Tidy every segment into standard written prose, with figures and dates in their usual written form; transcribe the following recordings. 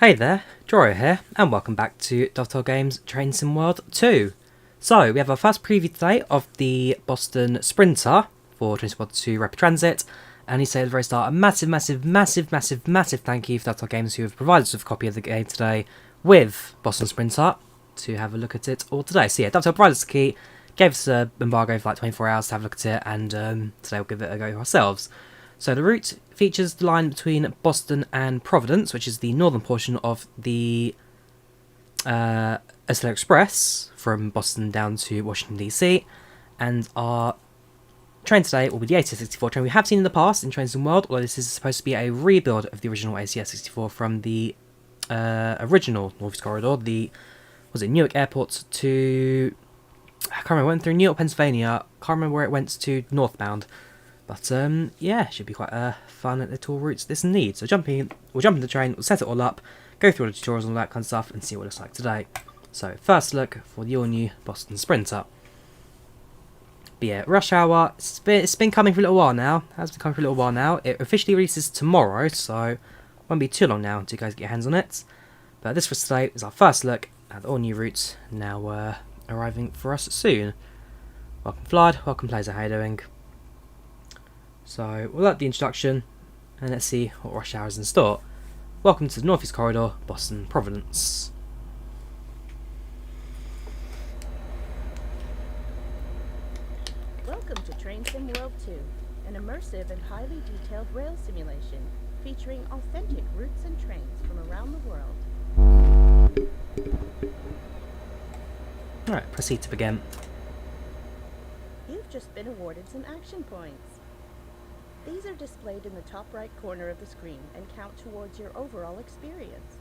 Hey there, Drawyah here, and welcome back to Dovetail Games Train Sim World 2. So, we have our first preview today of the Boston Sprinter for Train Sim World 2 Rapid Transit, and he said at the very start, a massive thank you for Dovetail Games who have provided us with a copy of the game today with Boston Sprinter to have a look at it all today. So yeah, Dovetail provided us the key, gave us an embargo for like 24 hours to have a look at it, and today we'll give it a go ourselves. So the route features the line between Boston and Providence, which is the northern portion of the Acela Express from Boston down to Washington DC, and our train today will be the ACS-64 train we have seen in the past in Train Sim World, although this is supposed to be a rebuild of the original ACS-64 from the original Northeast Corridor, was it Newark Airport to... I can't remember, it went through New York, Pennsylvania, can't remember where it went to northbound. But yeah, should be quite a fun little route this indeed. So we'll jump in the train, we'll set it all up, go through all the tutorials and all that kind of stuff, and see what it looks like today. So first look for the all-new Boston Sprinter. But yeah, rush hour. It's been coming for a little while now. It has been coming for a little while now. It officially releases tomorrow, so it won't be too long now until you guys get your hands on it. But this for today is our first look at the all-new route now arriving for us soon. Welcome Flood, welcome Plaza, how you doing? So we'll let the introduction and let's see what rush hour is in store. Welcome to the Northeast Corridor, Boston, Providence. Welcome to Train Sim World 2, an immersive and highly detailed rail simulation featuring authentic routes and trains from around the world. Alright, proceed to begin. You've just been awarded some action points. These are displayed in the top right corner of the screen and count towards your overall experience.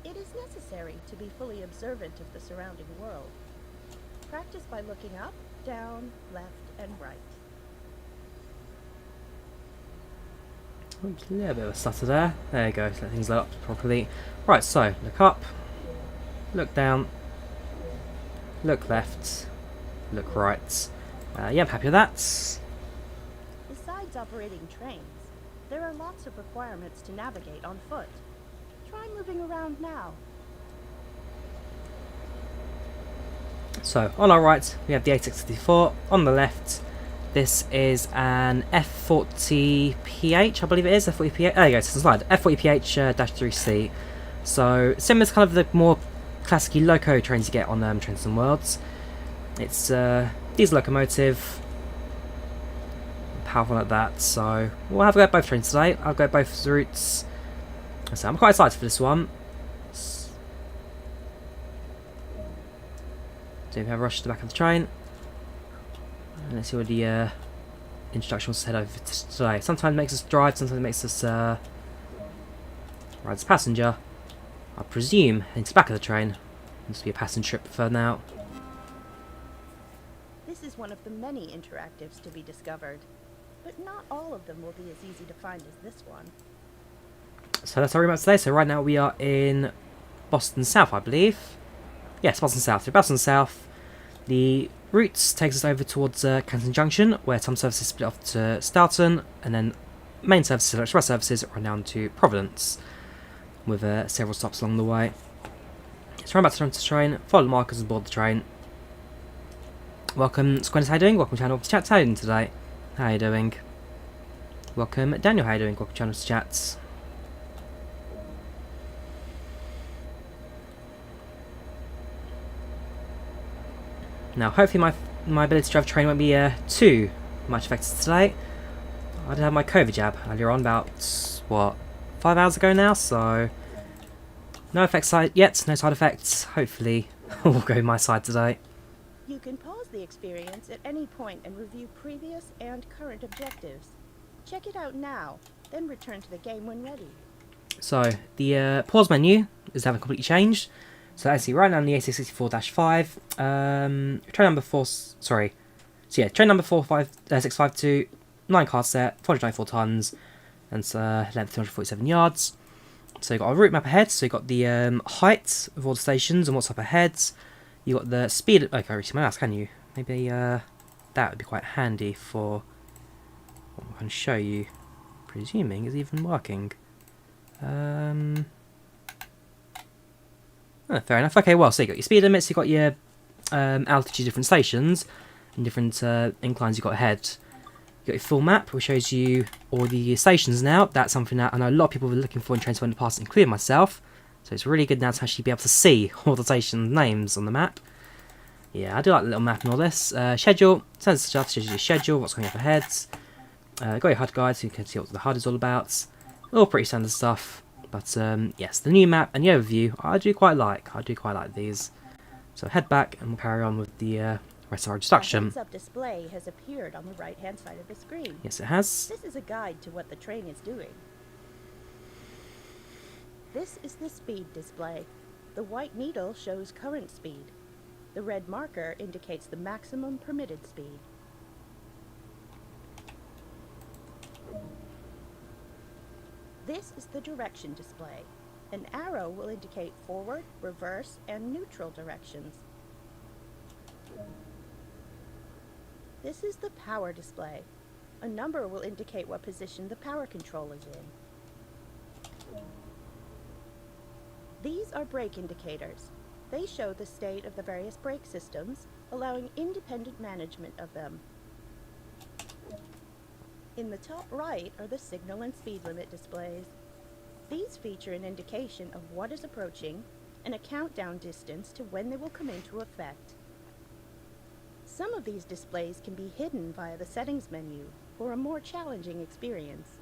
It is necessary to be fully observant of the surrounding world. Practice by looking up, down, left, and right. Oops, a little bit of a stutter there. There you go, let things load up properly. Right, so look up, look down, look left, look right. Yeah, I'm happy with that. Besides operating trains, there are lots of requirements to navigate on foot. Try moving around now. So, on our right, we have the ACS-64. On the left, this is an F40PH, I believe it is. F40PH. There you go, it's on the slide. F40PH-3C. So, similar to kind of the more classic loco trains you get on Train Sim Worlds. It's diesel locomotive. Powerful like that, so we'll have a go at both trains today. I'll go at both routes. So I'm quite excited for this one. So we have a rush to the back of the train. And let's see what the introduction wants to head over today. Sometimes it makes us drive, sometimes it makes us ride as a passenger. I presume heading to the back of the train. This will be a passenger trip for now. This is one of the many interactives to be discovered, but not all of them will be as easy to find as this one. So that's our remap today. So right now we are in Boston South, I believe. Yes, Boston South. So Boston South, the route takes us over towards Canton Junction, where some services split off to Stoughton, and then main services, express services, run down to Providence, with several stops along the way. So run back to the train, follow the markers and board the train. Welcome, Squintus, how you doing? Welcome to channel to chat. How you doing today? How you doing? Welcome, Daniel, how you doing? Welcome to channel to chats. Now, hopefully my ability to drive a train won't be too much affected today. I did have my COVID jab earlier on, about, what, 5 hours ago now, so no effects yet, no side effects. Hopefully, we'll go my side today. You can pause the experience at any point and review previous and current objectives. Check it out now, then return to the game when ready. So, the pause menu is having completely changed. So as you see right now in the ACS-64-5, train number 4, sorry. So yeah, train number 652, 9 car set, 494 tons, and length 247 yards. So you've got a route map ahead, so you've got the height of all the stations and what's up ahead. You've got the speed, okay, can't really see my mouse, can you? Maybe that would be quite handy for what I can show you, presuming is even working. Oh, fair enough. Okay, well, so you got your speed limits, you got your altitude, different stations, and different inclines you got ahead. You got your full map, which shows you all the stations now. That's something that I know a lot of people were looking for in Train in the past, including myself. So it's really good now to actually be able to see all the station names on the map. Yeah, I do like the little map and all this. Schedule, sends stuff, shows you your schedule, what's going up ahead. Got your HUD guide, so you can see what the HUD is all about. All pretty standard stuff. But yes, the new map and the overview, I do quite like. I do quite like these. So head back and we'll carry on with the rest of our introduction. A heads-up display has appeared on the right-hand side of the screen. Yes, it has. This is a guide to what the train is doing. This is the speed display. The white needle shows current speed. The red marker indicates the maximum permitted speed. This is the direction display. An arrow will indicate forward, reverse, and neutral directions. This is the power display. A number will indicate what position the power control is in. These are brake indicators. They show the state of the various brake systems, allowing independent management of them. In the top right are the signal and speed limit displays. These feature an indication of what is approaching and a countdown distance to when they will come into effect. Some of these displays can be hidden via the settings menu for a more challenging experience.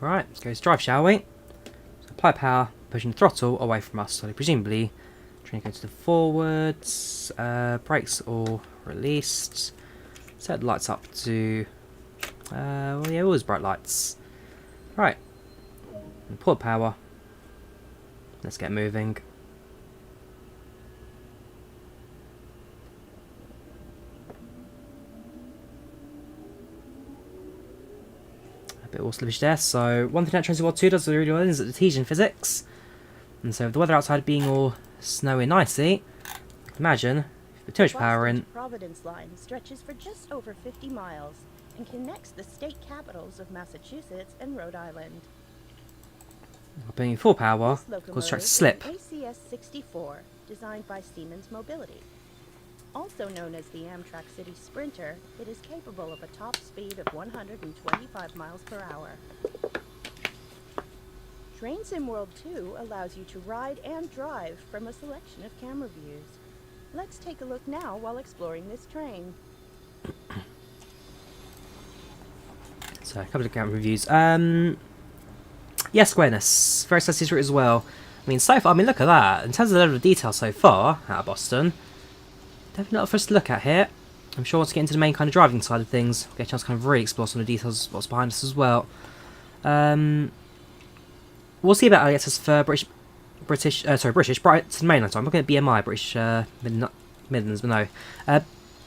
Right, let's go to drive, shall we? So apply power, pushing the throttle away from us. So presumably, trying to go to the forwards, brakes all released. Set the lights up to, well, yeah, always bright lights. Right, and pull power. Let's get moving. A bit all slippage there. So one thing that Train World 2 does really well is Artesian physics. And so with the weather outside being all snowy and icy, imagine if you put too much power in. The Providence line stretches for just over 50 miles and connects the state capitals of Massachusetts and Rhode Island. Putting full power, cause track to slip. ACS-64, designed by Siemens Mobility. Also known as the Amtrak City Sprinter, it is capable of a top speed of 125 miles per hour. Train Sim World 2 allows you to ride and drive from a selection of camera views. Let's take a look now while exploring this train. So a couple of camera reviews. Yeah, squareness. Very satisfactory as well. I mean, so far, I mean, look at that. In terms of the level of detail so far out of Boston, definitely not for us to look at here. I'm sure once we get into the main kind of driving side of things, we'll get a chance to kind of really explore some of the details of what's behind us as well. We'll see about how it gets us for British, Brighton Mainline. Sorry, I'm looking at BMI, British Midlands, but no.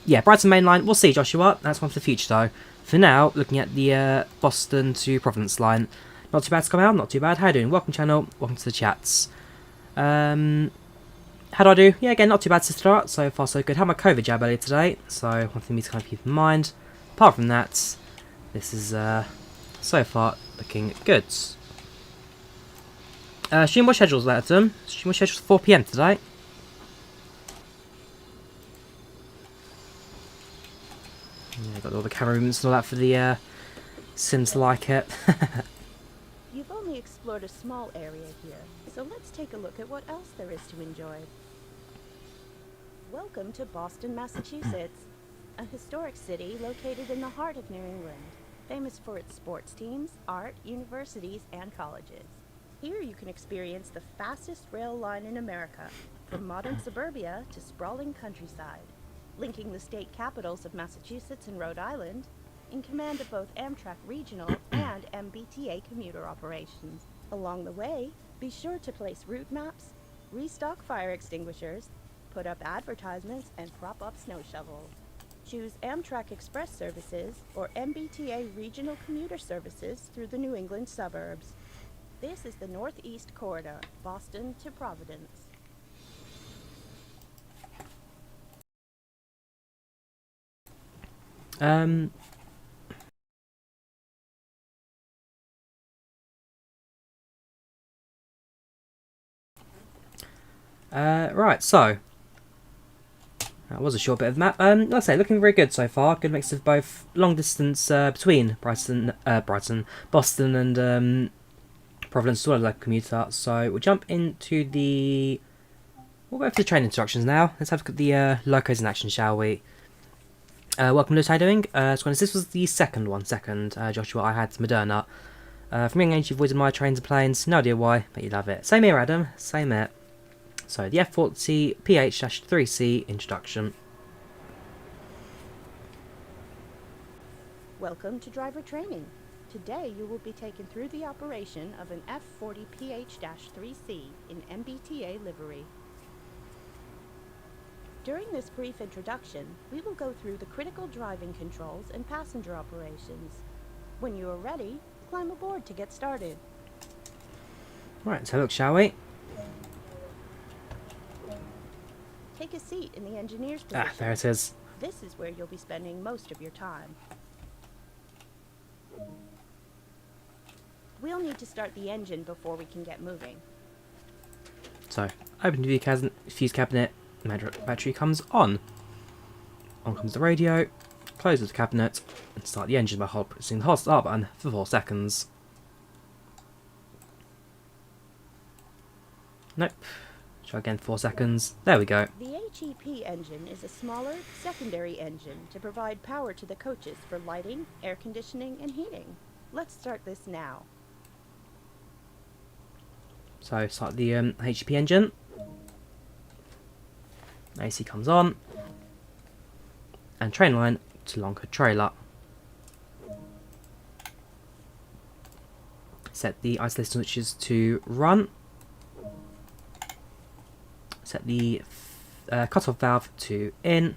Yeah, Brighton Mainline, we'll see, Joshua. That's one for the future, though. For now, looking at the Boston to Providence line. Not too bad to come out, not too bad. How you doing? Welcome, channel. Welcome to the chats. How do I do? Yeah, again, not too bad to start. So far, so good. Had my COVID jab earlier today, so one thing we need to kind of keep in mind. Apart from that, this is so far looking good. Stream watch schedules later, Tim. Stream watch schedules 4 PM today. Yeah, got all the camera movements and all that for the Sims to like it. You've only explored a small area here, so let's take a look at what else there is to enjoy. Welcome to Boston, Massachusetts, a historic city located in the heart of New England, famous for its sports teams, art, universities, and colleges. Here you can experience the fastest rail line in America, from modern suburbia to sprawling countryside, linking the state capitals of Massachusetts and Rhode Island, in command of both Amtrak regional and MBTA commuter operations. Along the way, be sure to place route maps, restock fire extinguishers, put up advertisements, and prop up snow shovels. Choose Amtrak Express services or MBTA regional commuter services through the New England suburbs. This is the Northeast Corridor, Boston to Providence. Right, so that was a short bit of map. Like I say, looking very good so far. Good mix of both long distance between Boston and Providence as well as a commuter. So we'll jump into the. We'll go for the train instructions now. Let's have a look at the locos in action, shall we? Welcome, Lewis. How are you doing? This was the second one. Joshua, I had Moderna. From young age, you've avoided my trains and planes. No idea why, but you love it. Same here, Adam. Same here. So, the F40 PH-3C introduction. Welcome to driver training. Today you will be taken through the operation of an F40 PH-3C in MBTA livery. During this brief introduction, we will go through the critical driving controls and passenger operations. When you are ready, climb aboard to get started. Right, let's have a look, shall we? Take a seat in the engineer's position. Ah, there it is. This is where you'll be spending most of your time. We'll need to start the engine before we can get moving. So, open the fuse cabinet, battery comes on. On comes the radio, closes the cabinet, and start the engine by pressing the hot start button for 4 seconds. Nope. Try again, 4 seconds. There we go. The HEP engine is a smaller, secondary engine to provide power to the coaches for lighting, air conditioning, and heating. Let's start this now. So, start the HEP engine. AC comes on. And train line to Lonka trailer. Set the isolation switches to run. Set the cut-off valve to in.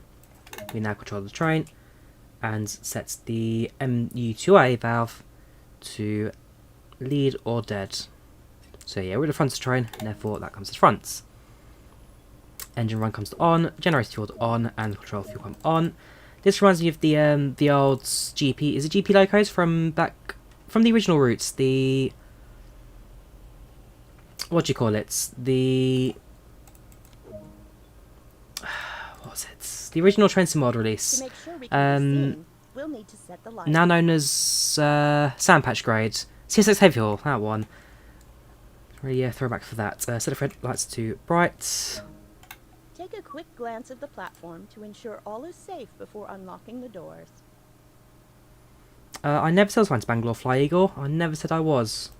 We now control the train. And set the MU2A valve to lead or dead. So yeah, we're the front of the train, and therefore that comes to front. Engine run comes to on, generator fuel to on, and control fuel come on. This reminds me of the old GP. Is it GP locos from the original routes? The what do you call it? The what was it? The original Train Sim World release. To make sure we can be seen, we'll need to set the light. Now known as Sandpatch grade. CSX Heavy Haul, that one. Really throwback for that. Set of red lights to bright. Take a quick glance at the platform to ensure all is safe before unlocking the doors. I never said I was flying to Bangalore, Fly Eagle. I never said I was.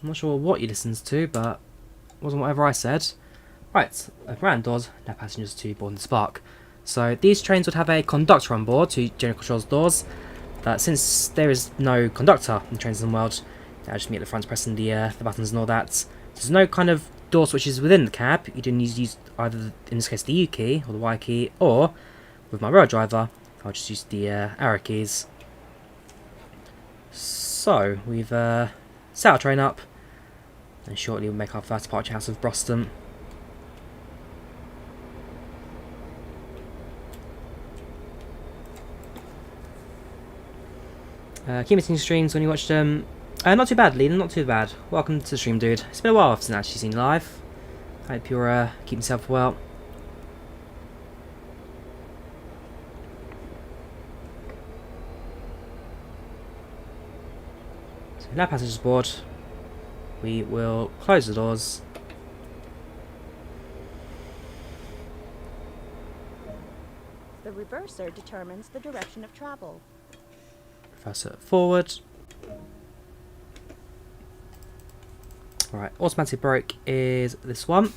I'm not sure what you listened to, but it wasn't whatever I said. Right, around doors, now passengers to board and Spark. So these trains would have a conductor on board to generally controls doors. Since there is no conductor in Trains in the World, I just me at the front pressing the buttons and all that. There's no kind of door switches within the cab. You do need to use either, in this case, the U key or the Y key, or with my rail driver, I'll just use the arrow keys. So we've set our train up, and shortly we'll make our first departure house of Boston. Keep missing streams when you watched them. Not too bad, Leland, not too bad. Welcome to the stream, dude. It's been a while since I've actually seen you live. Hope you're keeping yourself well. So now passengers aboard. We will close the doors. The reverser determines the direction of travel. Reverser forward. Right, automatic brake is this one.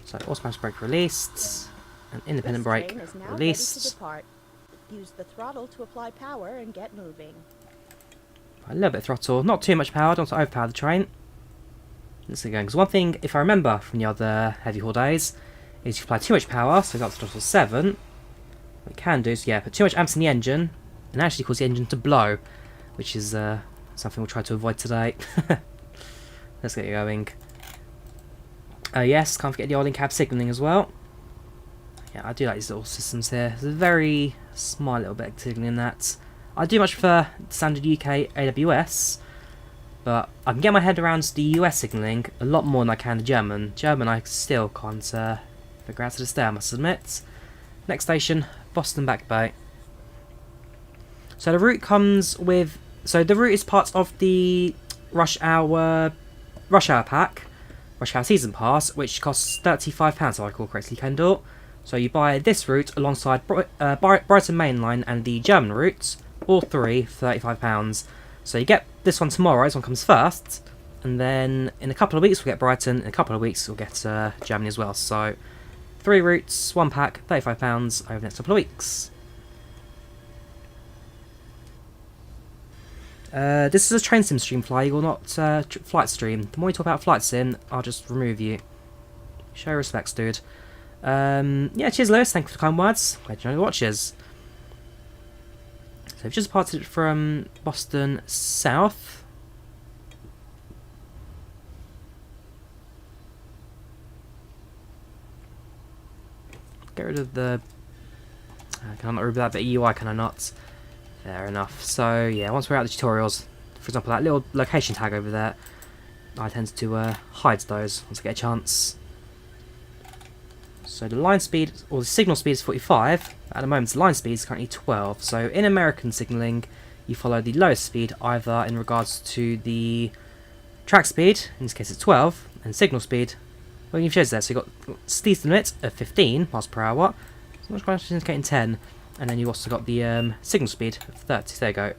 So automatic brake released, and independent brake This train is now released. ready to depart. Use the throttle to apply power and get moving. A little bit of throttle, not too much power, don't want to overpower the train. Let's get going, because one thing, if I remember from the other heavy haul days, is if you apply too much power, so got to throttle 7, what you can do is, yeah, put too much amps in the engine, and actually cause the engine to blow, which is something we'll try to avoid today. Let's get going. Yes, can't forget the old in-cab signalling as well. Yeah, I do like these little systems here. There's a very small little bit of signalling in that. I do much prefer standard UK AWS, but I can get my head around the US signalling a lot more than I can the German. German I still can't figure out to this day, I must admit. Next station, Boston Back Bay. So the route comes with... So the route is part of the Rush Hour pack, Rush Hour Season Pass, which costs £35 if I recall correctly, Kendall. So you buy this route alongside Brighton Main Line and the German routes, all three for £35. So you get this one tomorrow, this one comes first, and then in a couple of weeks we'll get Brighton, in a couple of weeks we'll get Germany as well. So 3 routes, 1 pack, £35 over the next couple of weeks. This is a train sim stream, Fly Eagle, not flight stream. The more you talk about flight sim, I'll just remove you. Show your respects, dude. Yeah, cheers Lewis, thank you for the kind words. Glad you know the watches. So we've just departed from Boston South. Get rid of the... can I not remove that bit of UI, can I not? Fair enough. So yeah, once we're out of the tutorials, for example that little location tag over there, I tend to hide those once I get a chance. So the line speed, or the signal speed is 45. At the moment the line speed is currently 12. So in American signalling, you follow the lowest speed either in regards to the track speed, in this case it's 12, and signal speed, well you've shows there. So you've got speed limit of 15 miles per hour, so much quite indicating 10, and then you've also got the signal speed of 30. So there you go.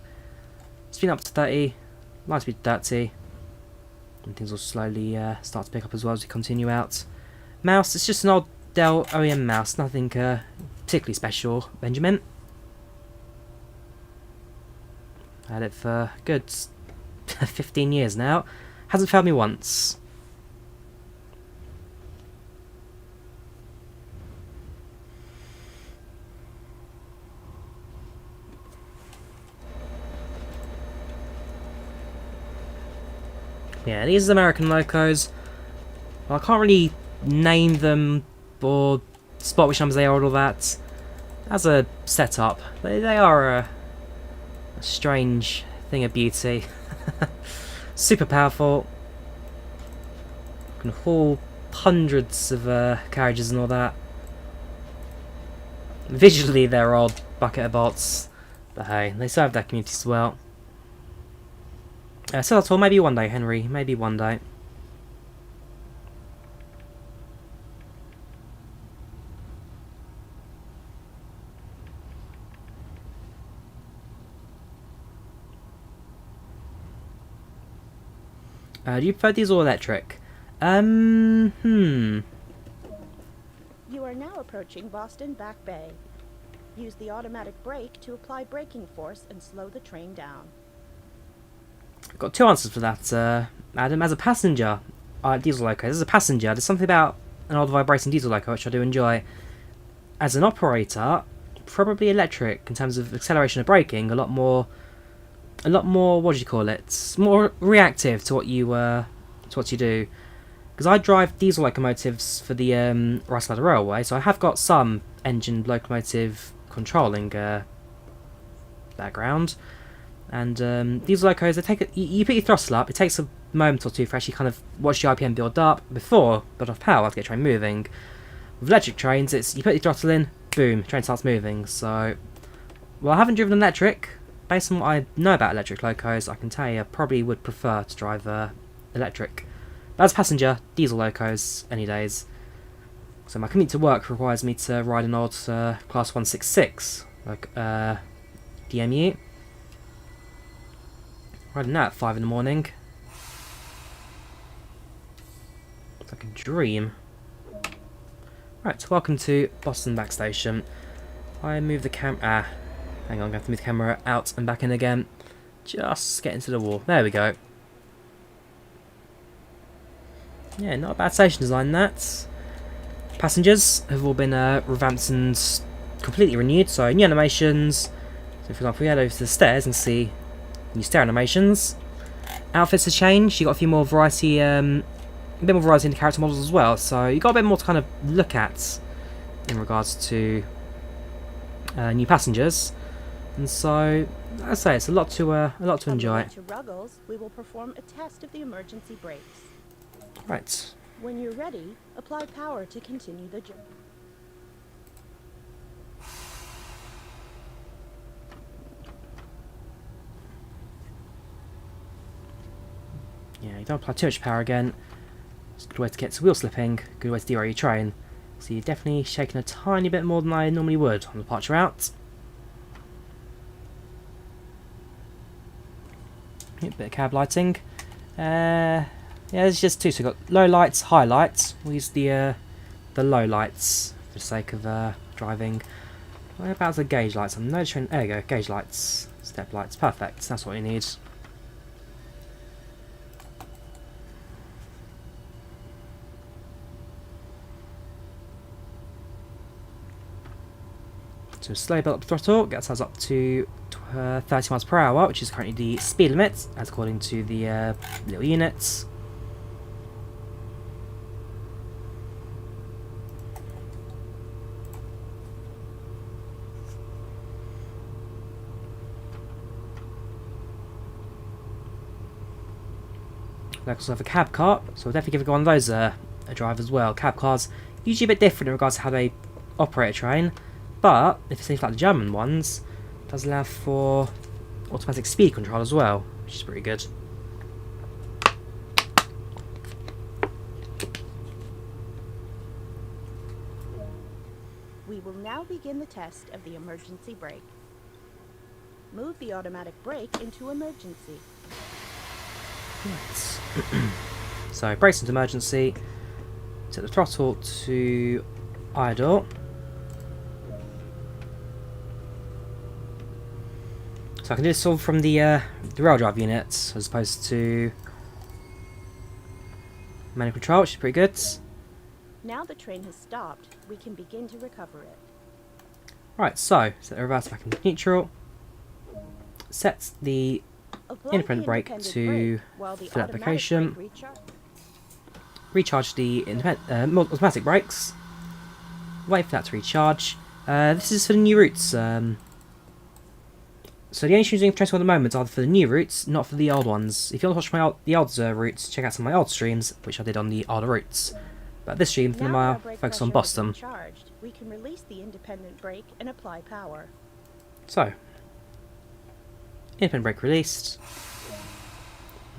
Speed up to 30, line speed 30, and things will slowly start to pick up as well as we continue out. Mouse, it's just an old Dell OEM mouse, nothing particularly special, Benjamin. I had it for a good 15 years now. Hasn't failed me once. Yeah, these are American locos. Well, I can't really name them or spot which numbers they are and all that. As a setup, they are a strange thing of beauty. Super powerful. Can haul hundreds of carriages and all that. Visually they're odd bucket of bots, but hey, they serve their communities well. So that's all. Maybe one day, Henry. Maybe one day. Do you prefer diesel or electric? You are now approaching Boston Back Bay. Use the automatic brake to apply braking force and slow the train down. I've got 2 answers for that, Adam. As a passenger, diesel loco. As a passenger, there's something about an old vibrating diesel loco which I do enjoy. As an operator, probably electric in terms of acceleration of braking. A lot more. What do you call it? More reactive to what you do. Because I drive diesel locomotives for the Rice Ladder Railway, so I have got some engine locomotive controlling background. And these locos, they take you put your throttle up. It takes a moment or two for actually kind of watch the RPM build up before build off power to get the train moving. With electric trains, it's you put your throttle in, boom, train starts moving. So, well, I haven't driven an electric. Based on what I know about electric locos, I can tell you I probably would prefer to drive electric. But as a passenger, diesel locos any days. So my commute to work requires me to ride an old class 166, like DMU. Riding that at 5 in the morning. It's like a dream. Right, welcome to Boston Back Station. I move the camera. Hang on, I'm going to have to move the camera out and back in again. Just get into the wall. There we go. Yeah, not a bad station design, that. Passengers have all been revamped and completely renewed, so new animations. So for example, we head over to the stairs and see new stair animations. Outfits have changed, you got a few more variety, a bit more variety in the character models as well, so you got a bit more to kind of look at in regards to new passengers. And so, I say it's a lot to enjoy. To Ruggles, we will perform a test of the emergency brakes. Right. When you're ready, apply power to continue the journey. Yeah, you don't apply too much power again. It's a good way to get to wheel slipping, good way to derail your train. So you're definitely shaking a tiny bit more than I normally would on the departure route. A bit of cab lighting. Yeah, there's just two. So we've got low lights, high lights. We'll use the low lights for the sake of driving. What about the gauge lights? I'm noticing. There you go, gauge lights, step lights. Perfect. That's what you need. So slow build up throttle, gets us up to 30 miles per hour, which is currently the speed limit, as according to the little units. We also have a cab car, so we'll definitely give one of those a drive as well. Cab cars usually a bit different in regards to how they operate a train. But, if it seems like the German ones, it does allow for automatic speed control as well, which is pretty good. We will now begin the test of the emergency brake. Move the automatic brake into emergency. Right. So, brakes into emergency, set the throttle to idle. So I can do this all from the rail drive unit as opposed to manual control, which is pretty good. Now the train has stopped, we can begin to recover it. Right, so set the reverse back into neutral. Set the independent brake to full application. Recharge the automatic brakes. Wait for that to recharge. This is for the new routes. So the only issues doing for Train at the moment are for the new routes, not for the old ones. If you want to watch the old routes, check out some of my old streams, which I did on the older routes. But this stream, for them, I'll focus on Boston. We can release the independent brake and apply power. So, independent brake released.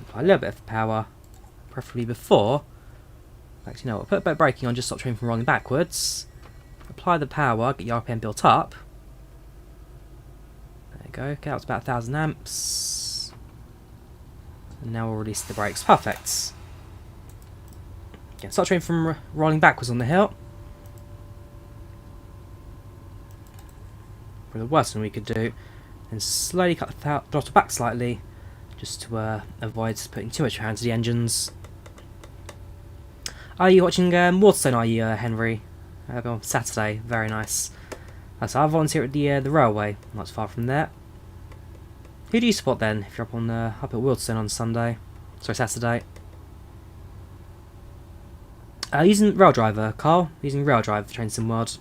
Apply a little bit of power, preferably before. Actually, no, I'll put a bit of braking on, just stop train from rolling backwards. Apply the power, get your RPM built up. Go. Okay, that's about 1,000 amps. And now we'll release the brakes. Perfect. Yeah, start train from rolling backwards on the hill. For the worst thing we could do, and slowly cut the throttle back slightly, just to avoid putting too much power into the engines. Are you watching Waterstone? Are you, Henry? On Saturday. Very nice. So I volunteer at the railway, not far from there. Who do you support then, if you're up at Waterstone on Sunday? Sorry, Saturday. Using Rail Driver, Carl. Using Rail Driver for Train Sim World.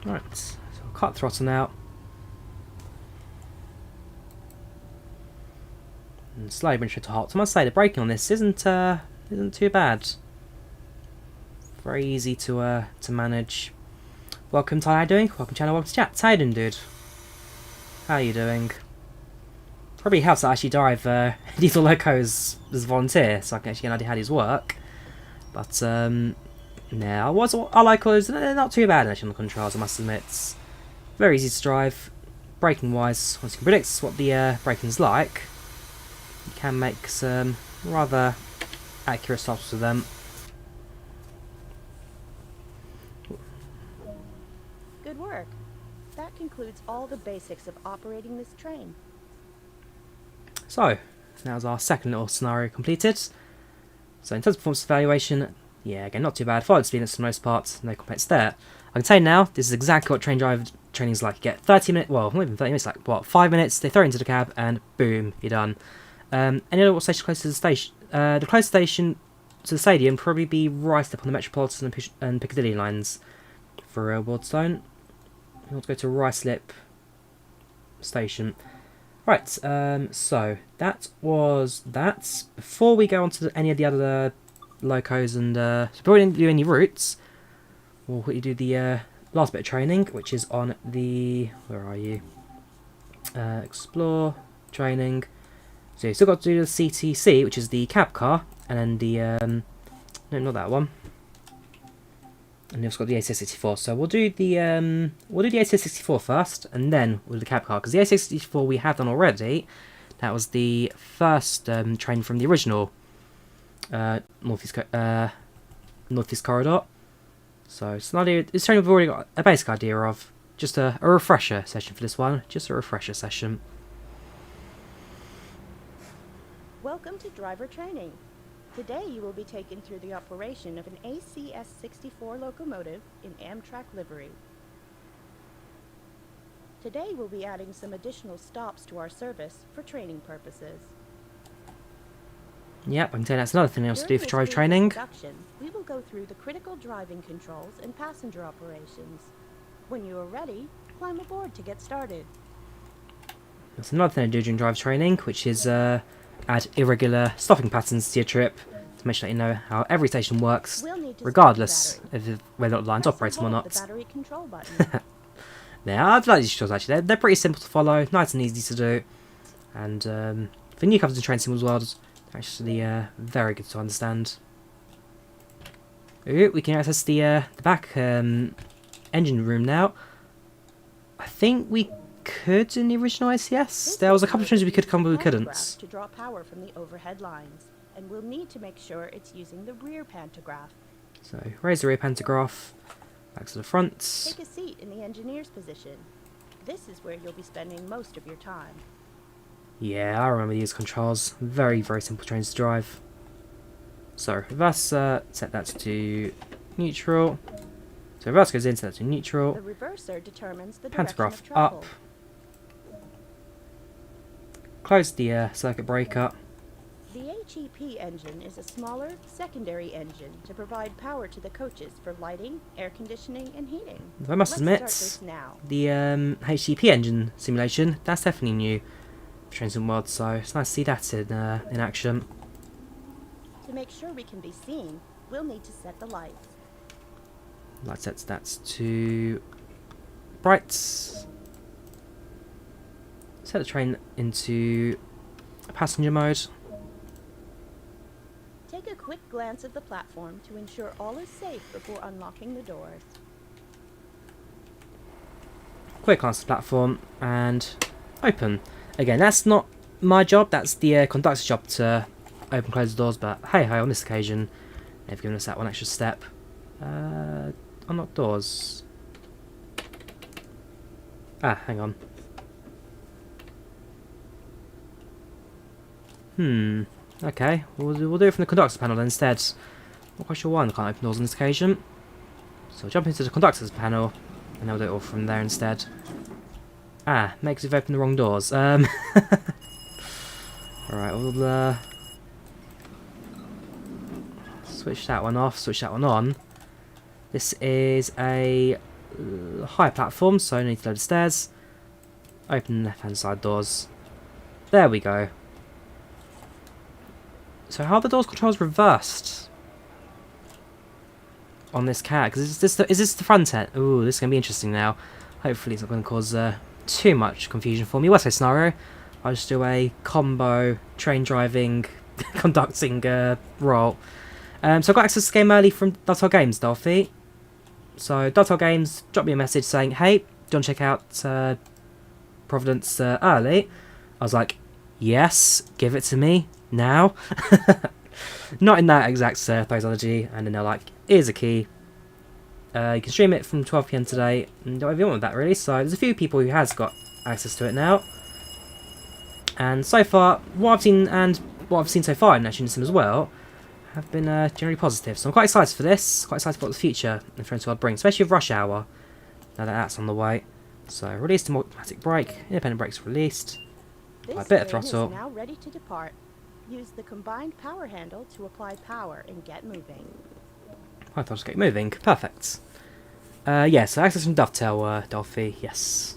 Right, so I'll cut throttle now. And slowly bring it to halt. So I must say the braking on this isn't too bad. Very easy to manage. Welcome, Ty. How you doing? Welcome, channel. Welcome to chat. How you doing, dude? How are you doing? Probably helps that I actually drive diesel locos as a volunteer, so I can actually get an idea how these work. But yeah, I like those. They're not too bad actually on the controls, I must admit. It's very easy to drive. Braking wise, once you can predict what the braking's like, you can make some rather accurate stops with them. Good work. That concludes all the basics of operating this train. So, now's our second little scenario completed. So in terms of performance evaluation, yeah, again, not too bad. Followed speed for the most part, no complaints there. I can tell you now, this is exactly what train drive training is like. You get 30 minutes, well, not even 30 minutes, like, what, 5 minutes, they throw you into the cab, and boom, you're done. And you know what station close to the station? The closest station to the stadium probably be right up on the Metropolitan and Piccadilly lines for Wardstone. You want to go to Ruislip Station. Right, so that was that. Before we go on to any of the other locos and so before we didn't do any routes, we'll quickly do the last bit of training, which is on the, where are you? Explore training. So you've still got to do the CTC, which is the cab car, and then the no, not that one. And you've also got the ACS-64. So we'll do the ACS-64 first, and then we'll do the cab car, because the ACS-64 we have done already. That was the first train from the original Northeast Corridor. So it's an idea. It's train we've already got a basic idea of. Just a refresher session for this one. Just a refresher session. Welcome to driver training. Today you will be taken through the operation of an ACS-64 locomotive in Amtrak livery. Today we'll be adding some additional stops to our service for training purposes. Yep, I can tell you that's another thing else to do for drive During training. this introduction, we will go through the critical driving controls and passenger operations. When you are ready, climb aboard to get started. That's another thing to do during drive training, which is add irregular stopping patterns to your trip to make sure that you know how every station works, We'll need to regardless start the battery. of whether the line's Press operating or and hold not. the battery control button. Yeah, I'd like these tutorials actually. They're pretty simple to follow, nice and easy to do, and for newcomers to train sim as well, they're actually very good to understand. Ooh, we can access the back engine room now. I think we could in the original ACS. There was a couple of times we could come, but we couldn't. To draw power from the overhead lines, and we'll need to make sure it's using the rear pantograph. So raise the rear pantograph, back to the front. Take a seat in the engineer's position. This is where you'll be spending most of your time. Yeah, I remember these controls. Very, very simple trains to drive. So reverse, set that to neutral. So reverse goes in, set that to neutral. The reverser determines the Pantograph direction of travel. up. Close the circuit breaker. The HEP engine is a smaller, secondary engine to provide power to the coaches for lighting, air conditioning, and heating. I must Let's admit, start this now. the HEP engine simulation, that's definitely new for Train Sim World, so it's nice to see that in action. To make sure we can be seen, we'll need to set the lights. Light sets that to brights. Set the train into passenger mode. Take a quick glance at the platform to ensure all is safe before unlocking the doors. Quick glance at the platform and open. Again, that's not my job, that's the conductor's job to open and close the doors, but hey ho, on this occasion they've given us that one extra step. Unlock doors. Ah, hang on. Okay, we'll do it from the conductor's panel instead. Not quite sure why I can't open doors on this occasion. So we'll jump into the conductor's panel, and they'll do it all from there instead. Ah, makes we've opened the wrong doors. Alright, we'll switch that one off, switch that one on. This is a high platform, so I need to load the stairs. Open the left-hand side doors. There we go. So how are the doors controls reversed on this cat? Because is this the front end? Ooh, this is going to be interesting now. Hopefully it's not going to cause too much confusion for me. Worst case scenario, I'll just do a combo train driving, conducting role. So I got access to the game early from Dovetail Games, Dolphy. So Dovetail Games dropped me a message saying, hey, do you want to check out Providence early? I was like, yes, give it to me. Now, not in that exact phraseology, and then they're like, here's a key, you can stream it from 12 PM today, and do whatever you want with that really. So there's a few people who has got access to it now, and so far what I've seen so far in National Sim as well have been generally positive. So I'm quite excited for this. Quite excited for what the future in Train Sim World brings, especially with Rush Hour. Now that that's on the way. So released an automatic brake. Independent brakes released. This A bit of train throttle. is now ready to depart. Use the combined power handle to apply power and get moving. I thought just get moving. Perfect. Yeah, so access from Dovetail, Dolphy. Yes.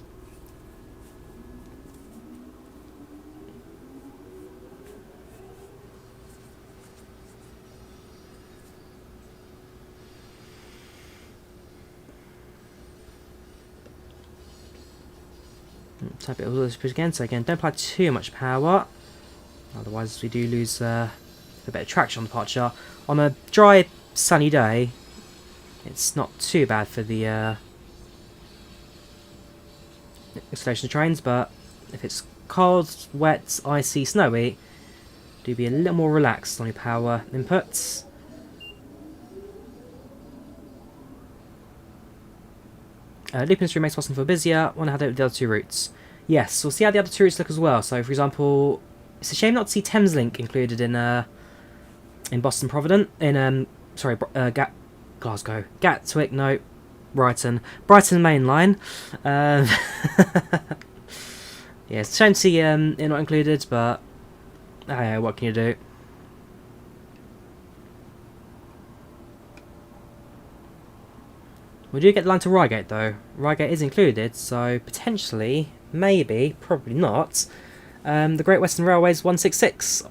Tap it all this again. So again, don't apply too much power. Otherwise, we do lose a bit of traction on the departure. On a dry, sunny day, it's not too bad for the acceleration of trains, but if it's cold, wet, icy, snowy, do be a little more relaxed on your power inputs. Looping through makes Boston feel busier. Wonder how they do with the other two routes. Yes, we'll see how the other two routes look as well. So, for example, it's a shame not to see Thameslink included in Boston Providence. Glasgow, Gatwick, no, Brighton Main Line. Yeah, it's a shame to see it not included, but what can you do? We do get the line to Reigate though. Reigate is included, so potentially, maybe, probably not. The Great Western Railway's 166.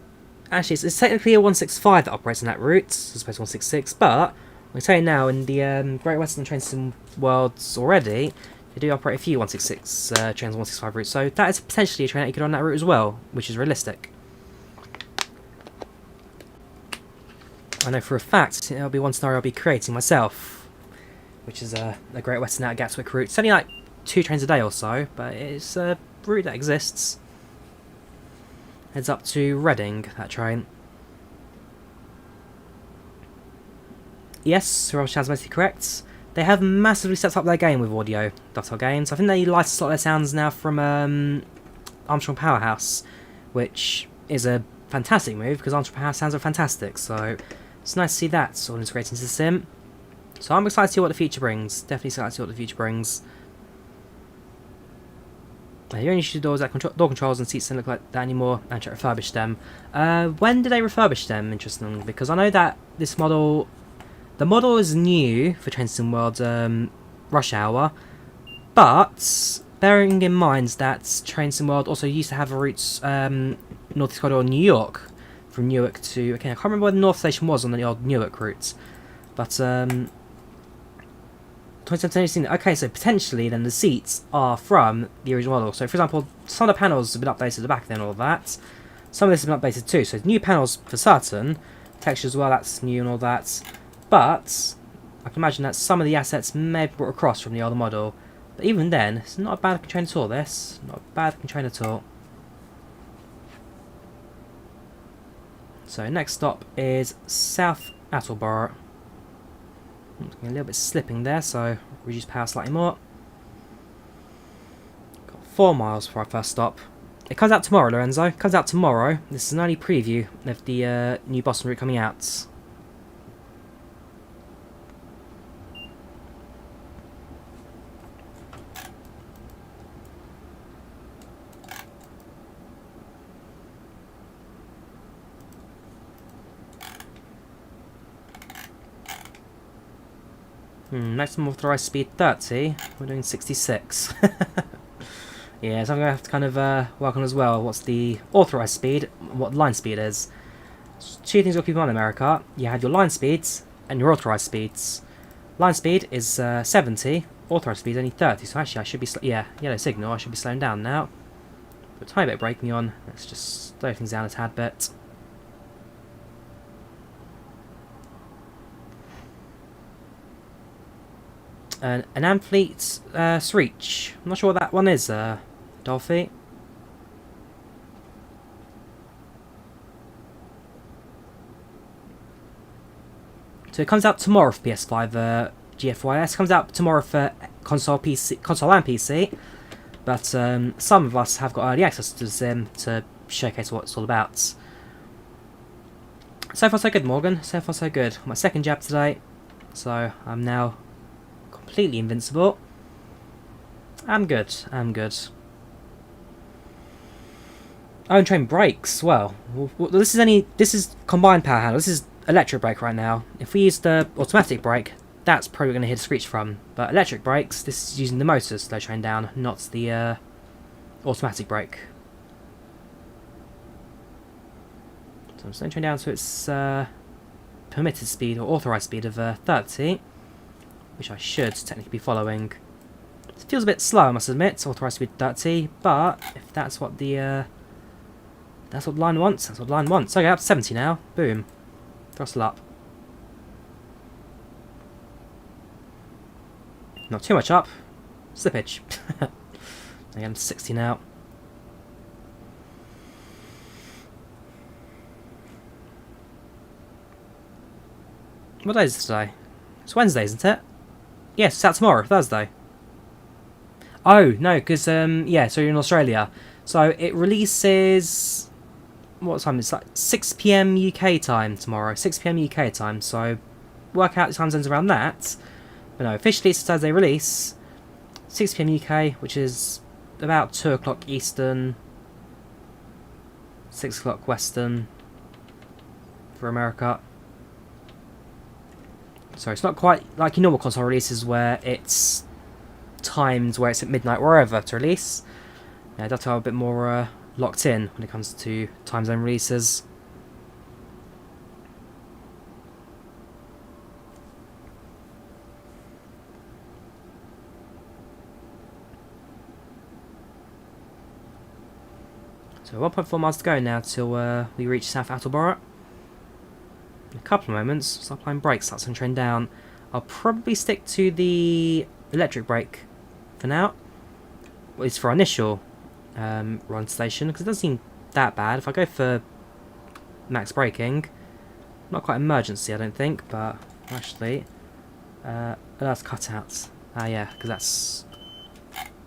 Actually, it's technically a 165 that operates on that route, as opposed to 166, but I can tell you now, in the Great Western Train Sim worlds already, they do operate a few 166 trains on 165 routes, so that is potentially a train that you could on that route as well, which is realistic. I know for a fact it'll be one scenario I'll be creating myself, which is a Great Western out of Gatwick route. It's only like 2 trains a day or so, but it's a route that exists. Heads up to Reading, that train. Yes, Royal Chad's mostly correct. They have massively stepped up their game with audio, Dovetail Games. I think they license a lot of their sounds now from Armstrong Powerhouse, which is a fantastic move because Armstrong Powerhouse sounds are fantastic. So it's nice to see that all integrated into the sim. So I'm excited to see what the future brings. Definitely excited to see what the future brings. The only issue doors that door controls and seats don't look like that anymore, and to refurbish them. When did they refurbish them? Interesting, because I know that this model, the model is new for Train Sim World Rush Hour, but bearing in mind that Train Sim World also used to have a route Northeast Corridor New York, from Newark to, okay, I can't remember where the North Station was on the old Newark route, but 2017. Okay, so potentially then the seats are from the original model. So for example, some of the panels have been updated at the back then, all that. Some of this has been updated too. So new panels for certain, texture as well, that's new and all that. But I can imagine that some of the assets may have brought across from the older model. But even then, it's not a bad looking train at all, this. Not a bad looking train at all. So next stop is South Attleboro. A little bit slipping there, so reduce power slightly more. Got 4 miles for our first stop. It comes out tomorrow, Lorenzo. It comes out tomorrow. This is an early preview of the new Boston route coming out. Maximum authorised speed 30. We're doing 66. Yeah, so I'm going to have to kind of work on as well what's the authorised speed, what line speed is. So 2 things you'll keep in mind in America. You have your line speeds and your authorised speeds. Line speed is 70, authorised speed is only 30, so actually I should be, yellow signal, I should be slowing down now. Put a tiny bit of braking on, let's just slow things down a tad bit. An Amfleet Reach. I'm not sure what that one is, Dolphy. So it comes out tomorrow for PS5 GFYS. Comes out tomorrow for console and PC. But some of us have got early access to the sim to showcase what it's all about. So far so good, Morgan. So far so good. My second jab today, so I'm now completely invincible. I'm good. I'm good. Oh, and train brakes. Well, this is combined power handle. This is electric brake right now. If we use the automatic brake, that's probably going to hit a screech from. But electric brakes, this is using the motors to slow train down, not the automatic brake. So I'm slowing train down to its permitted speed or authorised speed of 30, which I should technically be following. It feels a bit slow, I must admit. Authorised speed 30, but if that's what the that's what the line wants. That's what the line wants. Okay, up to 70 now. Boom. Throttle up. Not too much up. Slippage. Again, 60 now. What day is it today? It's Wednesday, isn't it? Yes, it's out tomorrow, Thursday. Oh, no, because, yeah, so you're in Australia. So it releases... What time? It's like 6 PM UK time tomorrow. 6 PM UK time, so work out the time zones around that. But no, officially it's a Thursday release. 6 PM UK, which is about 2 o'clock Eastern, 6 o'clock Western for America. So it's not quite like your normal console releases where it's timed where it's at midnight wherever to release. Yeah, that's a bit more locked in when it comes to time zone releases. So 1.4 miles to go now till we reach South Attleboro. In a couple of moments, start applying brakes, start some train down. I'll probably stick to the electric brake for now. At least for our initial run station, because it doesn't seem that bad. If I go for max braking, not quite emergency I don't think, but actually that's cutouts. Ah yeah, because that's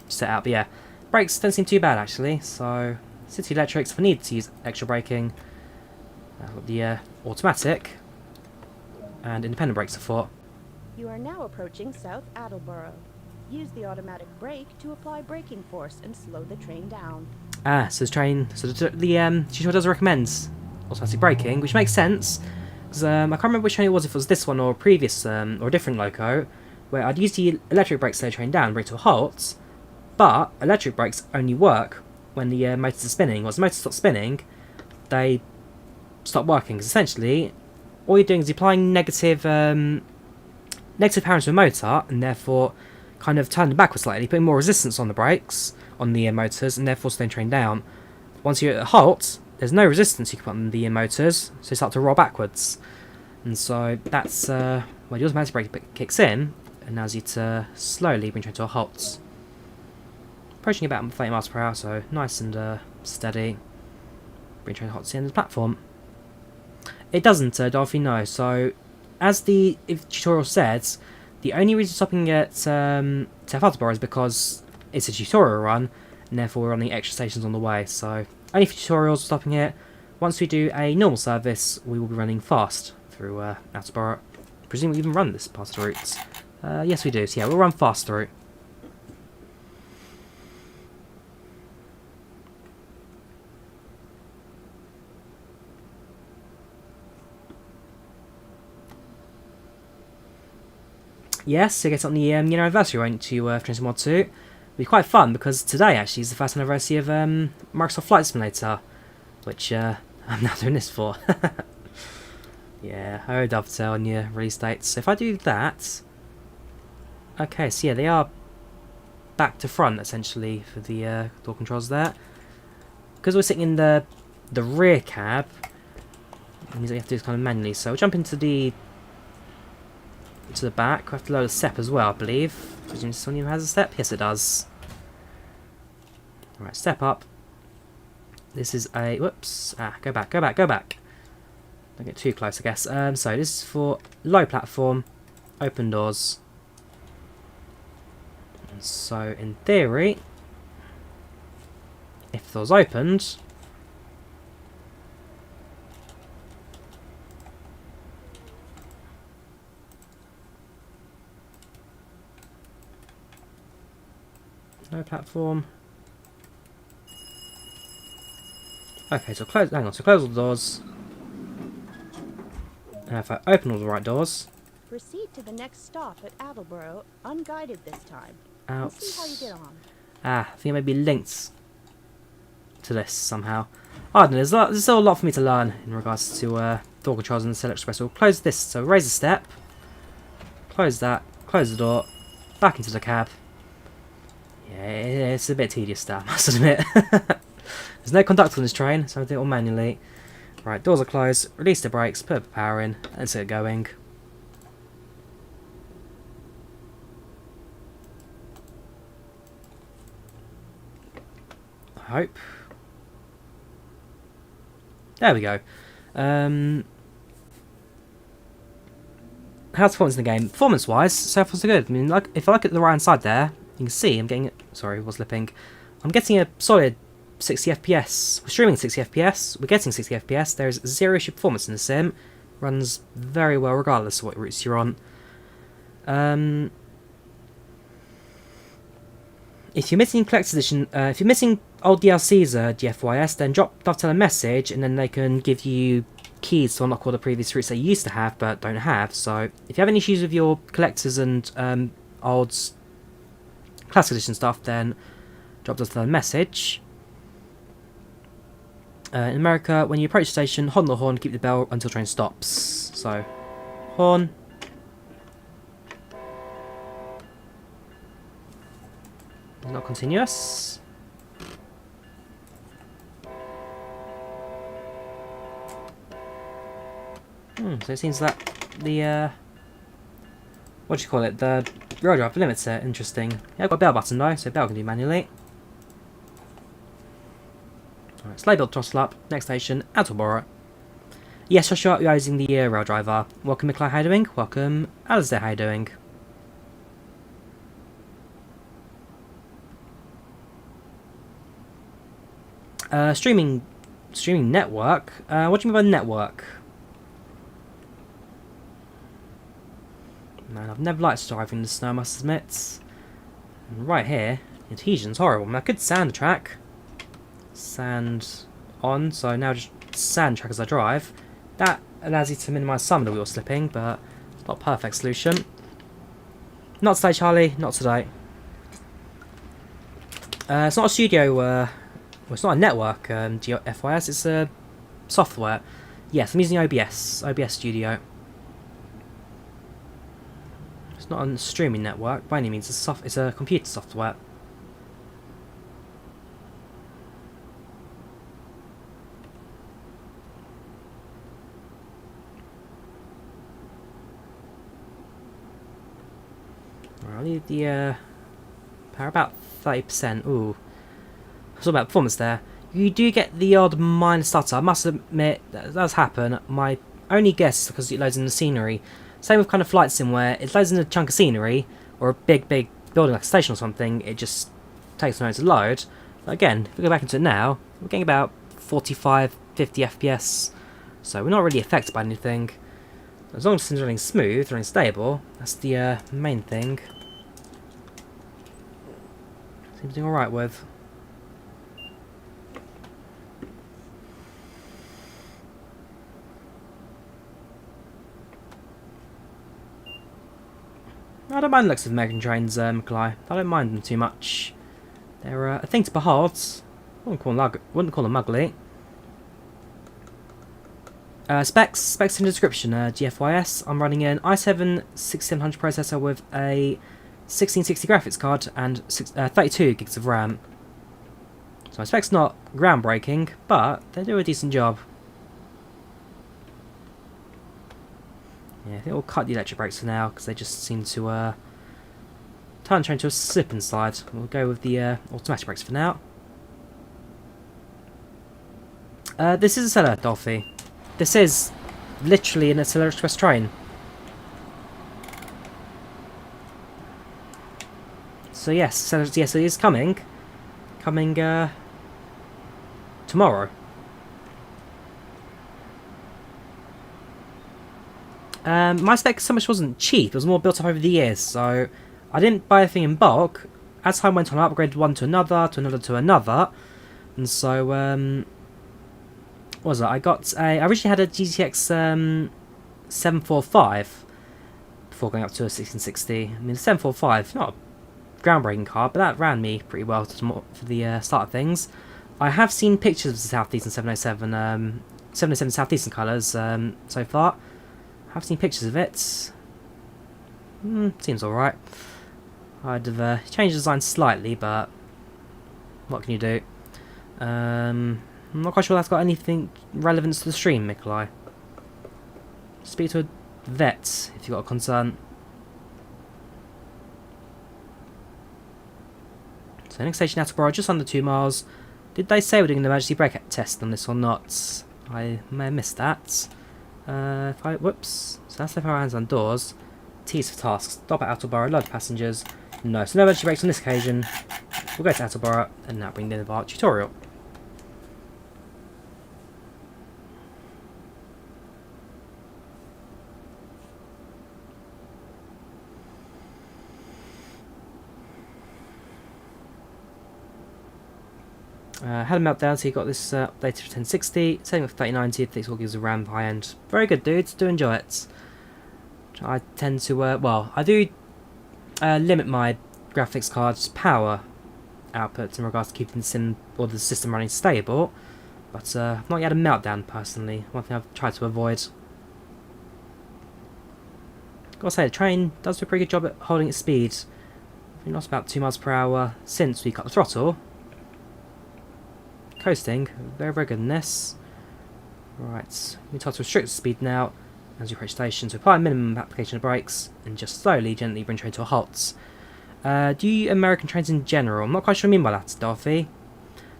set out, but yeah, brakes don't seem too bad actually, so city electrics, if I need to use extra braking, I've got the automatic and independent brakes for. You are now approaching South Attleboro. Use the automatic brake to apply braking force and slow the train down. Ah, so the tutorial does recommend automatic braking, which makes sense, because I can't remember which train it was, if it was this one or a previous, or a different loco, where I'd use the electric brakes to slow the train down, bring it to a halt, but electric brakes only work when the motors are spinning. Once the motors stop spinning, they stop working, because essentially, all you're doing is applying negative power into a motor, and therefore kind of turning backwards slightly, putting more resistance on the brakes, on the motors, and therefore slowing the train down. Once you're at a halt, there's no resistance you can put on the motors, so you start to roll backwards. And so that's where the automatic brake kicks in, and allows you to slowly bring the train to a halt. Approaching about 30 miles per hour, so nice and steady. Bring the train to a halt to the end of the platform. It doesn't, Dolphy, no. So, as the tutorial says, the only reason stopping at South Attleboro is because it's a tutorial run, and therefore we're running extra stations on the way. So, only for tutorials we're stopping here. Once we do a normal service, we will be running fast through Attleboro. Presumably we even run this past the routes. Yes, we do. So yeah, we'll run fast through. Yes, I guess on the year anniversary went to Train Mod 2. It'll be quite fun because today actually is the first anniversary of Microsoft Flight Simulator, which I'm now doing this for. Yeah, I dovetail on your release dates. So if I do that, okay, so yeah, they are back to front essentially for the door controls there. Because we're sitting in the rear cab, it means that you have to do this kind of manually. So we'll jump into the back. We have to load a step as well, I believe. Presume this one even has a step? Yes, it does. Alright, step up. This is a... Whoops. Go back. Don't get too close, I guess. So this is for low platform, open doors. And so, in theory, if the door's opened, No platform. Okay, so close. Hang on. So close all the doors. And if I open all the right doors, Proceed to the next stop at Attleboro, unguided this time. out. And see how you get on. Ah, I think it may be linked to this somehow. I don't know. There's still a lot for me to learn in regards to door controls in the ACS Express. We'll close this. So raise the step. Close that. Close the door. Back into the cab. Yeah, it's a bit tedious there, I must admit. There's no conductor on this train, so I do it all manually. Right, doors are closed. Release the brakes. Put the power in. Let's get going. I hope. There we go. How's performance in the game? Performance-wise, so far so good. I mean, like, if I look at the right hand side there, you can see I'm getting. Sorry, was slipping. I'm getting a solid 60 FPS. We're streaming 60 FPS. We're getting 60 FPS. There is zero issue performance in the sim. Runs very well regardless of what routes you're on. If you're missing collector's edition, if you're missing old DLCs, GFYS, then drop Dovetail a message, and then they can give you keys to unlock all the previous routes they used to have but don't have. So if you have any issues with your collectors and old classic edition stuff, then drop Dovetail a message. In America, when you approach the station, honk the horn, keep the bell until train stops. So, horn. Not continuous. So it seems that the what do you call it? The rail driver limits it. Interesting. Yeah, I've got a bell button though, so bell can do manually. Alright, sleigh build throttle up. Next station, Attleboro. Yes, Joshua, you're using the rail driver. Welcome, Nikolai, how you doing? Welcome, Alistair, how you doing? Streaming network. What do you mean by network? Man, I've never liked driving in the snow, I must admit. And right here, the adhesion's horrible. I mean, I could sand the track. Sand on, so now just sand track as I drive. That allows you to minimise some of the wheel slipping, but it's not a perfect solution. Not today, Charlie. Not today. It's not a studio. Well, it's not a network. FYS. It's a software. Yes, I'm using OBS. OBS Studio. It's not a streaming network by any means. It's a computer software. I'll need the power about 30%. Ooh. It's all about performance there. You do get the odd minor stutter. I must admit, that does happen. My only guess is because it loads in the scenery. Same with kind of flight sim where it loads in a chunk of scenery, or a big building like a station or something, it just takes a moment to load. But again, if we go back into it now, we're getting about 45, 50 FPS. So we're not really affected by anything. As long as it's running smooth, running stable, that's the main thing. Seems doing alright with. I don't mind the looks of American trains, Nikolai. I don't mind them too much. They're a thing to behold. Wouldn't call them ugly. Specs in the description. GFYS. I'm running an i7-6700 processor with a 1660 graphics card and 32 gigs of RAM. So my spec's not groundbreaking, but they do a decent job. Yeah, I think we'll cut the electric brakes for now because they just seem to turn the train to a slip and slide. We'll go with the automatic brakes for now. This is Acela, Dolphy. This is literally an Acela Express train. So yes, yes, it is coming. Coming tomorrow. My spec so much wasn't cheap, it was more built up over the years, so I didn't buy everything in bulk. as time went on, I upgraded one to another, to another, to another. And so, what was it? I originally had a GTX 745 before going up to a 1660. I mean, the 745, not a groundbreaking car, but that ran me pretty well for the start of things. I have seen pictures of the Southeastern 707 Southeastern colours so far. I have seen pictures of it. Seems alright. I'd have changed the design slightly, but what can you do? I'm not quite sure that's got anything relevant to the stream, Nikolai. Speak to a vet if you've got a concern. So next station, Attleboro, just under 2 miles. Did they say we're doing an emergency brake test on this or not? I may have missed that. Whoops. So that's if our hands on doors. T's for tasks. Stop at Attleboro, load of passengers. No, so no emergency brakes on this occasion. We'll go to Attleboro and now bring the end of our tutorial. Had a meltdown, so you got this updated for 1060, setting up for 3090, it takes all gives a RAM high end. Very good, dudes, do enjoy it. I tend to, I do limit my graphics card's power output in regards to keeping the system running stable, but I've not yet had a meltdown personally, one thing I've tried to avoid. Gotta say, the train does do a pretty good job at holding its speed. We lost about 2 miles per hour since we cut the throttle. Coasting, very, very good in this. Right, we start to restrict the speed now as you approach station, so apply a minimum application of brakes and just slowly, gently bring train to a halt. Do you American trains in general? I'm not quite sure what I mean by that, Dorothy.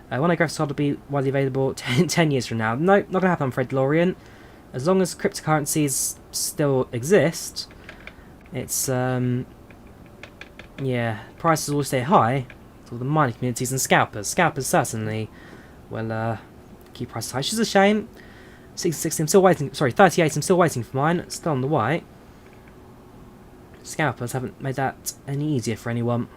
When I graphics card will be widely available 10 years from now. No, not going to happen, I'm afraid, DeLorean. As long as cryptocurrencies still exist, it's, yeah, prices will stay high for the mining communities and scalpers. Scalpers certainly will keep prices high, which is a shame. 60, I'm still waiting. Sorry, 38, I'm still waiting for mine. It's still on the way. Scalpers haven't made that any easier for anyone.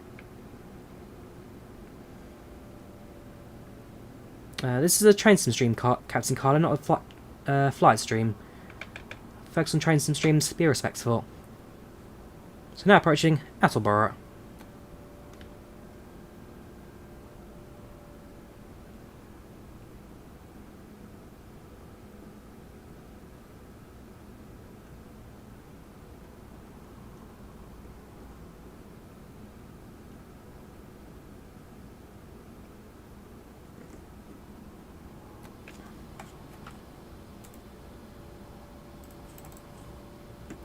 This is a train sim stream, Captain Carlo, not a flight stream. Focus on train sim streams, be respectful. So now approaching Attleboro.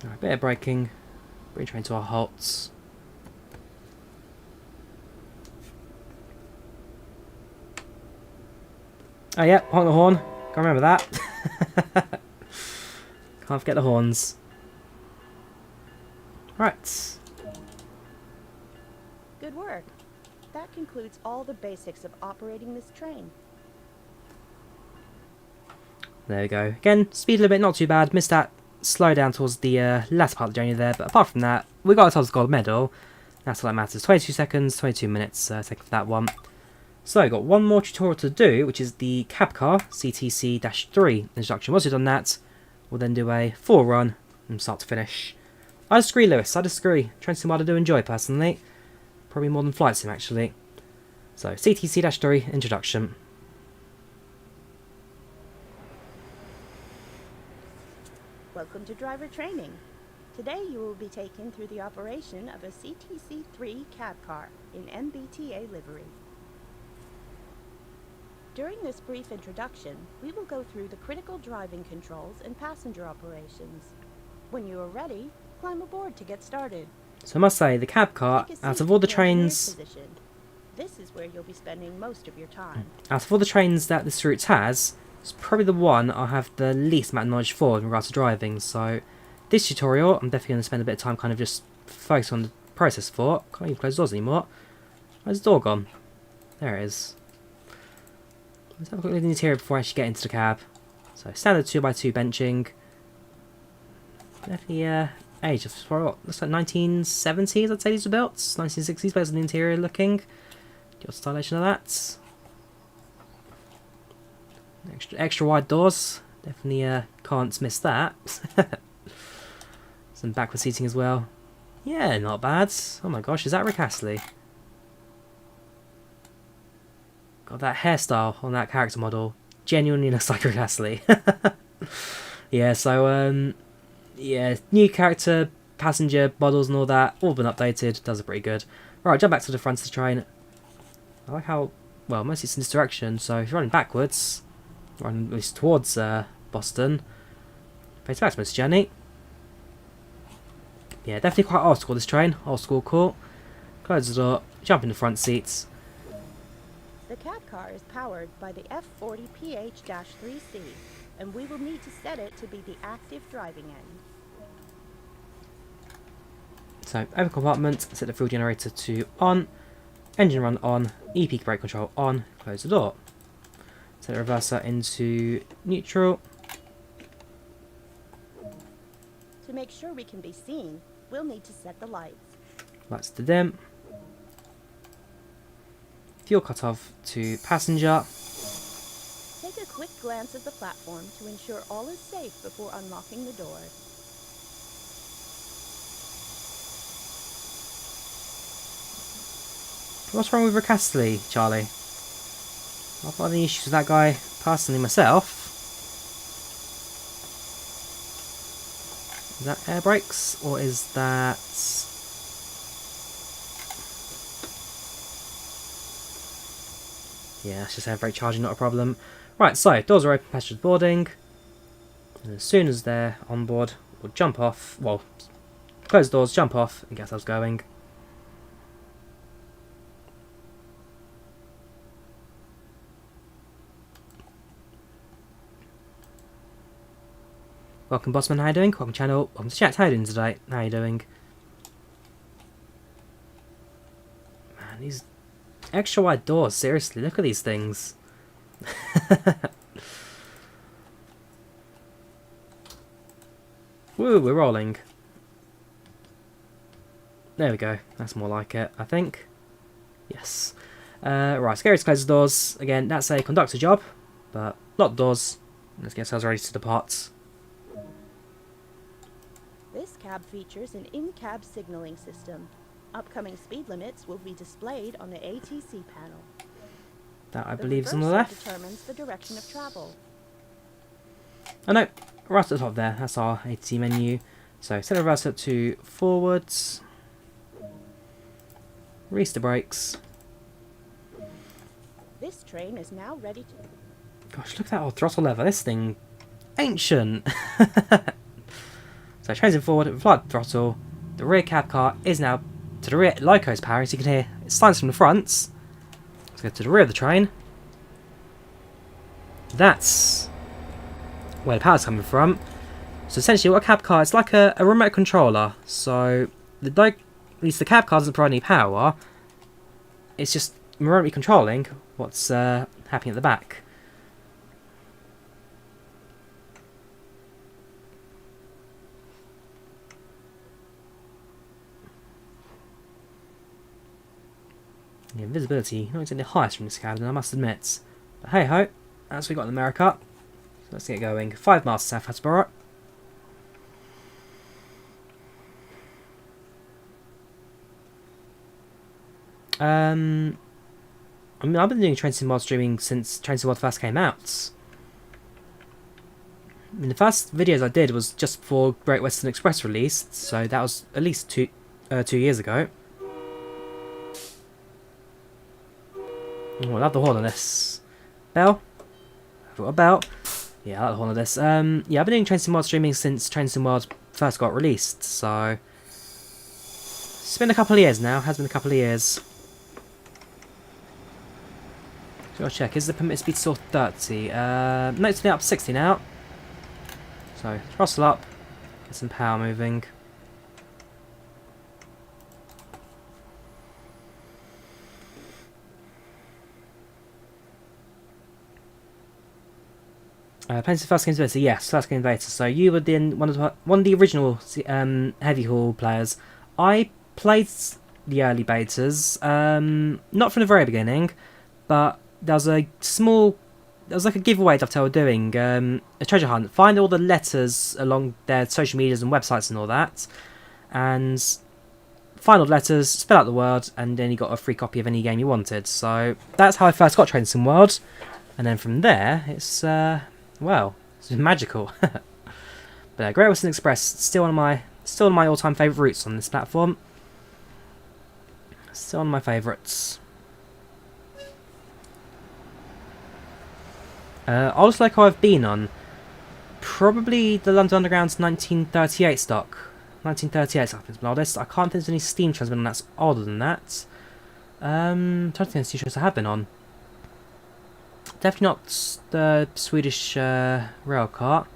Alright, bit of braking, bring train to our halts. Oh yeah, honk the horn. Can't remember that. Can't forget the horns. Right. Good work. That concludes all the basics of operating this train. There we go. Again, speed limit not too bad. Missed that slow down towards the last part of the journey there, but apart from that, we got ourselves a gold medal. That's all that matters. 22 seconds, 22 minutes taken for that one. So, we've got one more tutorial to do, which is the cab car, CTC-3 introduction. Once we've done that, we'll then do a full run from start to finish. I disagree, Lewis, I disagree. Train sim I do enjoy, personally. Probably more than flight sim, actually. So, CTC-3 introduction. Welcome to driver training. Today you will be taken through the operation of a CTC-3 cab car in MBTA livery. During this brief introduction, we will go through the critical driving controls and passenger operations. When you are ready, climb aboard to get started. So I must say, the cab car, out of all the trains... This is where you'll be spending most of your time. Out of all the trains that this route has, it's probably the one I have the least amount of knowledge for in regards to driving, so this tutorial I'm definitely going to spend a bit of time kind of just focusing on the process for. Can't even close doors anymore. Where's the door gone? There it is. Let's have a quick look at the interior before I actually get into the cab. So standard 2x2 benching. Definitely age of what looks like 1970s. I'd say these were built. 1960s based on the interior looking. Your stylization of that. Extra wide doors. Definitely can't miss that. Some backward seating as well. Yeah, not bad. Oh my gosh, is that Rick Astley? Got that hairstyle on that character model. Genuinely looks like Rick Astley. Yeah, so yeah, new character, passenger models and all that, all been updated. Does it pretty good. Right, jump back to the front of the train. I like how, well, mostly it's in this direction, so if you're running backwards, running at least towards Boston, face back to this journey. Yeah, definitely quite old school this train, old school cool. Close the door, jump in the front seats. The cab car is powered by the F40PH-3C, and we will need to set it to be the active driving end. So, over compartment, set the fuel generator to on, engine run on, EP brake control on, close the door. Set the reverser into neutral. To make sure we can be seen, we'll need to set the lights. Lights to dim. Fuel cut off to passenger. Take a quick glance at the platform to ensure all is safe before unlocking the door. What's wrong with Rick Astley, Charlie? I've got any issues with that guy personally myself. Is that air brakes or is that... Yeah, it's just air brake charging, not a problem. Right, so doors are open, passengers boarding. And as soon as they're on board, we'll jump off. Well, close the doors, jump off, and get ourselves going. Welcome, Bossman. How you doing? Welcome, channel. Welcome to chat. How you doing today? How you doing? Man, these extra wide doors. Seriously, look at these things. Woo, we're rolling. There we go. That's more like it, I think. Yes. Right, scary to close the doors. Again, that's a conductor job, but lock the doors. Let's get ourselves ready to depart. This cab features an in-cab signaling system. Upcoming speed limits will be displayed on the ATC panel. That I The believe is on the reverser left. determines the direction of travel. Oh no, right at the top there. That's our ATC menu. So set the reverser to forwards. Release the brakes. This train is now ready to... Gosh, look at that old throttle lever. This thing, ancient. So trains in forward, with flight throttle. The rear cab car is now to the rear. Loco's powering, so you can hear it slides from the front. Let's go to the rear of the train. That's where the power's coming from. So essentially, what a cab car, it's like a remote controller. So at least the cab car doesn't provide any power. It's just remotely controlling what's happening at the back. The invisibility not exactly the highest from this cabin, I must admit. But hey ho, that's what we got in America. So let's get going. 5 miles to South Attleboro. I mean, I've been doing Train Sim World streaming since Train Sim World first came out. I mean, the first videos I did was just before Great Western Express released, so that was at least 2 years ago. Oh, I love the horn on this. Bell? I've got a bell. Yeah, I like the horn on this. Yeah, I've been doing Train Sim World streaming since Train Sim World first got released, so... It's been a couple of years now, has been a couple of years. So I'll check, is the permit speed still 30? No, it's up to 60 now. So, throttle up, get some power moving. Playing the first game beta, yes, first game beta. So you were one of the original heavy haul players. I played the early betas, not from the very beginning, but there was a giveaway Dovetail were doing, a treasure hunt. Find all the letters along their social medias and websites and all that, and find all the letters, spell out the word, and then you got a free copy of any game you wanted. So that's how I first got Train Sim World, and then from there it's well, it's magical. But Great Western Express still one of my all-time favourite routes on this platform. Still one of my favourites. Oldest loco I've been on, probably the London Underground's 1938 stock. 1938 I think is the oldest. I can't think there's any steam trains on that's older than that. I'm trying to think of steam trains I have been on. Definitely not the Swedish rail cart.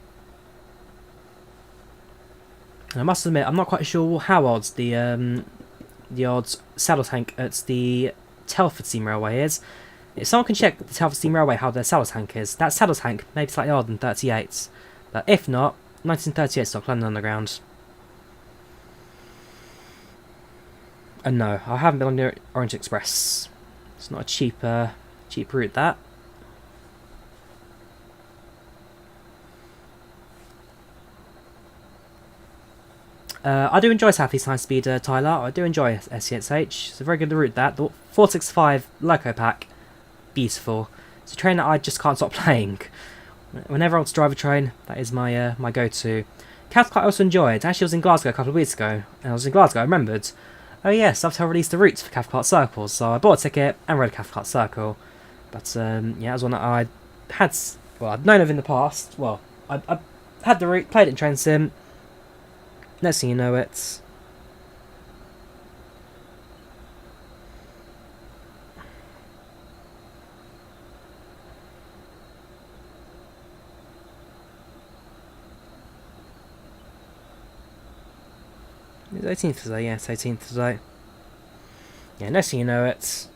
And I must admit, I'm not quite sure how old the odd saddle tank at the Telford Steam Railway is. If someone can check the Telford Steam Railway how their saddle tank is, that saddle tank may be slightly older than 38. But if not, 1938 stock London Underground. And no, I haven't been on the Orange Express. It's not a cheap route, that. I do enjoy South East High Speed, Tyler. I do enjoy SCXH. It's a very good route, that. The 465 Loco Pack, beautiful. It's a train that I just can't stop playing. Whenever I want to drive a train, that is my my go-to. Cathcart I also enjoyed. Actually, I was in Glasgow a couple of weeks ago, and I was in Glasgow, I remembered. Oh yes, Dovetail released the routes for Cathcart Circles, so I bought a ticket and rode Cathcart Circle. But yeah, it was one that I'd known of in the past. Well, I had the route, played it in Train Sim. Next thing you know, it's... It's 18th today, yeah, it's 18th today. Yeah, next thing you know, it's...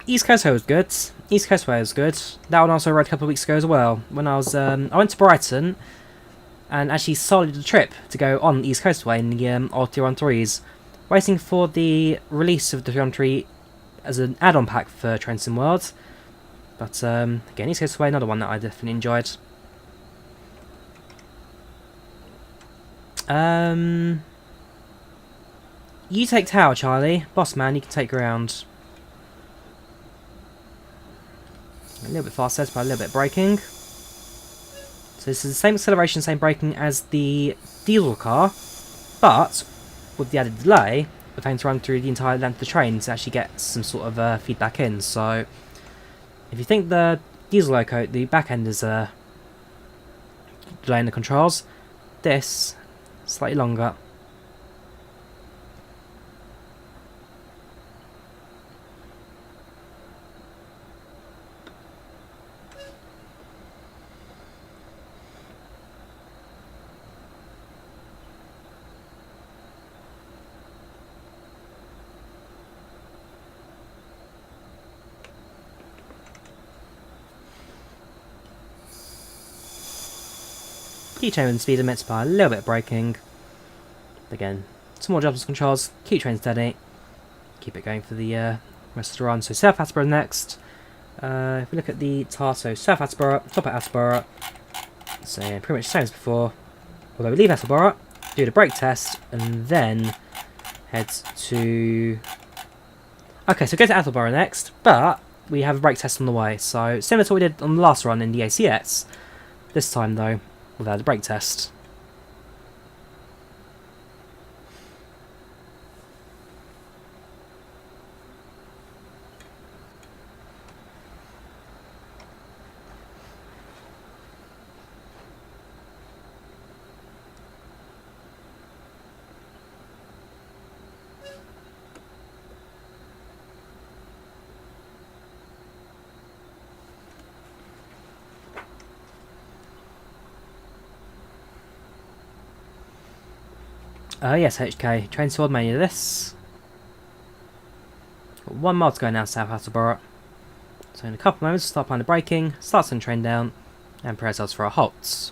East Coast Way was good. East Coast Way was good. That one also rode a couple of weeks ago as well. When I was, I went to Brighton and actually started the trip to go on the East Coast Way in the old 313s, waiting for the release of the 313 as an add-on pack for Train Sim World. But again, East Coast Way, another one that I definitely enjoyed. You take tower, Charlie. Boss man, you can take ground. A little bit faster, but a little bit braking. So this is the same acceleration, same braking as the diesel car, but with the added delay, we're having to run through the entire length of the train to actually get some sort of feedback in. So if you think the diesel loco, the back end is delaying the controls, this slightly longer. Keep changing speed limits by a little bit of braking. Again, some more jobs and controls. Keep train steady. Keep it going for the rest of the run. So South Attleboro next. If we look at the Tarso, South Attleboro, top at Attleboro. So yeah, pretty much the same as before. Although we leave Attleboro, do the brake test, and then head to... Okay, so go to Attleboro next, but we have a brake test on the way. So similar to what we did on the last run in the ACS. This time though, without a brake test. Yes, HK. Train to World Mania this. Got 1 mile to go now, South Attleboro. So in a couple of moments, start applying the braking, start sending the train down, and prepare ourselves for our halts.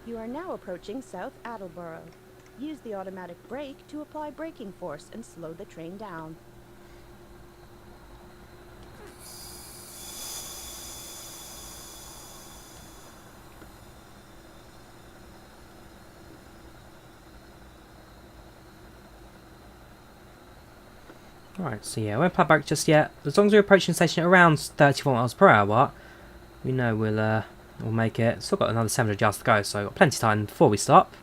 You are now approaching South Attleboro. Use the automatic brake to apply braking force and slow the train down. Right, so yeah, we won't apply brake just yet. As long as we're approaching the station at around 34 miles per hour, we know we'll make it. Still got another 700 yards to go, so got plenty of time before we stop.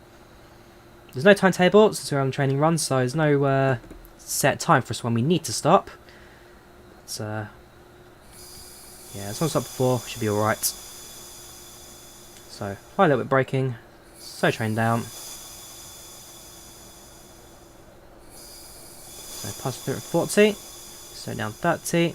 There's no timetable since we're on training run, so there's no set time for us when we need to stop. But, yeah, as long as it's up before, we should be alright. So, apply a little bit of braking, slow train down. So, pass through at 40, slow down 30.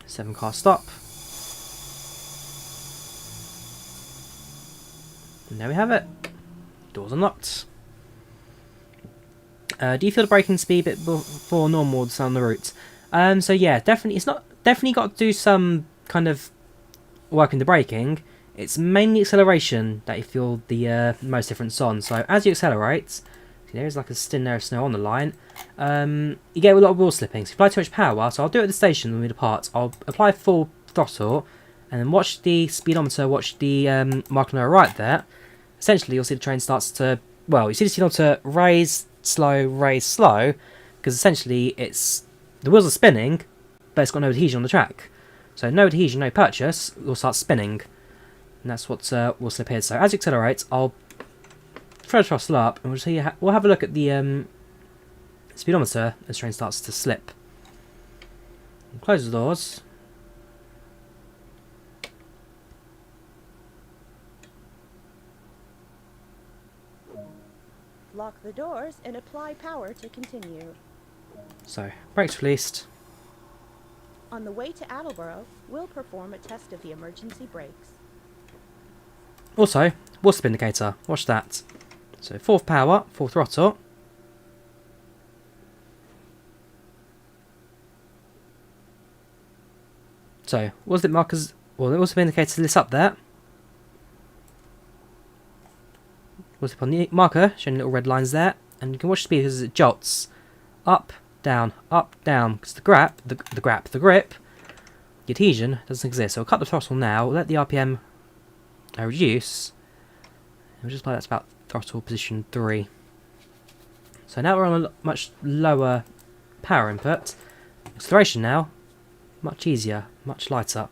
Seven-car stop. And there we have it. Doors unlocked. Do you feel the braking speed a bit before normal on the route? So yeah, definitely. It's not definitely got to do some kind of work in the braking. It's mainly acceleration that you feel the most difference on. So as you accelerate, see, there is like a thin layer of snow on the line. You get a lot of wheel slipping. So if you apply too much power, so I'll do it at the station when we depart. I'll apply full throttle and then watch the speedometer, watch the mark on the right there. Essentially, you'll see the train starts to, well, you see the speedometer raise, slow, because essentially the wheels are spinning, but it's got no adhesion on the track. So no adhesion, no purchase, it will start spinning. And that's what will slip here. So as you accelerate, I'll throw the throttle up, and we'll have a look at the speedometer as the train starts to slip. And close the doors. Lock the doors and apply power to continue. So, brakes released. On the way to Attleboro, we'll perform a test of the emergency brakes. Also, wheel slip indicator. Watch that. So, full power, full throttle. So, wheel slip markers, well, the wheel slip indicator lists up there. Wheel slip on the marker, showing little red lines there. And you can watch the speed as it jolts. Up, down, because the grip, the adhesion doesn't exist. So we'll cut the throttle now, let the RPM reduce, and we'll just apply that to about throttle position 3. So now we're on a much lower power input. Acceleration now, much easier, much lighter.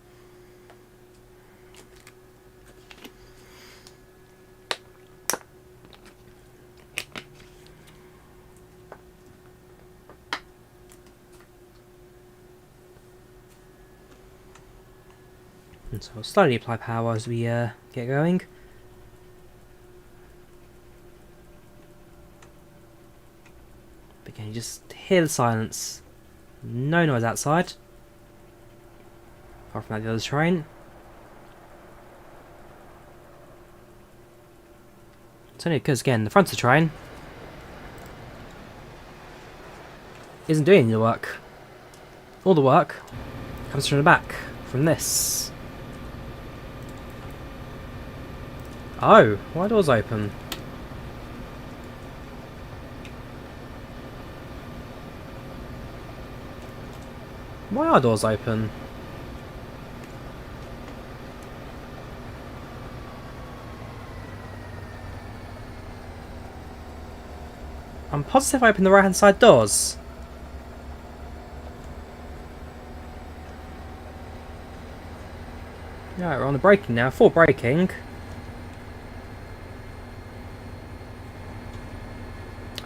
And so we'll slowly apply power as we get going. But again, you just hear the silence. No noise outside. Apart from that, the other train. It's only because, again, the front of the train isn't doing the work. All the work comes from the back, from this. Oh, why are doors open? Why are doors open? I'm positive I opened the right hand side doors. Alright, we're on the braking now, full braking.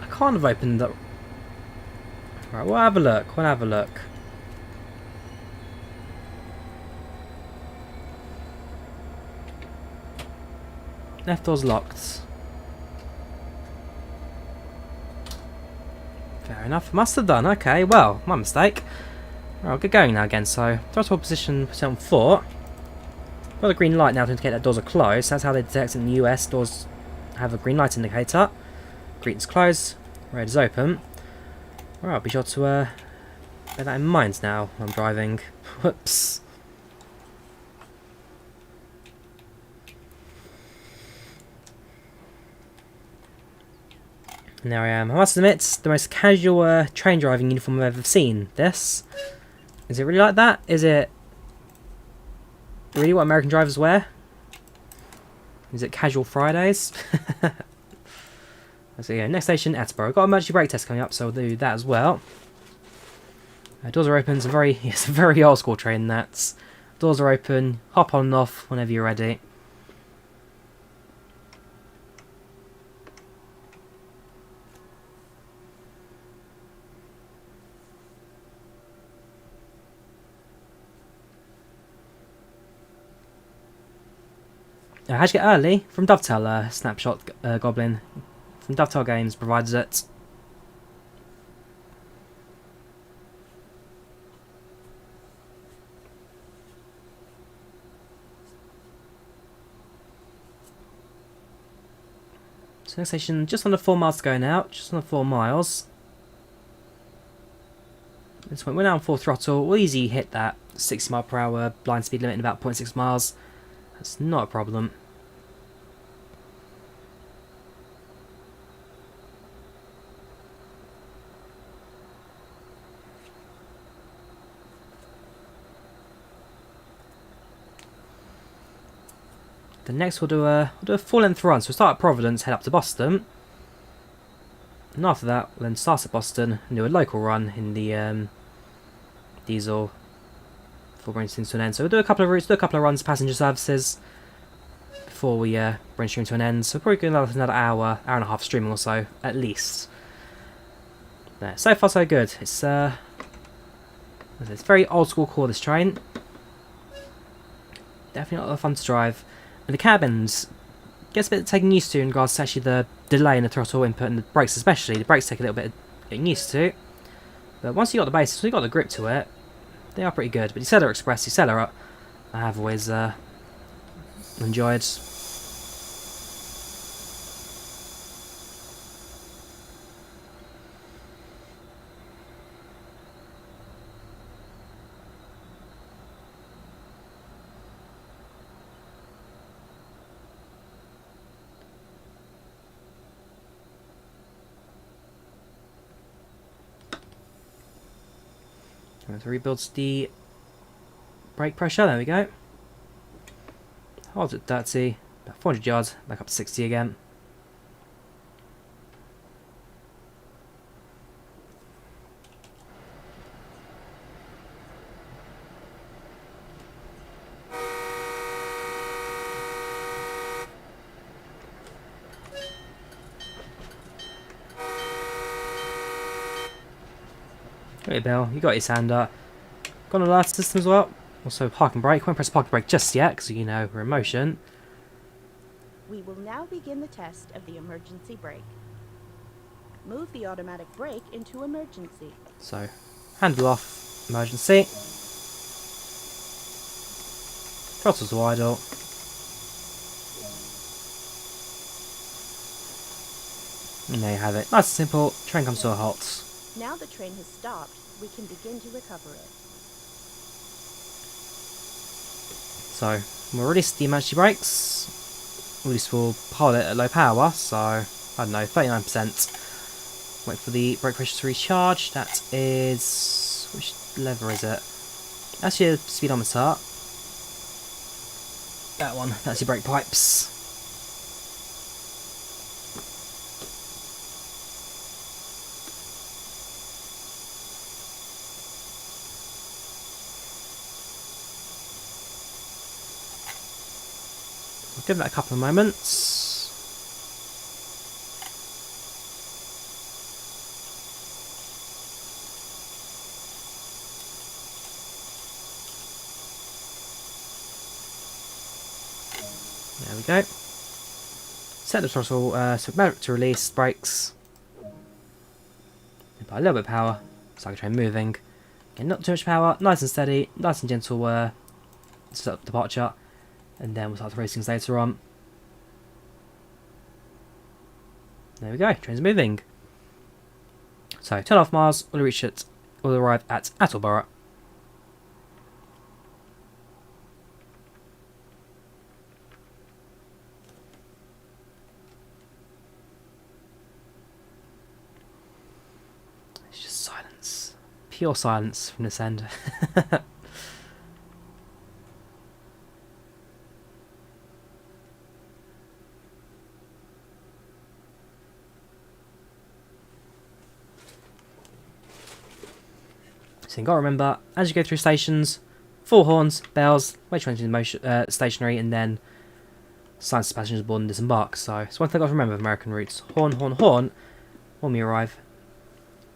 I can't have opened that. Right, we'll have a look, Left door's locked. Fair enough. Must have done. Okay, well, my mistake. Right, I'll get going now again. So, throttle position set on 4. Got a green light now to indicate that doors are closed. That's how they detect in the US. Doors have a green light indicator. Green is closed. Red is open. Right, I'll be sure to bear that in mind now when I'm driving. Whoops. And there I am. I must admit, the most casual train driving uniform I've ever seen. This. Is it really like that? Is it really what American drivers wear? Is it casual Fridays? So yeah, next station, Attleboro. Got an emergency brake test coming up, so I'll do that as well. Doors are open. It's a very old school train. That's doors are open. Hop on and off whenever you're ready. How'd you get early? From Dovetail, Snapshot Goblin. From Dovetail Games provides it. So next station, just under 4 miles to go now. Just under 4 miles. This one, we're now on full throttle. We'll easily hit that 60 mile per hour blind speed limit in about 0.6 miles. That's not a problem. Then next we'll do a full length run. So we'll start at Providence, head up to Boston. And after that, we'll then start at Boston and do a local run in the diesel before bringing things to an end. So we'll do a couple of routes, do a couple of runs, passenger services before we bring stream to an end. So we're probably going to another hour and a half streaming or so, at least. There. So far so good. It's very old school core, this train. Definitely a lot of fun to drive. And the cabins gets a bit taken used to in regards to actually the delay in the throttle input and the brakes especially. The brakes take a little bit of getting used to. But once you got the basics, once you got the grip to it, they are pretty good. But the Acela Express, the Acela, I have always enjoyed. It rebuilds the brake pressure, there we go. Hold it 30, about 400 yards, back up to 60 again. Hey Bill, you got your sander. Got an alert system as well. Also park and brake. Won't press park and brake just yet because you know we're in motion. We will now begin the test of the emergency brake. Move the automatic brake into emergency. So, handle off, emergency. Throttles to idle. And there you have it. Nice and simple. Train comes to a halt. Now the train has stopped, we can begin to recover it. So, we'll release the emergency brakes. At least we'll hold it at low power, so, I don't know, 39%. Wait for the brake pressure to recharge. That is... which lever is it? That's your speedometer. That one, that's your brake pipes. Give that a couple of moments. There we go. Set the throttle to release brakes. But a little bit of power, so I can train moving. Again, not too much power, nice and steady, nice and gentle departure. And then we'll start the racings later on. There we go, train's moving. So 2.5 miles, we'll arrive at Attleboro. It's just silence. Pure silence from this end. So you've got to remember, as you go through stations, 4 horns, bells, wait for engine stationary, and then signs to passengers board and disembark. So it's one thing I've got to remember with American routes. Horn, horn, horn, when we arrive.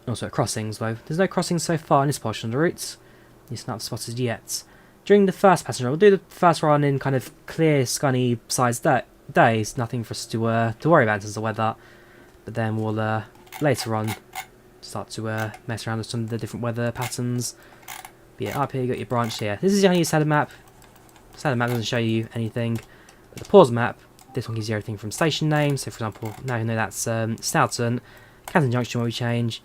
Also at crossings, though. There's no crossings so far in this portion of the routes. It's not spotted yet. During the first passenger, we'll do the first run in kind of clear, sunny sized days. Nothing for us to worry about in terms of weather. But then we'll later on start to mess around with some of the different weather patterns. But yeah, up here you got your branch here. This is your standard map. Standard map doesn't show you anything. But the pause map, this one gives you everything from station names. So for example, now you know that's Stoughton, Canton Junction where we change,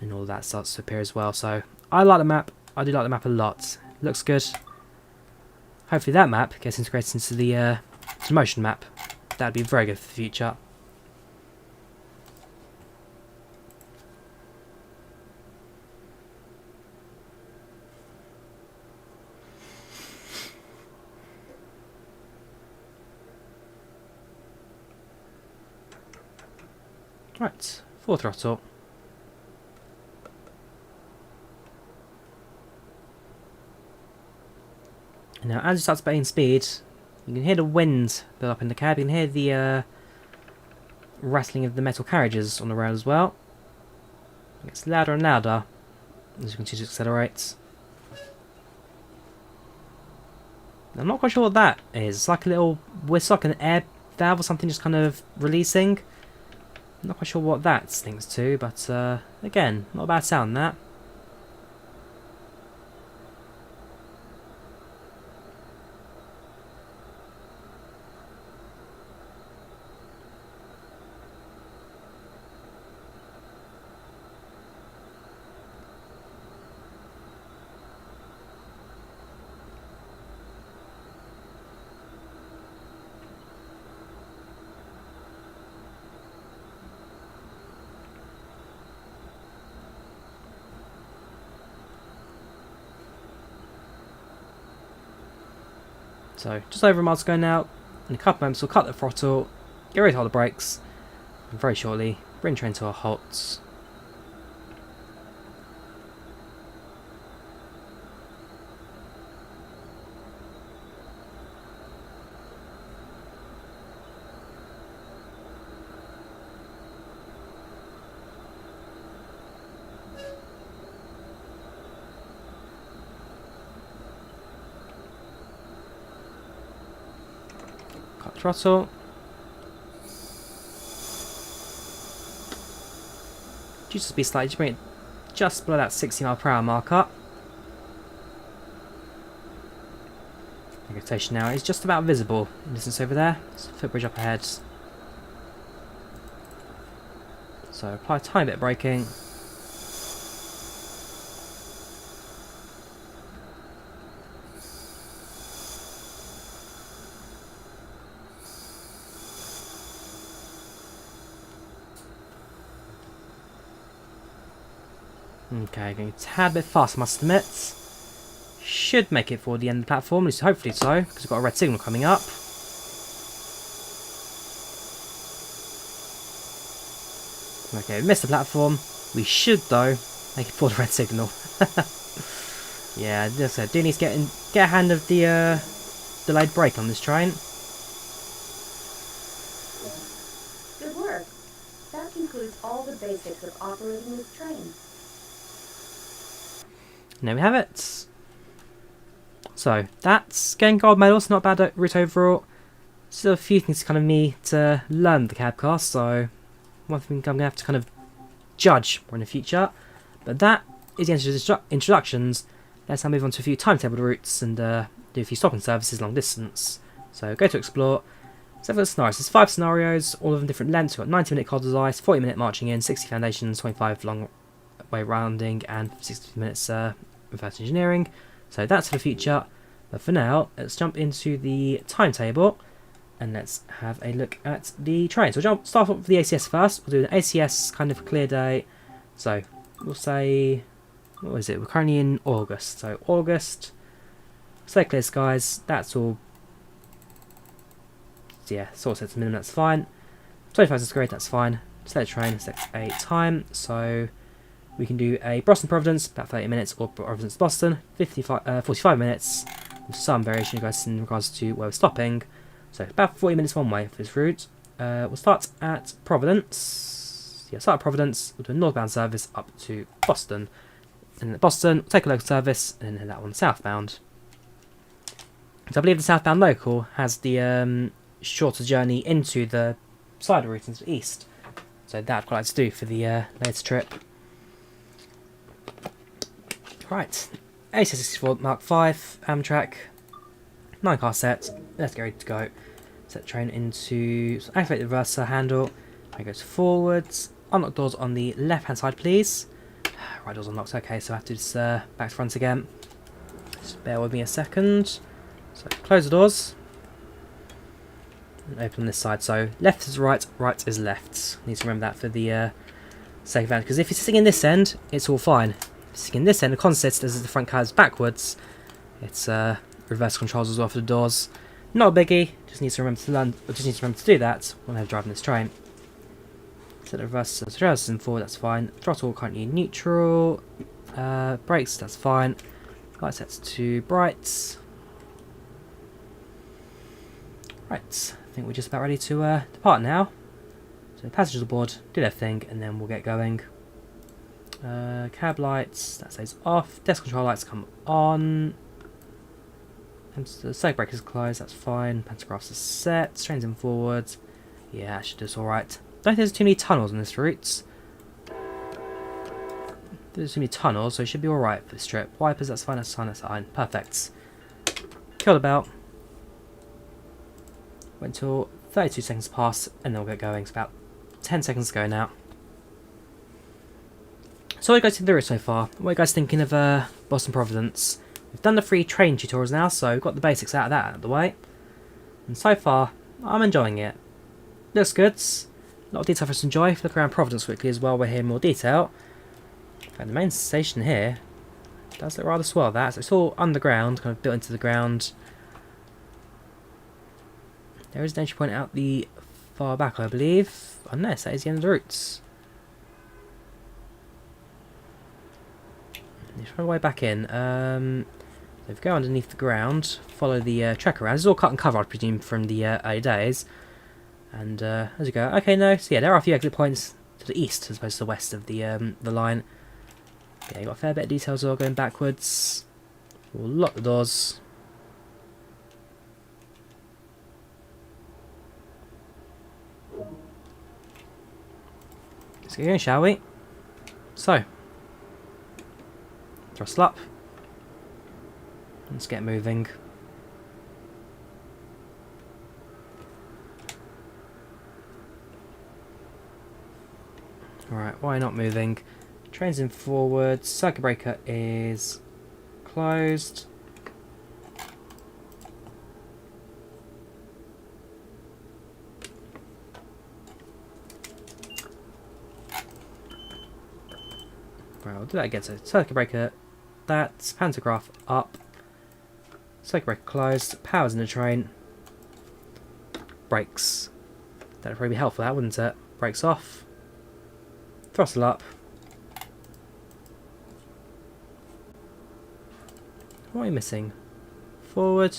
and all of that starts to appear as well. So I like the map. I do like the map a lot. It looks good. Hopefully that map gets integrated into the motion map. That'd be very good for the future. Right, full throttle. Now, as you start to gain speed, you can hear the wind build up in the cab. You can hear the rattling of the metal carriages on the road as well. It gets louder and louder as you continue to accelerate. I'm not quite sure what that is. It's like a little whistle, like an air valve or something just kind of releasing. I'm not quite sure what that stinks to, but again, not a bad sound that. So, just over a mile to go now. In a couple moments, we'll cut the throttle, get ready to hold the brakes, and very shortly, bring train to a halt. Cut throttle. Reduce the speed slightly, just bring it just below that 60 mph marker. The rotation now is just about visible in the distance over there. There's a footbridge up ahead. So apply a tiny bit of braking. Okay, going a tad bit fast, I must admit. Should make it for the end of the platform, at least hopefully so, because we've got a red signal coming up. Okay, we missed the platform. We should, though, make it for the red signal. Yeah, as I said, do need to get a hand of the delayed brake on this train. Good work. That concludes all the basics of operating this train. And there we have it. So, that's getting gold medal. It's not a bad route overall. Still a few things to kind of need to learn the cab car, so one thing I'm going to have to kind of judge more in the future. But that is the end of the introductions. Let's now move on to a few timetable routes and do a few stopping services long distance. So go to explore. So for the scenarios, there's 5 scenarios, all of them different lengths. We've got 90-minute corridors ice, 40-minute marching in, 60 foundations, 25 long way rounding, and 60 minutes reverse engineering. So that's for the future. But for now, let's jump into the timetable and let's have a look at the train. So we'll start off with the ACS first. We'll do an ACS kind of clear day. So we'll say, what is it? We're currently in August. So August, say clear skies. That's all. Yeah, sort of set to minimum. That's fine. 25 square, that's fine. Select train, select a time. So we can do a Boston Providence, about 30 minutes, or Providence Boston, 45 minutes. With some variation, guys, in regards to where we're stopping. So about 40 minutes one way for this route. We'll start at Providence. Yeah, start at Providence. We'll do a northbound service up to Boston. And then at Boston, we'll take a local service, and then that one southbound. So I believe the southbound local has the shorter journey into the side route into the east. So that I'd quite like to do for the latest trip. Right, ACS-64 Mark V, Amtrak, 9-car set, let's get ready to go. Set the train into, so activate the reverser handle, and goes forwards, unlock doors on the left hand side please. Right door's unlocked, okay, so I have to just back to front again. Just bear with me a second. So close the doors. And open on this side, so left is right, right is left. Need to remember that for the sake of it, because if you're sitting in this end, it's all fine. If you're sitting in this end, the concept is the front car is backwards. It's reverse controls as well for the doors. Not a biggie, just need to remember to learn, or just need to remember to do that when I'm driving this train. Set the reverse in forward, that's fine. Throttle currently neutral. Brakes, that's fine. Light sets to bright. Right. I think we're just about ready to depart now. So passengers aboard, do their thing, and then we'll get going. Cab lights, that stays off. Desk control lights come on. And the circuit breaker is closed, that's fine. Pantographs are set, trains in forward. Yeah, that should do us alright. Don't think there's too many tunnels on this route. There's too many tunnels, so it should be alright for this trip. Wipers, that's fine, that's fine, that's fine. Perfect. Kill the belt. Wait until 32 seconds pass and then we'll get going. It's about 10 seconds to go now. So what are you guys think there is so far? What are you guys thinking of Boston Providence? We've done the 3 train tutorials now, so we've got the basics out of that out of the way. And so far, I'm enjoying it. Looks good. A lot of detail for us to enjoy. If you look around Providence quickly as well, we'll hear more detail. And the main station here does look rather swell, that. So it's all underground, kind of built into the ground. There is an entry point out the far back, I believe. Unless that is the end of the routes. Let's find a way back in. So if we go underneath the ground, follow the track around. This is all cut and cover, I presume, from the early days. And as you go, okay, no. So yeah, there are a few exit points to the east as opposed to the west of the line. Yeah, you got a fair bit of details all going backwards. We'll lock the doors. Let's get going, shall we? So, throttle up. Let's get moving. Alright, why not moving? Train's in forward. Circuit breaker is closed. Right, I'll do that again. So circuit breaker, that's pantograph up. Circuit breaker closed. Power's in the train. Brakes. That'd probably be helpful, that wouldn't it? Brakes off. Throttle up. What are we missing? Forward.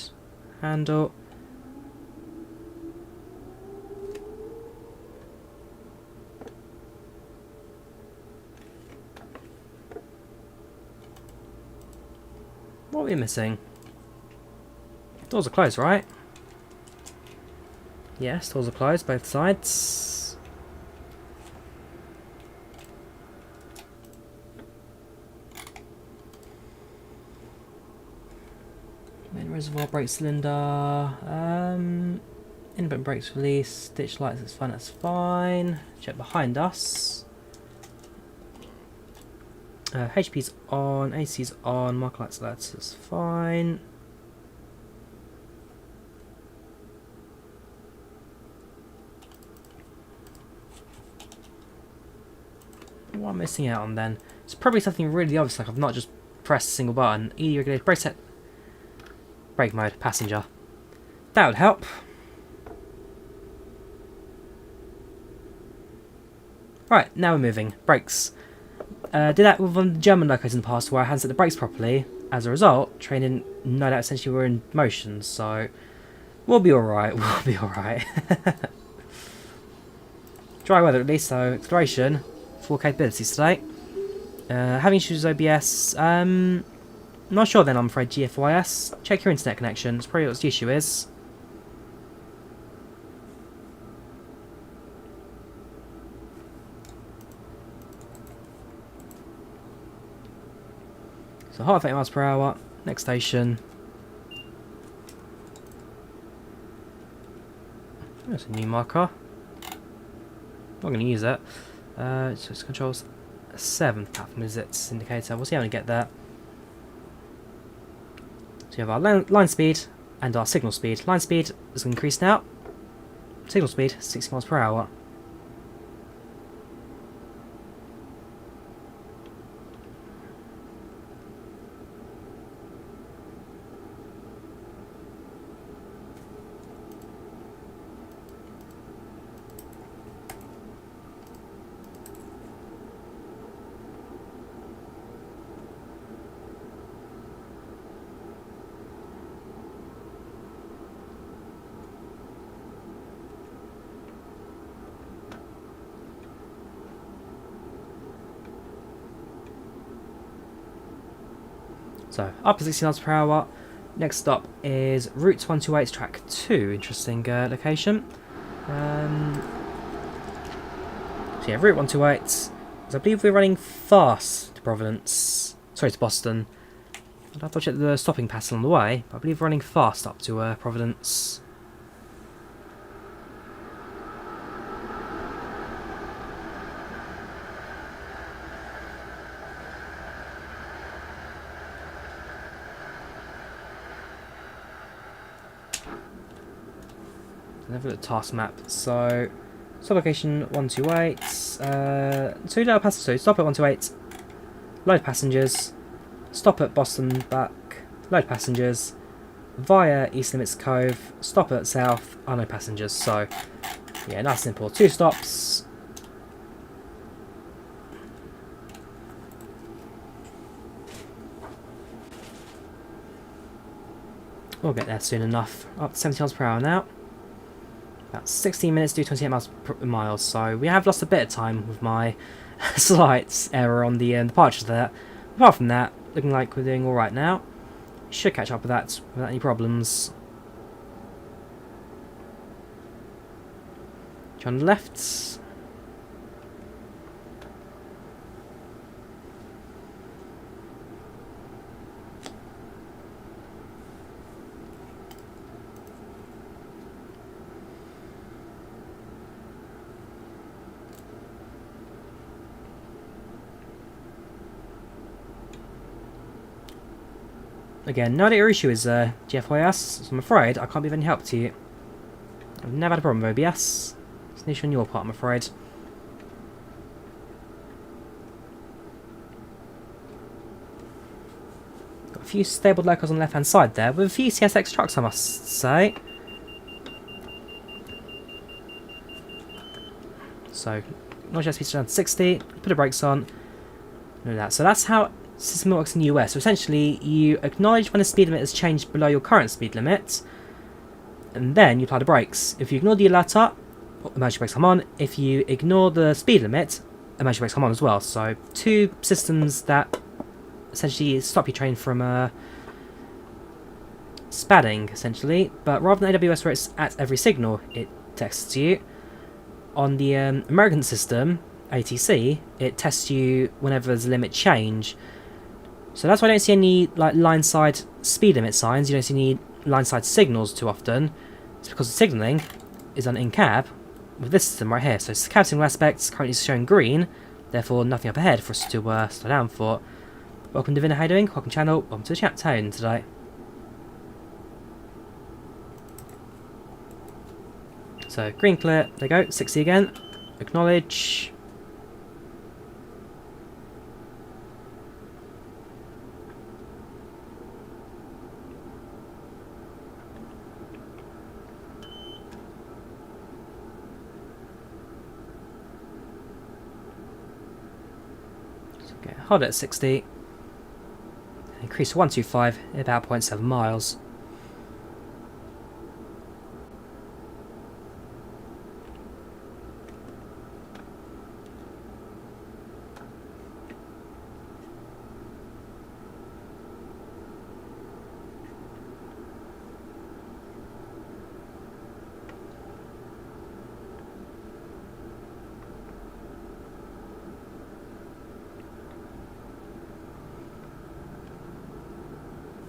Handle. What are we missing? Doors are closed, right? Yes, doors are closed, both sides. reservoir, brake cylinder, independent brakes release, ditch lights, that's fine. Check behind us. HP's on, AC's on, mark lights, that's fine. What am I missing out on then? It's probably something really obvious, like I've not just pressed a single button. E regulated brake set, brake mode, passenger. That would help. Right, now we're moving. Brakes. Did that with one of the German locos in the past where I hadn't set the brakes properly. As a result, train didn't know that essentially we're in motion, so we'll be alright, we'll be alright. Dry weather at least, so exploration, full capabilities today. Having issues with OBS, not sure then I'm afraid GFYS. Check your internet connection, it's probably what the issue is. So half 8 miles per hour, next station. There's a new marker. Not going to use it. So it controls 7th platform is its indicator. We'll see how we get there. So you have our line speed and our signal speed. Line speed is increased now. Signal speed 60 miles per hour. So, up to 60 miles per hour. Next stop is Route 128, track 2. Interesting location. So yeah, Route 128. So I believe we're running fast to Providence. Sorry, to Boston. I'd have to check the stopping pattern on the way, but I believe we're running fast up to Providence. Have a look at task map. So, stop location 128. Two load passengers. So stop at 128. Load passengers. Stop at Boston back. Load passengers. Via East Limits Cove. Stop at South. Unload passengers. So, yeah, nice simple. 2 stops. We'll get there soon enough. Up to 70 miles per hour now. About 16 minutes to do 28 miles, so we have lost a bit of time with my slight error on the departure there. Apart from that, looking like we're doing alright now. Should catch up with that without any problems. On the left. Again, no idea your issue is GFYS, so I'm afraid I can't be of any help to you. I've never had a problem with OBS. It's an issue on your part, I'm afraid. Got a few stabled locals on the left hand side there, with a few CSX trucks I must say. So, not just speed down to 60, put the brakes on, do that. So that's how system works in the US. So essentially, you acknowledge when the speed limit has changed below your current speed limit, and then you apply the brakes. If you ignore the latter, emergency brakes come on. If you ignore the speed limit, emergency brakes come on as well. So 2 systems that essentially stop your train from spadding, essentially. But rather than AWS where it's at every signal, it texts you. On the American system, ATC, it tests you whenever there's a limit change. So that's why I don't see any like line side speed limit signs. You don't see any line side signals too often, it's because the signalling is done in cab with this system right here. So cab signal aspects currently showing green, therefore nothing up ahead for us to slow down for. Welcome Divina, how you doing? Welcome channel, welcome to the chat tone today. So green clear, there you go, 60 again, acknowledge. Okay, hold it at 60. Increase to 125, about 0.7 miles.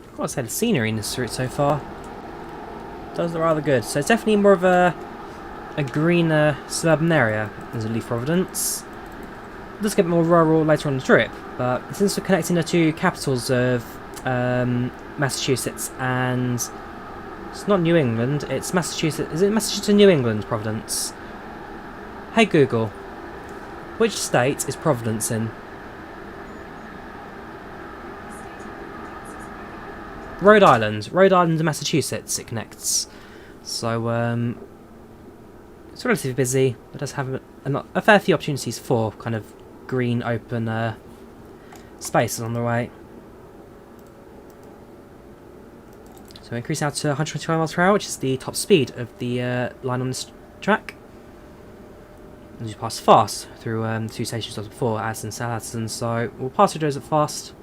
I've got to say the scenery in this route so far does look rather good. So it's definitely more of a greener suburban area than Leaf Providence. It does get more rural later on the trip, but since we're connecting the two capitals of Massachusetts and it's not New England, it's Massachusetts. Is it Massachusetts and New England, Providence? Hey Google, which state is Providence in? Rhode Island and Massachusetts it connects. So it's relatively busy, but does have a fair few opportunities for kind of green open spaces on the way. So increase out to 125 miles per hour, which is the top speed of the line on this track. And you pass fast through two stations as before, Addison and South Addison, so we'll pass through those at fast.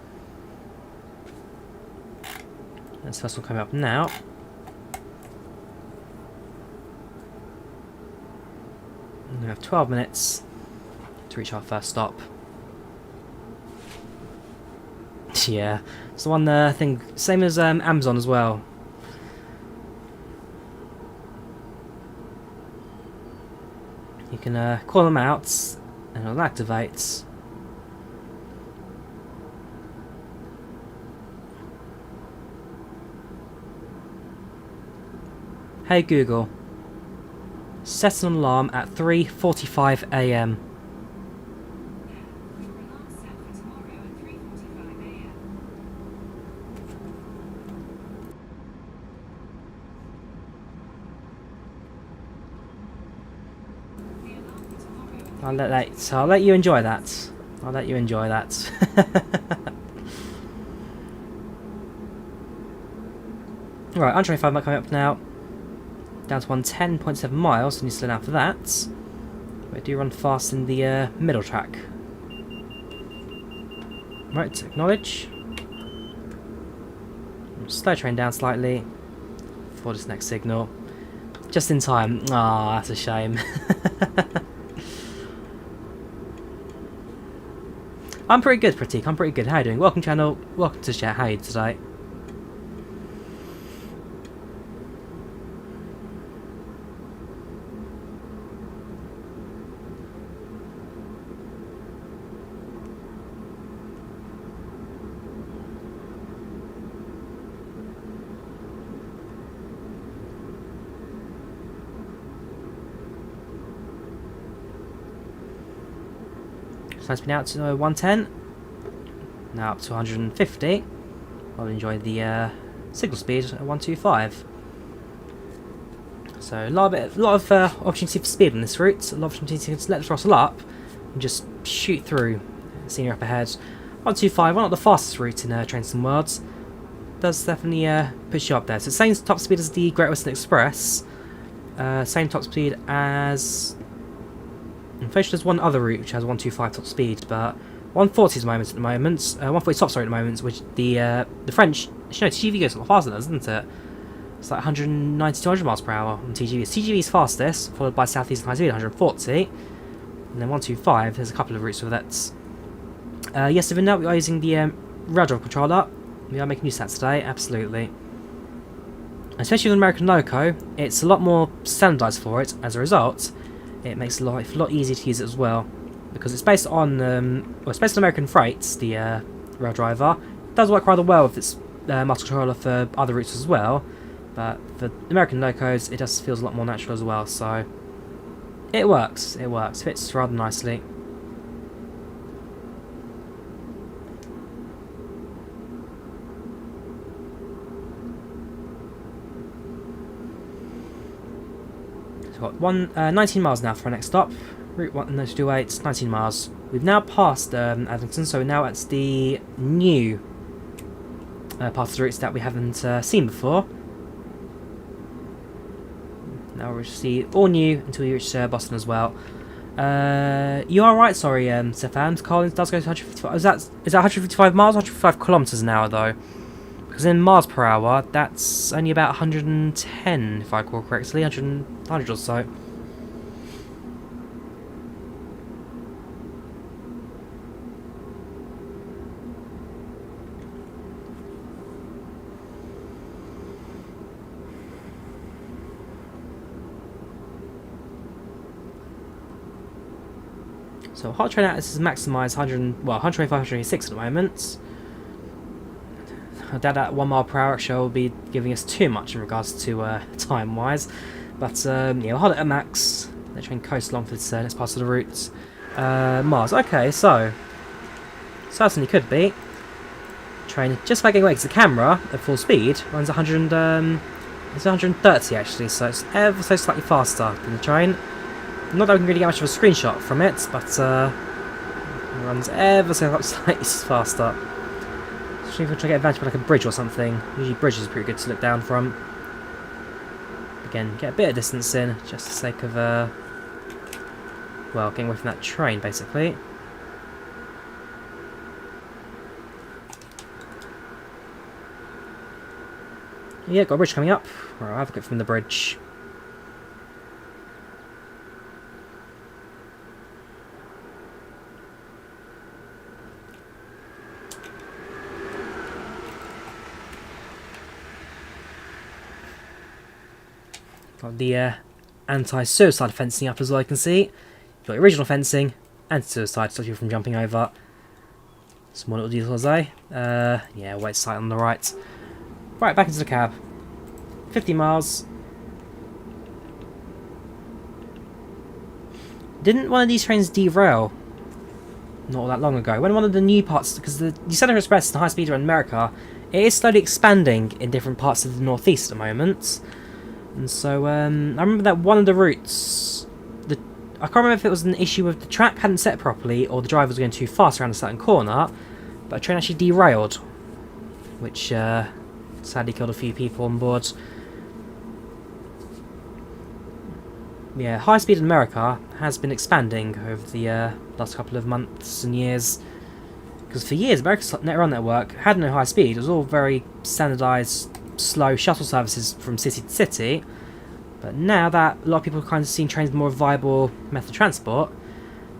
That's the first one coming up now. And we have 12 minutes to reach our first stop. Yeah, it's the one thing, same as Amazon as well. You can call them out and it'll activate. Hey Google, set an alarm at 3:45 AM. I'll let you enjoy that. I'll let you enjoy that. Right, 125 might come up now. Down to 110.7 miles, and you slow down for that. But I do run fast in the middle track. Right, acknowledge. Slow train down slightly for this next signal. Just in time. Ah, that's a shame. I'm pretty good, Pratik. I'm pretty good. How you doing? Welcome channel. Welcome to the chat. How are you today? So it's been out to 110, now up to 150. I'll enjoy the signal speed at 125. So a lot of opportunity for speed on this route. A lot of opportunity to let the throttle up and just shoot through. Senior up ahead. 125, one of the fastest routes in Trains and Worlds. Does definitely push you up there. So same top speed as the Great Western Express. Same top speed as. Unfortunately, there's one other route which has 125 top speed, but 140 is at the moment. 140 top sorry at the moment, which the French, TGV goes a lot faster, doesn't it? It's like 190 to 200 miles per hour on TGV. TGV is fastest, followed by Southeastern High Speed 140, and then 125. There's a couple of routes with that. Yes, even now we are using the rail drive controller. We are making use of that today, absolutely. Especially with an American loco, it's a lot more standardised for it. As a result, it makes life a lot easier to use it as well, because it's based on it's based on American freights. The rail driver does work rather well with its master controller for other routes as well, but for American locos, it just feels a lot more natural as well. So it works. It works. Fits rather nicely. Got 19 miles now for our next stop. Route 128, 19 miles. We've now passed Addington, so we're now at the new part of the routes that we haven't seen before. Now we'll see all new until we reach Boston as well. You are right, sorry, Stefan. Collins does go to 155. Is that 155 miles, 155 kilometers an hour though? Because in miles per hour, that's only about 110, if I recall correctly, 100 or so. So hot train atlas is maximised 125, 126 at the moment. I doubt that 1 mile per hour actually will be giving us too much in regards to time wise, but yeah, we'll hold it at max. Let train coast along for this next part of the route. Mars, okay, so certainly could be. Train just by getting away because the camera at full speed runs 100. It's 130 actually, so it's ever so slightly faster than the train. Not that we can really get much of a screenshot from it, but it runs ever so slightly faster. Especially if we try to get advantage of like a bridge or something. Usually bridge is pretty good to look down from. Again, get a bit of distance in, just for the sake of, well, getting away from that train, basically. Yeah, got a bridge coming up. Right, I'll have a look from the bridge. Got the anti-suicide fencing up as well, you can see. You've got the original fencing, anti-suicide to stop you from jumping over. Small little details, eh? Yeah, white sight on the right. Right, back into the cab. 50 miles. Didn't one of these trains derail not all that long ago? When one of the new parts, because the Acela Express and high speed in America, it is slowly expanding in different parts of the northeast at the moment. And so, I remember that one of the routes, I can't remember if it was an issue with the track hadn't set properly or the driver was going too fast around a certain corner, but a train actually derailed, which sadly killed a few people on board. Yeah, high speed in America has been expanding over the last couple of months and years. Because for years, America's rail network had no high speed. It was all very standardised, slow shuttle services from city to city. But now that a lot of people have kind of seen trains more viable method of transport,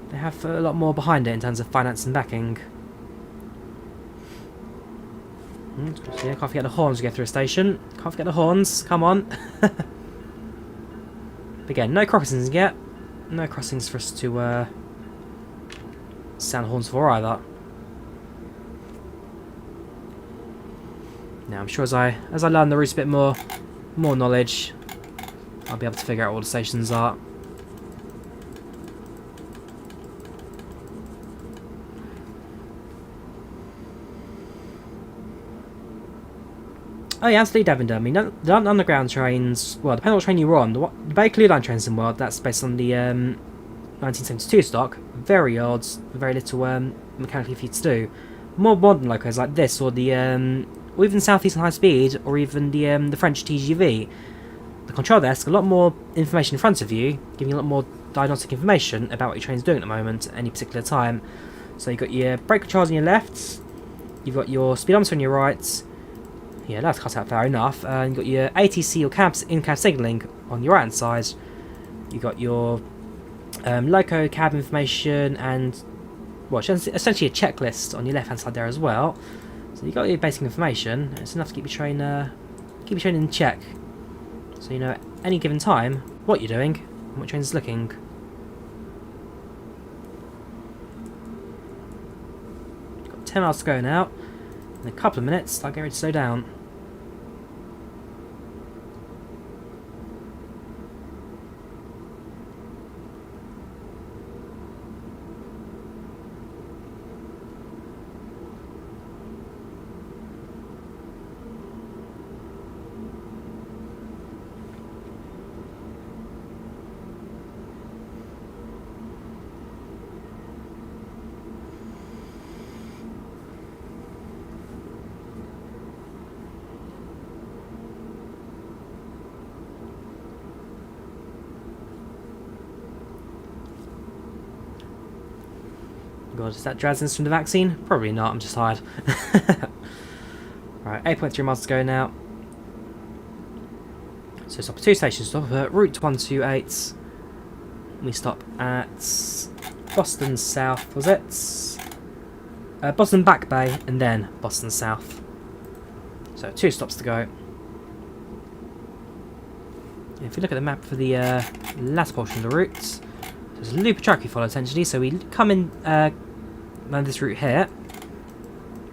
they have a lot more behind it in terms of finance and backing. Yeah, can't forget the horns to get through a station. Can't forget the horns, come on. Again, no crossings yet. No crossings for us to sound horns for either. Now I'm sure as I learn the routes a bit more knowledge, I'll be able to figure out what the stations are. Oh yeah, absolutely, Devon Dermy. The underground trains, well, depending on what train you were on, the Bay Clear Line trains in the world, that's based on the 1972 stock. Very old, very little mechanically for you to do. More modern locos like this, or the or even Southeastern High Speed, or even the French TGV. The control desk, a lot more information in front of you, giving you a lot more diagnostic information about what your train's doing at the moment at any particular time. So you've got your brake controls on your left, you've got your speedometer on your right. Yeah, that's cut out fair enough. You've got your ATC or in-cab signalling on your right hand side. You've got your loco cab information and, well, essentially a checklist on your left hand side there as well. So you've got your basic information. It's enough to keep your train in check So you know at any given time what you're doing and what train's looking. Got 10 miles to go now. In a couple of minutes, I'll get ready to slow down. God, is that Drazyns from the vaccine? Probably not, I'm just tired. Right, 8.3 miles to go now. So stop at 2 stations. Stop at Route 128. We stop at Boston South, was it? Boston Back Bay, and then Boston South. So 2 stops to go. If you look at the map for the last portion of the route, there's a loop of track we follow essentially. So we come in on this route here,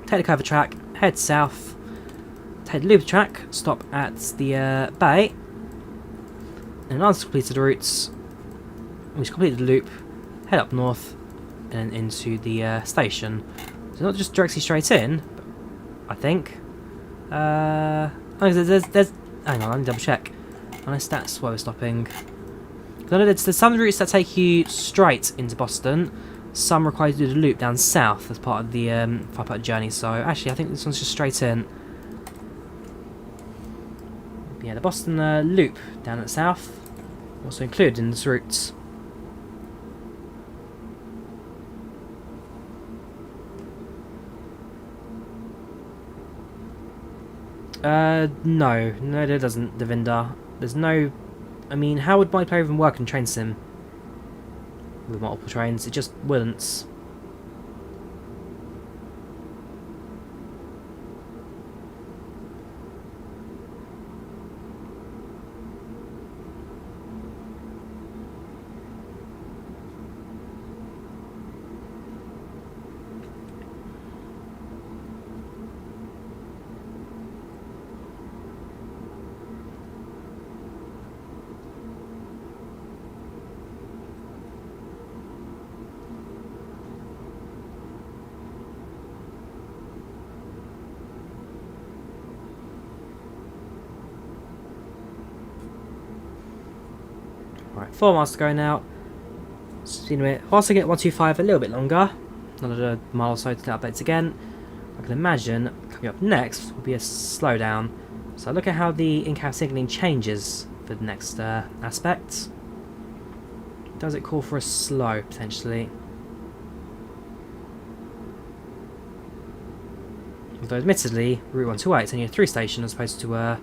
take the cover track, head south, take the loop track, stop at the bay, and once completed the routes, we completed the loop, head up north, and into the station. So not just directly straight in, but I think. Oh, there's hang on, let me double check. Unless that's where we're stopping. I know there's some routes that take you straight into Boston. Some require you to do the loop down south as part of the journey. So actually, I think this one's just straight in. But yeah, the Boston loop down at south also included in this route. No, there doesn't, Devinder. There's no. I mean, how would my player even work in train sim with multiple trains? It just wouldn't. Right, 4 miles to go now. So, whilst I get 125 a little bit longer, another mile or so to the updates again, I can imagine coming up next will be a slowdown. So look at how the in-cab signalling changes for the next aspect. Does it call for a slow, potentially? Although admittedly, Route 128 is only a 3 station as opposed to a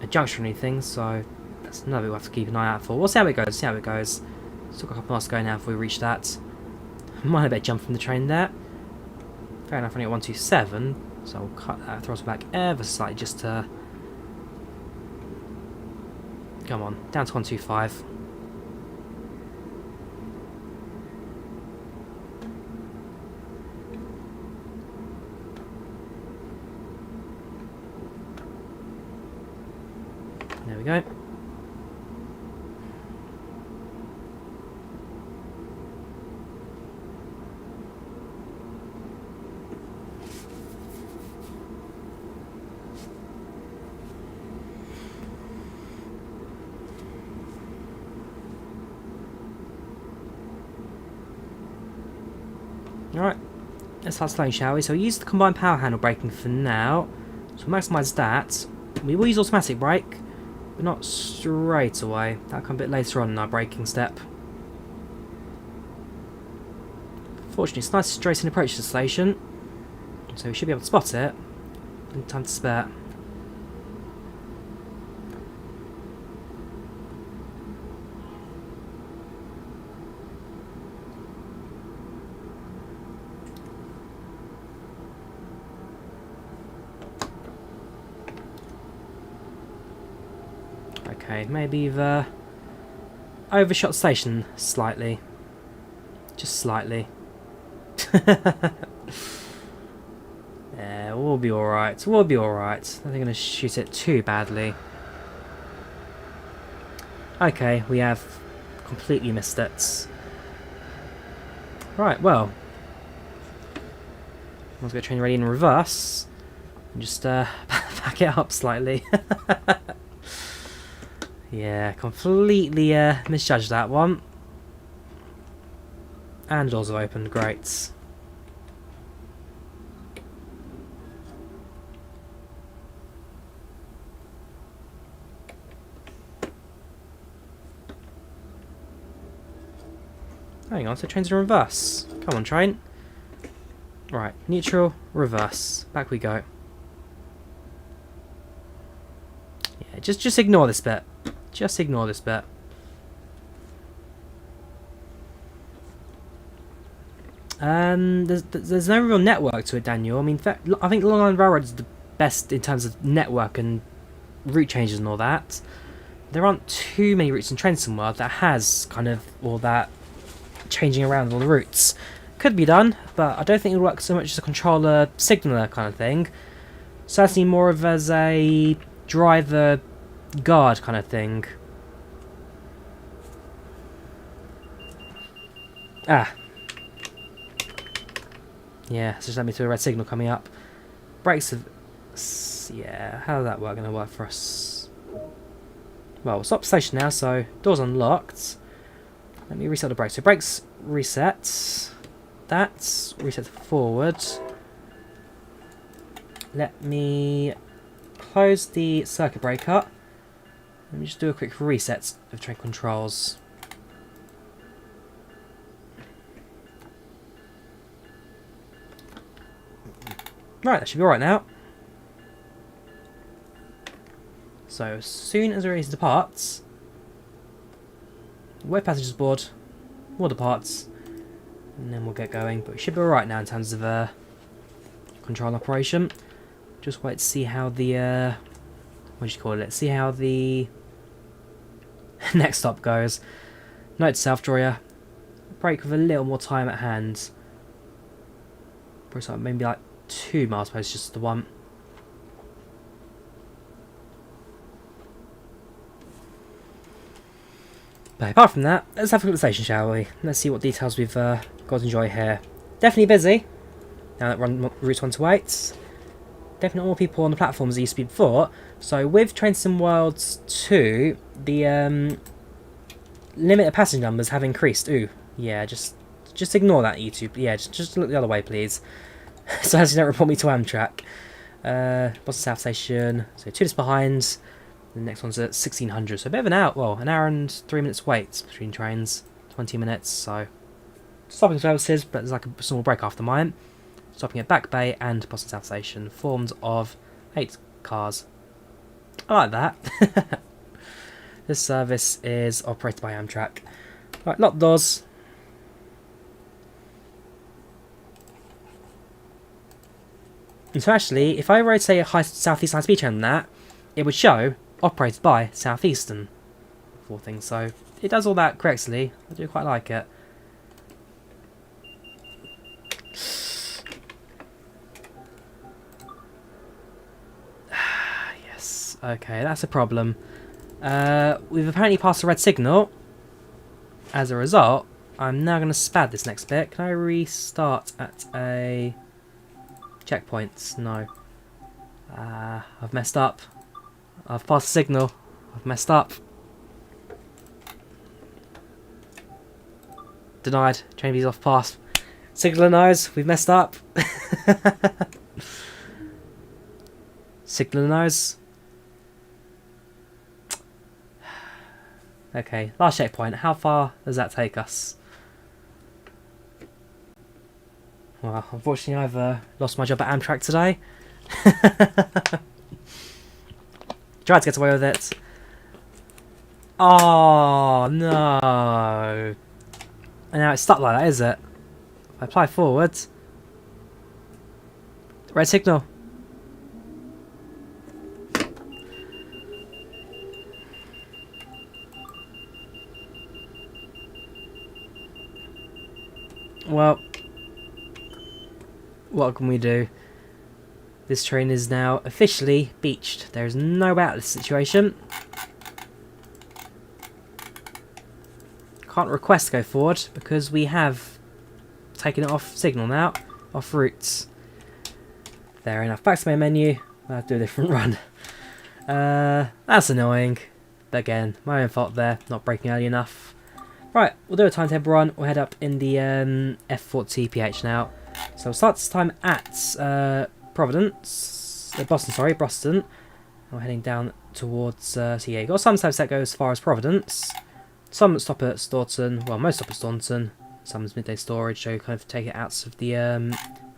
junction or anything, so that's another bit we'll have to keep an eye out for. We'll see how it goes, Still got a couple miles to go now before we reach that. Might have a bit of jump from the train there. Fair enough, only at 127, so we'll cut that throttle back ever so slightly just to... Come on, down to 125. There we go. Alright, let's start slowing, shall we? So we use the combined power handle braking for now. So we'll maximise that. We will use automatic brake, but not straight away. That'll come a bit later on in our braking step. Fortunately, it's nice straight in approach to the station, so we should be able to spot it in time to spare. Okay, maybe you've overshot the station slightly. Just slightly. Yeah, we'll be alright. We'll be alright. I think I'm going to shoot it too badly. Okay, we have completely missed it. Right, well. Let's get train ready in reverse. And just back it up slightly. Yeah, completely misjudged that one. And doors have opened, great. Hang on, so train's in reverse. Come on, train. Right, neutral, reverse. Back we go. Yeah, just ignore this bit. Just ignore this bit. There's no real network to it, Daniel. I mean, I think Long Island Railroad is the best in terms of network and route changes and all that. There aren't too many routes in Trenton World that has kind of all that changing around all the routes. Could be done, but I don't think it would work so much as a controller signaler kind of thing. Certainly more of as a driver guard kind of thing. Ah. Yeah, so just let me through a red signal coming up. Brakes have... Yeah, how's that going to work for us? Well, we'll stop the station now, so door's unlocked. Let me reset the brakes. So brakes reset. That's reset forward. Let me close the circuit breaker. Let me just do a quick reset of train controls. Right, that should be alright now. So, as soon as it departs, wait passengers aboard, more departs, and then we'll get going. But we should be alright now in terms of control operation. Just wait to see how the, what do you call it? See how the next stop goes. Note to self, Drawyah. Brake with a little more time at hand. Probably maybe like 2 miles per hour, just the one. But apart from that, let's have a look at the station, shall we? Let's see what details we've got to enjoy here. Definitely busy, now that we're on Route 1 to 8. Definitely not more people on the platforms as there used to be before. So with Train Worlds 2, the limit of passenger numbers have increased. Ooh, yeah, just ignore that, YouTube. Yeah, just look the other way, please. So as you don't report me to Amtrak. Boston South Station, so 2 minutes behind. The next one's at 1600, so a bit of an an hour and 3 minutes wait between trains, 20 minutes, so stopping services, but there's like a small break after mine. Stopping at Back Bay and Boston South Station, formed of 8 cars. I like that. This service is operated by Amtrak. Right, lock the doors. And so actually, if I rotate a Southeast High Speed train on that, it would show operated by Southeastern. For things, so it does all that correctly. I do quite like it. Yes, okay, that's a problem. We've apparently passed a red signal. As a result, I'm now going to spad this next bit. Can I restart at a checkpoint? No. I've messed up. I've passed the signal. I've messed up. Denied. Train views off pass. Signaler knows. We've messed up. Signaler knows. Okay, last checkpoint. How far does that take us? Well, unfortunately I've lost my job at Amtrak today. Tried to get away with it. Oh no! And now it's stuck like that, is it? If I apply forwards. Red signal. Well, what can we do? This train is now officially beached. There is no way out of this situation. Can't request to go forward because we have taken it off signal now, off routes. Fair enough. Back to my menu. I'll do a different run. That's annoying. But again, my own fault there, not braking early enough. Right, we'll do a timetable run. We'll head up in the F40 PH now. So we'll start this time at Providence. Boston, sorry, Boston. We're heading down towards, so yeah, you've got some steps that go as far as Providence. Some stop at Stoughton, well, most stop at Stoughton. Some's midday storage, so you kind of take it out of the,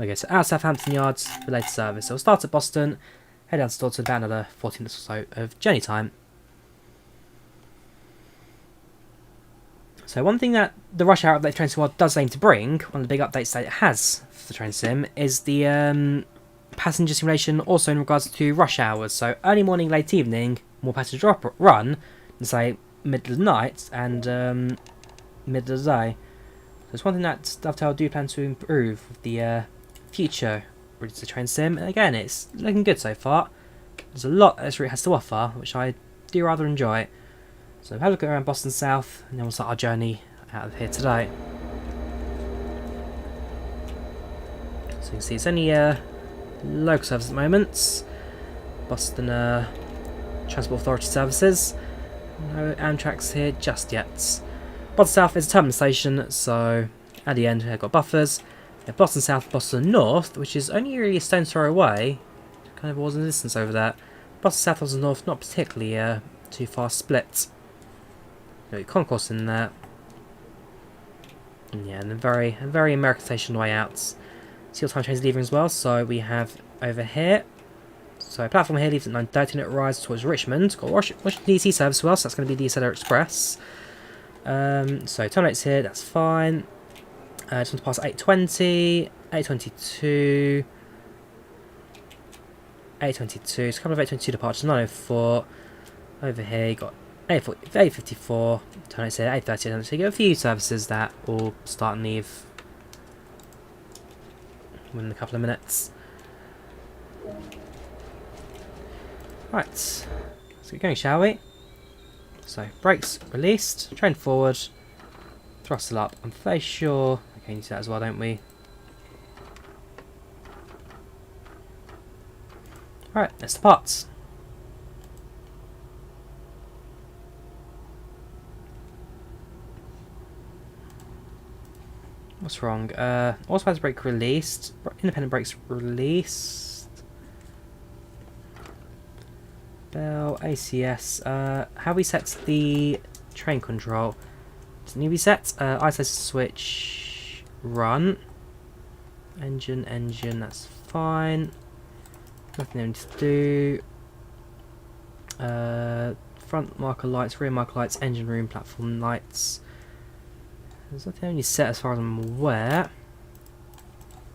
okay, so out of Southampton Yards for later service. So we'll start at Boston, head down to Stoughton, about another 14 minutes or so of journey time. So one thing that the Rush Hour update Train Sim World does aim to bring, one of the big updates that it has for the Train Sim, is the passenger simulation also in regards to rush hours. So early morning, late evening, more passenger drop run, than say middle of the night and middle of the day. So it's one thing that Dovetail do plan to improve with the future routes of the Train Sim. And again, it's looking good so far. There's a lot this route has to offer, which I do rather enjoy. So we'll have a look around Boston South, and then we'll start our journey out of here today. So you can see it's only local service at the moment. Boston Transport Authority services. No Amtrak's here just yet. Boston South is a terminal station, so at the end we've got buffers. We have Boston South, Boston North, which is only really a stone's throw away. Kind of was in the distance over there. Boston South, Boston North, not particularly too far split. Got your concourse in there. And yeah, and a very American station way out. See what time train's leaving as well. So we have over here. So platform here leaves at 9:30 and it rises towards Richmond. Got Washington DC service as well, so that's going to be the Acela Express. So terminates here, that's fine. Just want to pass 8:20, 8:22, 8:22. It's a couple of 8:22 departures, 9:04. Over here you got 8:54. Terminates here, 8:30. So you get a few services that will start and leave within a couple of minutes. Right, let's get going, shall we? So, brakes released, train forward, throttle up. I'm fairly sure. Okay, you do that as well, don't we? Alright, let's depart. What's wrong? Automatic brake released, independent brakes released. Bell, ACS, how we set the train control? Does it need to be set? ISO switch, run. Engine, that's fine. Nothing I need to do. Front marker lights, rear marker lights, engine room, platform lights. There's nothing only set as far as I'm aware.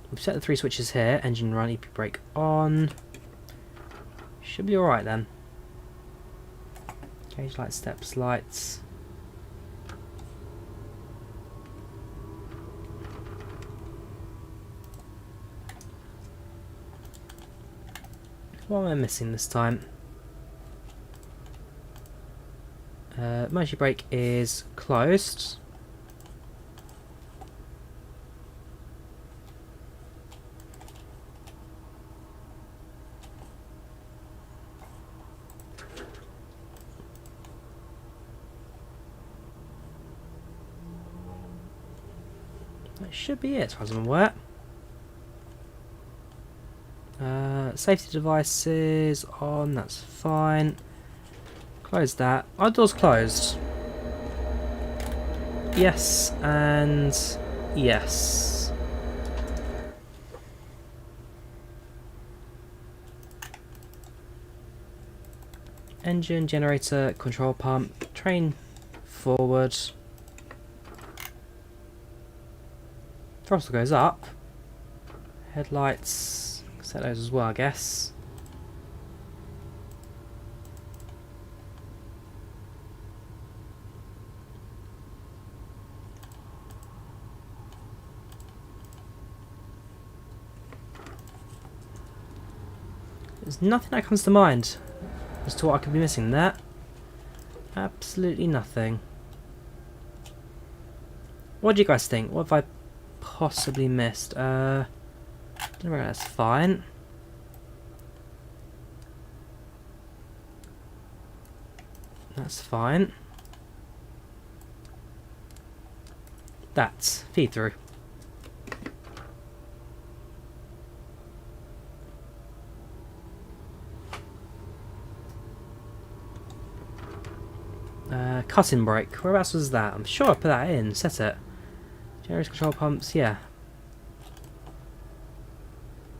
We've set the three switches here, engine run, EP brake on. Should be alright then. Gauge lights, steps, lights. What am I missing this time? Emergency brake is closed. That should be it as far as I'm aware. Safety devices on, that's fine. Close that. Our door's closed. Yes, and yes. Engine, generator, control pump, train forward. Throttle goes up. Headlights, set those as well, I guess. There's nothing that comes to mind as to what I could be missing there. Absolutely nothing. What do you guys think? What have I possibly missed? Don't worry, that's fine. That's fine. That's feed through. Cutting brake. Whereabouts was that? I'm sure I put that in. Set it. Generator control pumps. Yeah.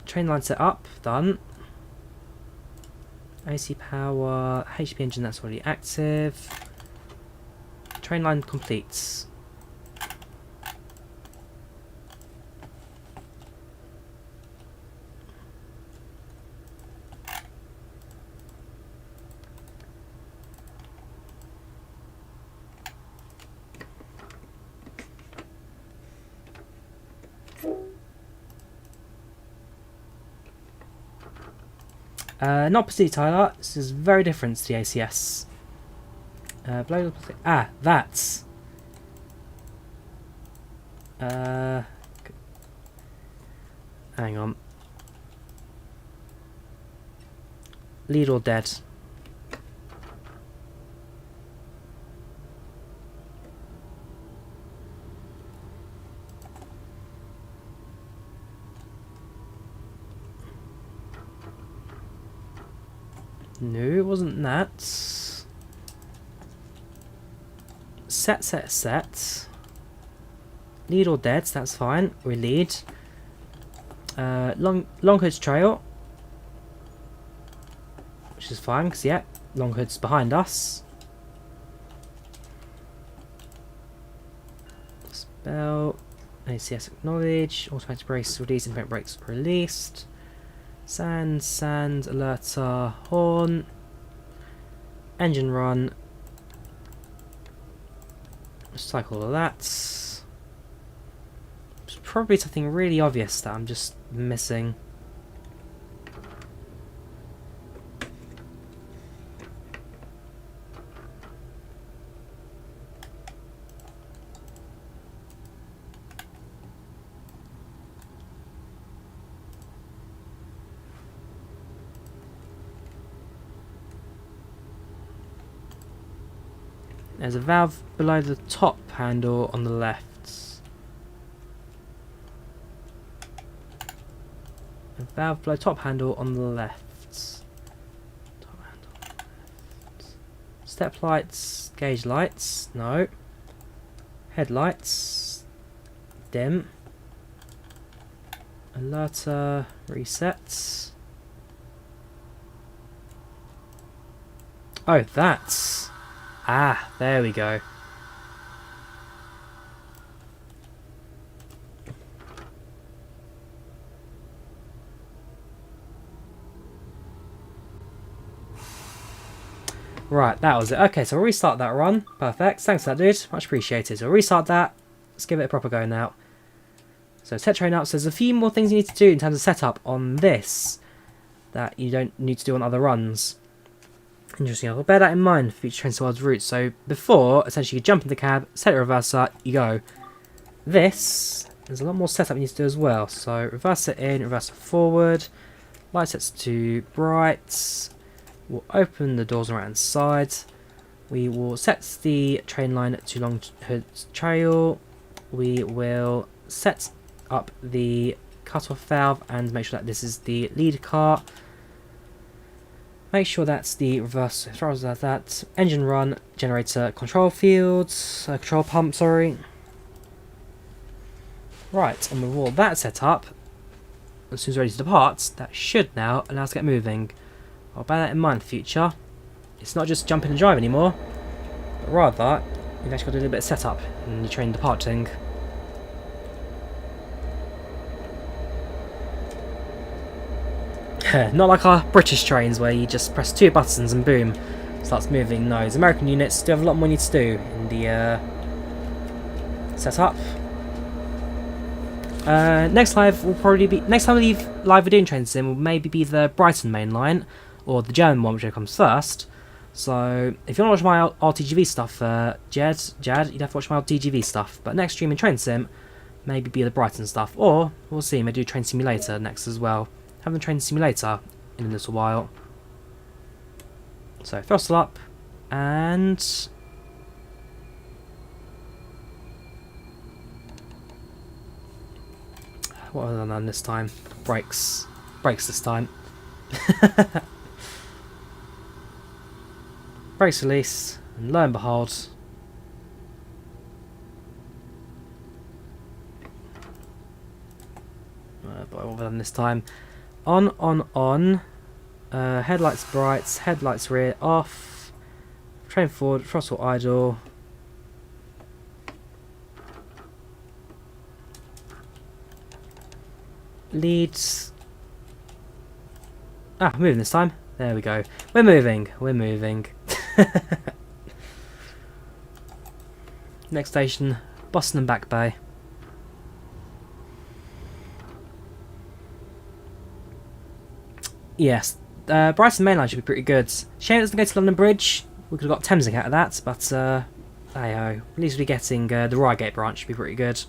Train line set up. Done. AC power. HP engine. That's already active. Train line completes. Not Pursuit Tyler, this is very different to the ACS. That's. Hang on. Lead or dead? No, it wasn't that. Set. Lead or dead, that's fine. We lead. Longhood's trail. Which is fine, because yeah, Longhood's behind us. Spell. ACS acknowledge. Automatic brakes released. Independent brakes released. Sand, alerter, horn, engine run, cycle all of that. It's probably something really obvious that I'm just missing. There's a valve below the top handle on the left. A valve below top handle on the left. Top handle on the left. Step lights, gauge lights, no. Headlights, dim. Alerter, resets. Oh, that's... Ah, there we go. Right, that was it. Okay, so we'll restart that run. Perfect. Thanks for that, dude. Much appreciated. So we'll restart that. Let's give it a proper go now. So set train up. So there's a few more things you need to do in terms of setup on this that you don't need to do on other runs. Interesting, I'll bear that in mind for future trains towards routes. So before, essentially you jump in the cab, set a reverser, you go. This, there's a lot more setup you need to do as well. So reverser in, reverser forward, light sets to bright, we'll open the doors on the right hand side, we will set the train line to Longhood Trail, we will set up the cut-off valve and make sure that this is the lead car. Make sure that's the reverse throttles like that. Engine run, generator, control fields, control pump, sorry. Right, and with all that set up, as soon as we're ready to depart, that should now allow us to get moving. I'll bear that in mind in the future. It's not just jumping and drive anymore, but rather, you've actually got to do a little bit of setup in your train departing. Not like our British trains where you just press 2 buttons and boom, starts moving. No, these American units do have a lot more you need to do in the setup. Next live will probably be next time we live we're doing Train Sim will maybe be the Brighton main line or the German one, whichever comes first. So if you want to watch my RTGV stuff, Jad, you'd have to watch my RTGV stuff. But next stream in Train Sim, maybe be the Brighton stuff, or we'll see. Maybe do Train Simulator next as well. Haven't Train Simulator in a little while. So throttle up, and what have I done this time? Brakes this time. Brakes release, and lo and behold, but what have I done this time? On. Headlights brights, headlights rear off, train forward, throttle idle. Leads. Moving this time. There we go. We're moving. Next station, Boston and Back Bay. Yes, Brighton Main Line should be pretty good. Shame it doesn't go to London Bridge. We could have got Thameslink out of that, but hey-ho. At least we're getting the Reigate branch should be pretty good.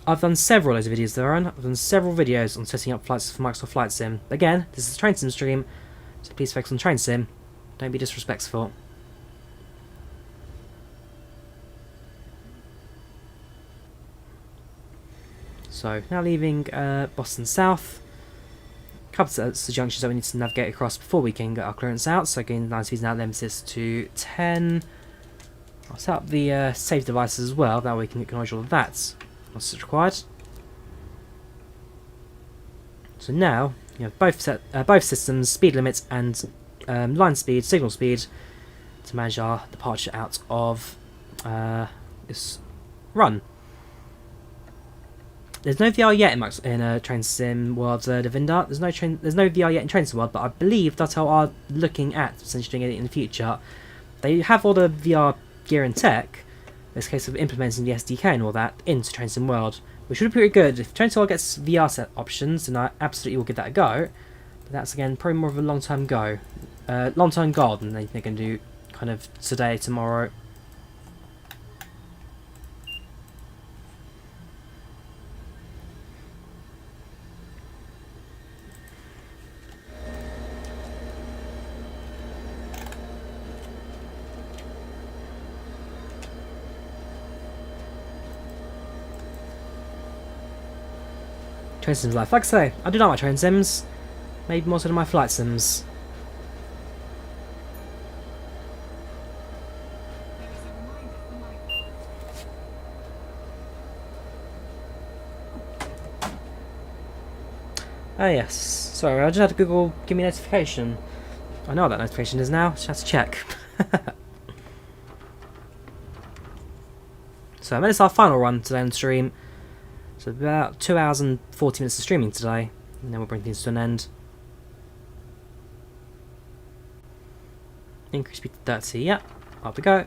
I've done several of those videos there, I've done several videos on setting up flights for Microsoft Flight Sim. Again, this is a Train Sim stream, so please focus on Train Sim. Don't be disrespectful. So, now leaving Boston South. A couple of junctions that we need to navigate across before we can get our clearance out. So, again, 9 speeds now, emphasis to 10. I'll set up the save devices as well, that way we can acknowledge all of that once it's required. So now you have both systems, speed limits and line speed, signal speed, to manage our departure out of this run. There's no VR yet in Train Sim World, Devinder. There's no VR yet in Train Sim World, but I believe that are looking at essentially doing it in the future. They have all the VR gear and tech. It's a case of implementing the SDK and all that into Train Sim World, which would be pretty good. If Train Sim World gets VR set options, then I absolutely will give that a go. But that's again probably more of a long-term goal than anything they can do kind of today, tomorrow. Train Sims life. Like I say, I do like my Train Sims. Maybe more so than my Flight Sims. Ah yes. Sorry, I just had to Google give me a notification. I know what that notification is now, just have to check. So this is our final run today on stream. So about 2 hours and 40 minutes of streaming today, and then we'll bring things to an end. Increase speed to 30, yep, up we go.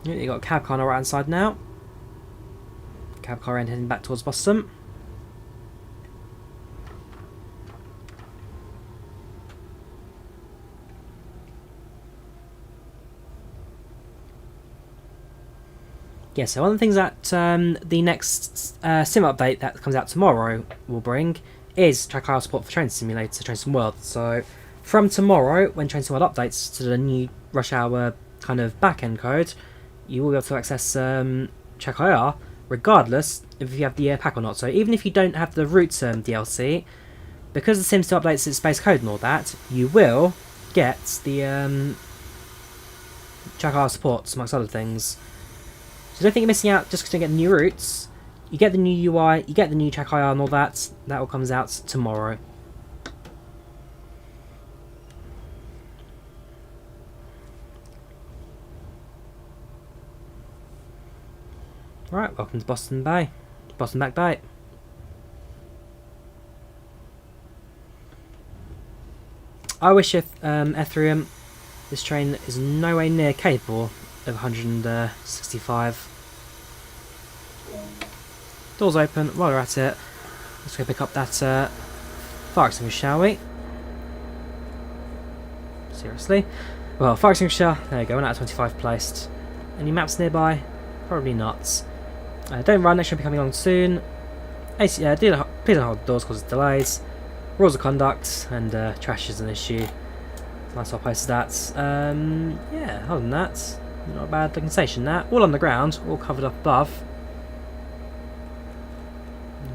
You got a cab car on the right hand side now. Cab car end heading back towards Boston. Yeah, so one of the things that the next sim update that comes out tomorrow will bring is track IR support for Train Simulator, Train Sim World. So from tomorrow, when Train Sim World updates to the new rush hour kind of back-end code, you will be able to access track IR regardless if you have the pack or not. So even if you don't have the root DLC, because the sim still updates its base code and all that, you will get the track IR support amongst other things. So don't think you're missing out just because you get the new routes. You get the new UI, you get the new track IR and all that. That all comes out tomorrow. Right, welcome to Boston Bay. Boston Back Bay. I wish if Ethereum, this train is nowhere near capable of 165. Doors open. While we're at it, let's go pick up that fire extinguisher, shall we? Seriously? Well, fire extinguisher, there you go, 1 out of 25 placed. Any maps nearby? Probably not. Don't run, next should be coming along soon. Please don't hold the doors because of delays. Rules of conduct, and trash is an issue. Nice well posted that. Yeah, other than that, not a bad looking station that. All on the ground, all covered up above.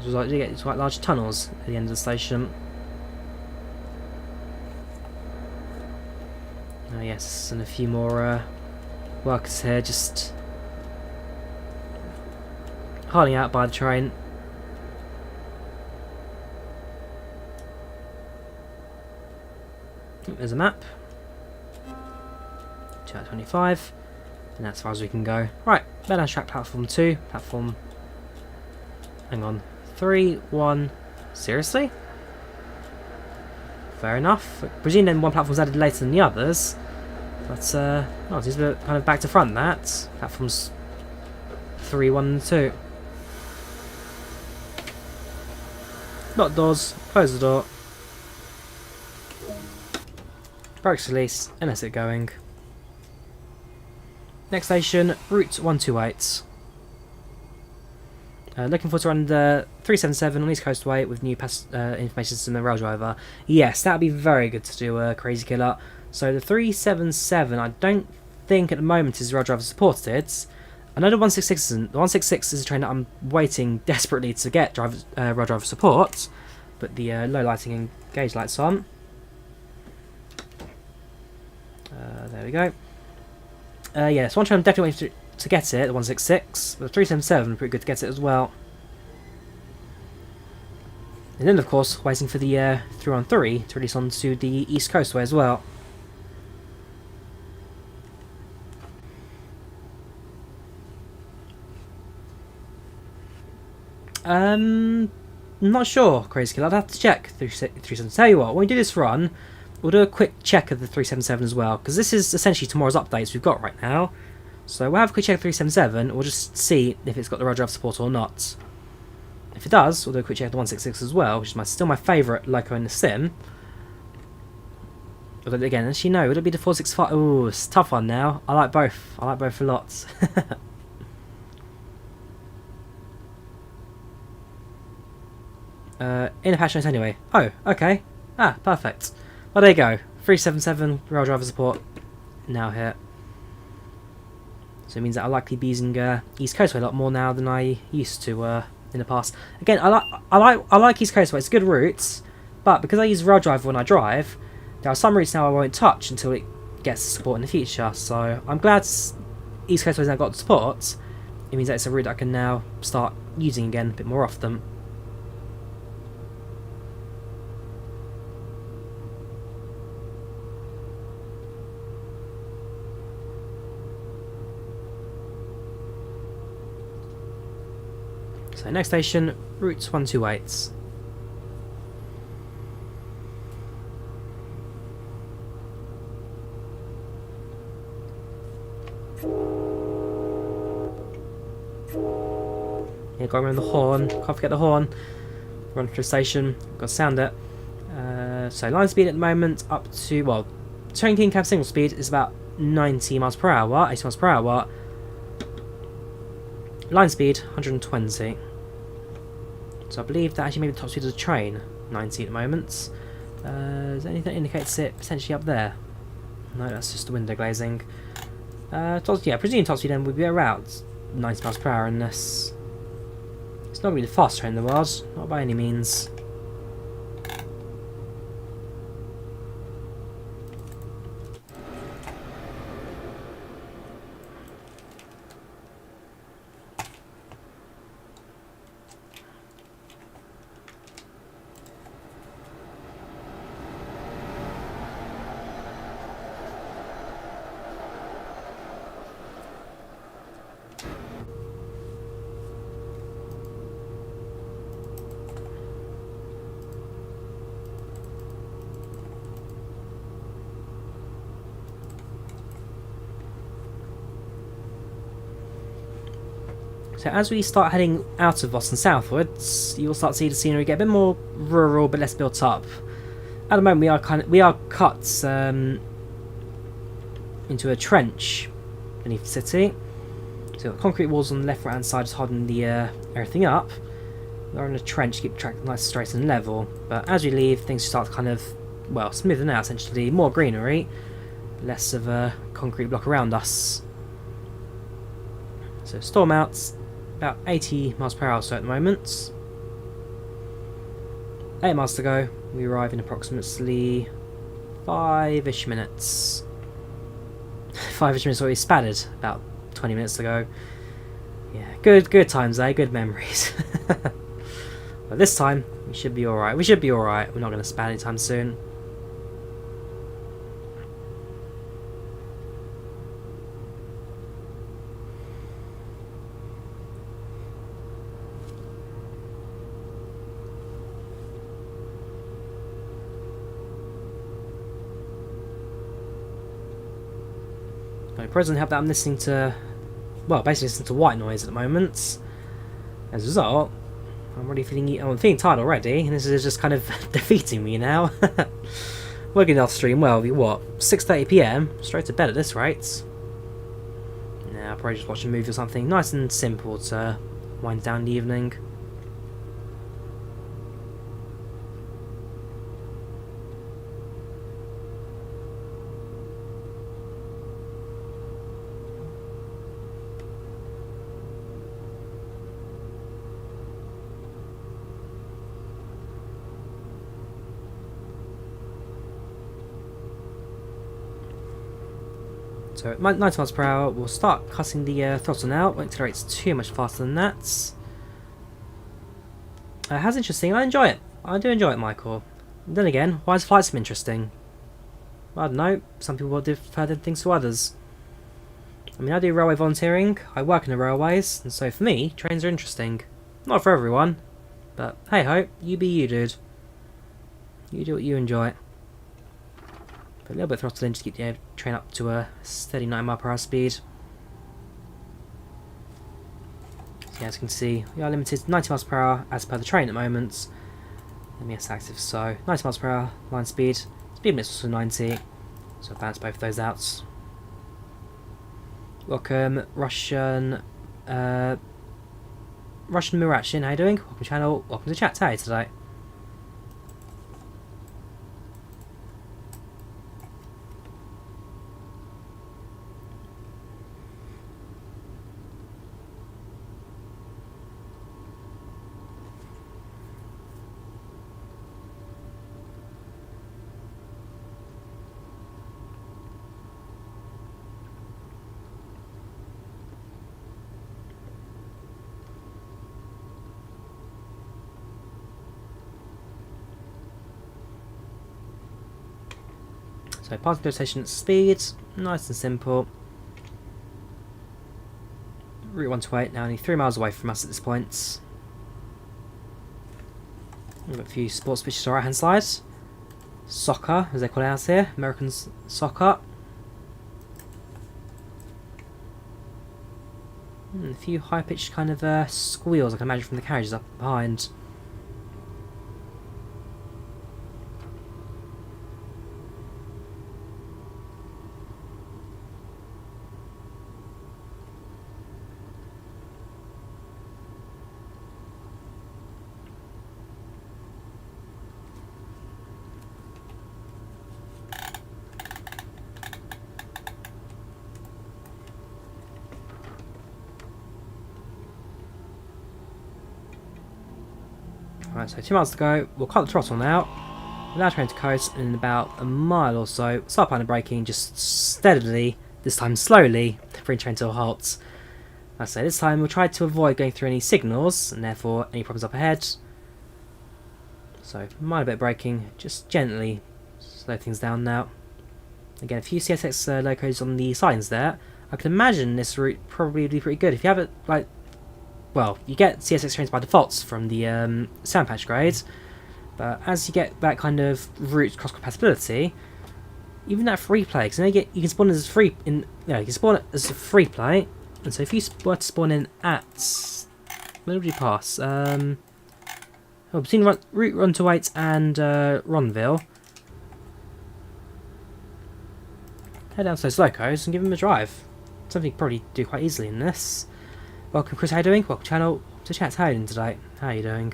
You get these quite large tunnels at the end of the station. Oh yes, and a few more workers here just hiding out by the train. There's a map. 2 out of 25. And that's as far as we can go. Right, better track platform 2. Platform. Hang on. 3, 1. Seriously? Fair enough. I presume then one platform's added later than the others. But, oh, these are kind of back to front, that. Platforms 3, 1, and 2. Lock doors. Close the door. Brakes release, and let's get going. Next station, Route 128. Looking forward to run the 377 on East Coast Way with new information system and rail driver. Yes, that would be very good to do a Crazy Killer. So the 377, I don't think at the moment is rail driver supported. I know the 166 isn't. The 166 is a train that I'm waiting desperately to get rail driver support, but the low lighting and gauge lights on. There we go. Yeah, so one train I'm definitely waiting to get it, the 166. But the 377, pretty good to get it as well. And then, of course, waiting for the 313 to release onto the East Coast Way as well. Not sure, Crazy Killer. I'd have to check 377. Tell you what, when we do this run, we'll do a quick check of the 377 as well, because this is essentially tomorrow's updates we've got right now. So we'll have a quick check of 377, we'll just see if it's got the rail driver support or not. If it does, we'll do a quick check of the 166 as well, which is still my favourite loco in the sim. But again, as you know, would it be the 465? Ooh, it's a tough one now. I like both. I like both a lot. In a patch notes anyway. Oh, okay. Ah, perfect. Well, there you go. 377 rail driver support now here. So it means that I'll likely be using East Coastway a lot more now than I used to in the past. Again, I like East Coastway. It's a good route, but because I use rail driver when I drive, there are some routes now I won't touch until it gets support in the future. So I'm glad East Coastway's now got support. It means that it's a route I can now start using again a bit more often. So next station, Route 128. Yeah, got to remember the horn. Can't forget the horn. Run through the station. Got to sound it. So line speed at the moment up to, well, train king cab single speed is about 90 miles per hour, 80 miles per hour. Line speed 120. So I believe that actually maybe the top speed of the train, 90 at the moment. Is there anything that indicates it potentially up there? No, that's just the window glazing. Yeah, presuming top speed then would be around 90 miles per hour in this. It's not really the fastest train in the world, not by any means. So as we start heading out of Boston southwards, you will start to see the scenery get a bit more rural, but less built up. At the moment, we are cut into a trench beneath the city. So we've got concrete walls on the left right hand side just holding the everything up. We're in a trench to keep the track nice, straight and level. But as we leave, things start to kind of, well, smoothen out essentially. More greenery, less of a concrete block around us. So storm outs about 80 miles per hour or so at the moment. 8 miles to go. We arrive in approximately 5-ish minutes. 5-ish minutes already spattered about 20 minutes ago. Yeah, good times, eh? Good memories. But this time, we should be alright. We should be alright. We're not going to spat anytime soon. It probably doesn't help that I'm listening to, well, basically listening to white noise at the moment. As a result, I'm feeling tired already, and this is just kind of defeating me now. We're getting off stream, well, what, 6:30 PM? Straight to bed at this rate. Yeah, I'll probably just watch a movie or something nice and simple to wind down the evening. So at 90 miles per hour, we'll start cutting the throttle now. Won't accelerate too much faster than that. How's interesting? I enjoy it. I do enjoy it, Michael. And then again, why is flight sim interesting? I don't know. Some people will prefer different things to others. I mean, I do railway volunteering. I work in the railways, and so for me, trains are interesting. Not for everyone, but hey ho, you be you, dude. You do what you enjoy. But a little bit throttle in just to get the train up to a steady 9 mile per hour speed. So yeah, as you can see, we are limited to 90 miles per hour as per the train at the moment. Let me get active. So 90 miles per hour line speed. Speed limit's also 90. So I'll balance both of those out. Welcome, Russian Mirachin. How you doing? Welcome to the channel. Welcome to the chat. How are you today? So passing the station at speed, nice and simple. Route 128 now only 3 miles away from us at this point. We've got a few sports pitches to our right hand side. Soccer, as they call it out here, American soccer. And a few high pitched kind of squeals I can imagine from the carriages up behind. Right, so 2 miles to go. We'll cut the throttle now. Allow train to coast in about a mile or so. Start applying the braking just steadily, this time slowly, bring train to a halt. Like I say, this time we'll try to avoid going through any signals and therefore any problems up ahead. So, minor bit of braking, just gently slow things down now. Again, a few CSX locos on the signs there. I can imagine this route probably would be pretty good if you have it like. Well, you get CSX trains by default from the sound patch grades, but as you get that kind of route cross compatibility, even that free play, because you can spawn as free you can spawn it as a free play, And so if you were to spawn in at... Where would you pass? Between Route Run to 8 and Ronville. Head down to those locos and give them a drive. Something you could probably do quite easily in this. Welcome Chris, how you doing? Welcome channel to chat. How are you doing today? How are you doing?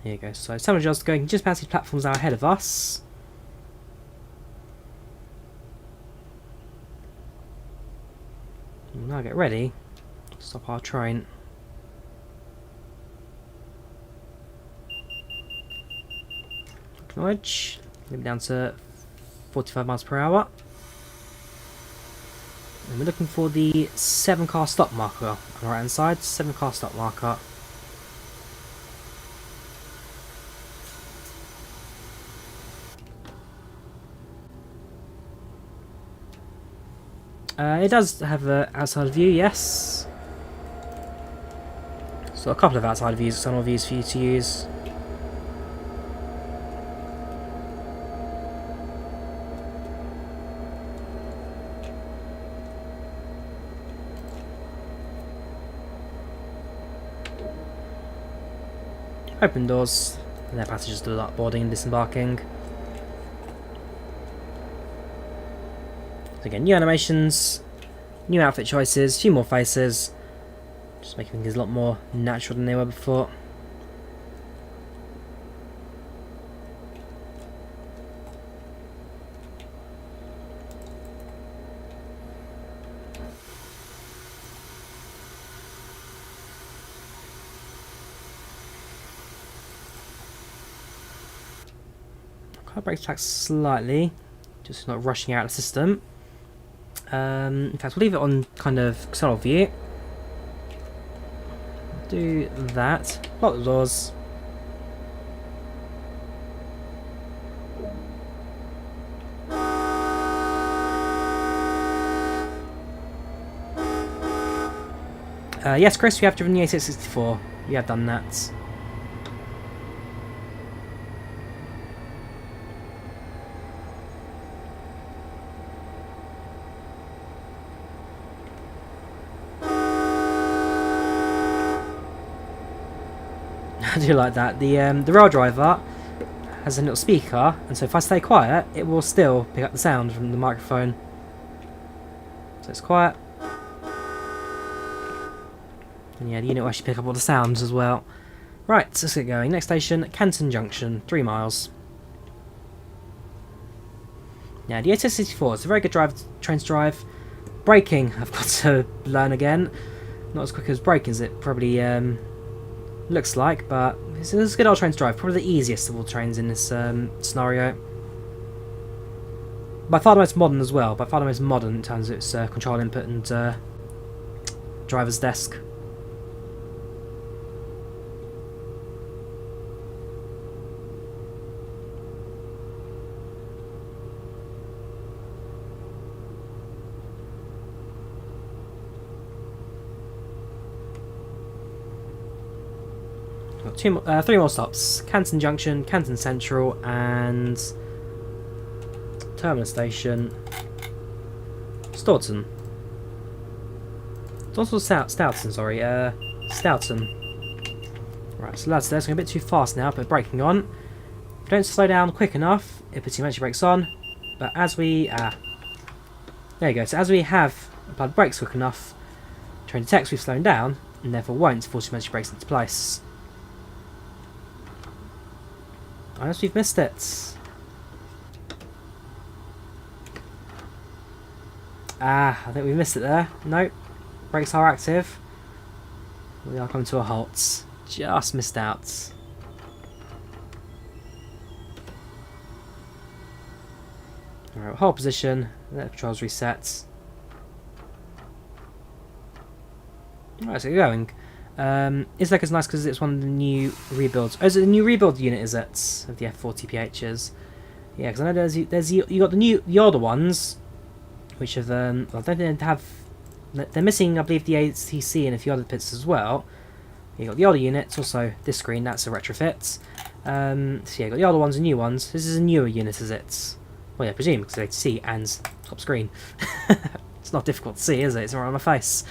Here you go. So some of just going just past these platforms now ahead of us. We'll now get ready. Stop our train. Acknowledge. Maybe down to 45 miles per hour. And we're looking for the 7-car stop marker on the right hand side. 7-car stop marker. It does have an outside view, yes. So a couple of outside views, external views for you to use. Open doors, and their passengers do that boarding and disembarking. So again, new animations, new outfit choices, a few more faces, just making things a lot more natural than they were before. Car brakes back slightly, just not rushing out of the system. In fact, we'll leave it on kind of external view. Do that. Lock the doors. Yes, Chris, you have driven the ACS-64. You have done that. I do like that. The rail driver has a little speaker, and so if I stay quiet, it will still pick up the sound from the microphone. So it's quiet. And yeah, the unit will actually pick up all the sounds as well. Right, let's get going. Next station, Canton Junction, 3 miles. Now, the ACS-64 is a very good train to drive. Braking, I've got to learn again. Not as quick as braking as it probably looks like, but it's a good old train to drive. Probably the easiest of all trains in this scenario. By far the most modern as well. By far the most modern in terms of its control input and driver's desk. Got 3 more stops. Canton Junction, Canton Central, and Terminus Station, Stoughton. It's also Stoughton, sorry. Stoughton. Right, so that's going a bit too fast now, but braking on. If you don't slow down quick enough, it puts your emergency brakes on. But as we... there you go. So as we have applied brakes quick enough, train detects we've slowed down, and therefore won't force your emergency brakes into place. Unless we've missed it. I think we missed it there. Nope. Brakes are active. We are coming to a halt. Just missed out. Alright, hold position. Let the controls reset. Right, so we're going. It's like it's nice because it's one of the new rebuilds. Oh, is it the new rebuild unit? Is it of the F40PHs? Yeah, because I know you got the older ones, which have I don't think they have. They're missing, I believe, the ATC and a few other bits as well. You got the older units, also this screen, that's a retrofit. So yeah, you got the older ones and new ones. This is a newer unit, is it? Well, yeah, I presume because it's ATC and top screen. It's not difficult to see, is it? It's right on my face.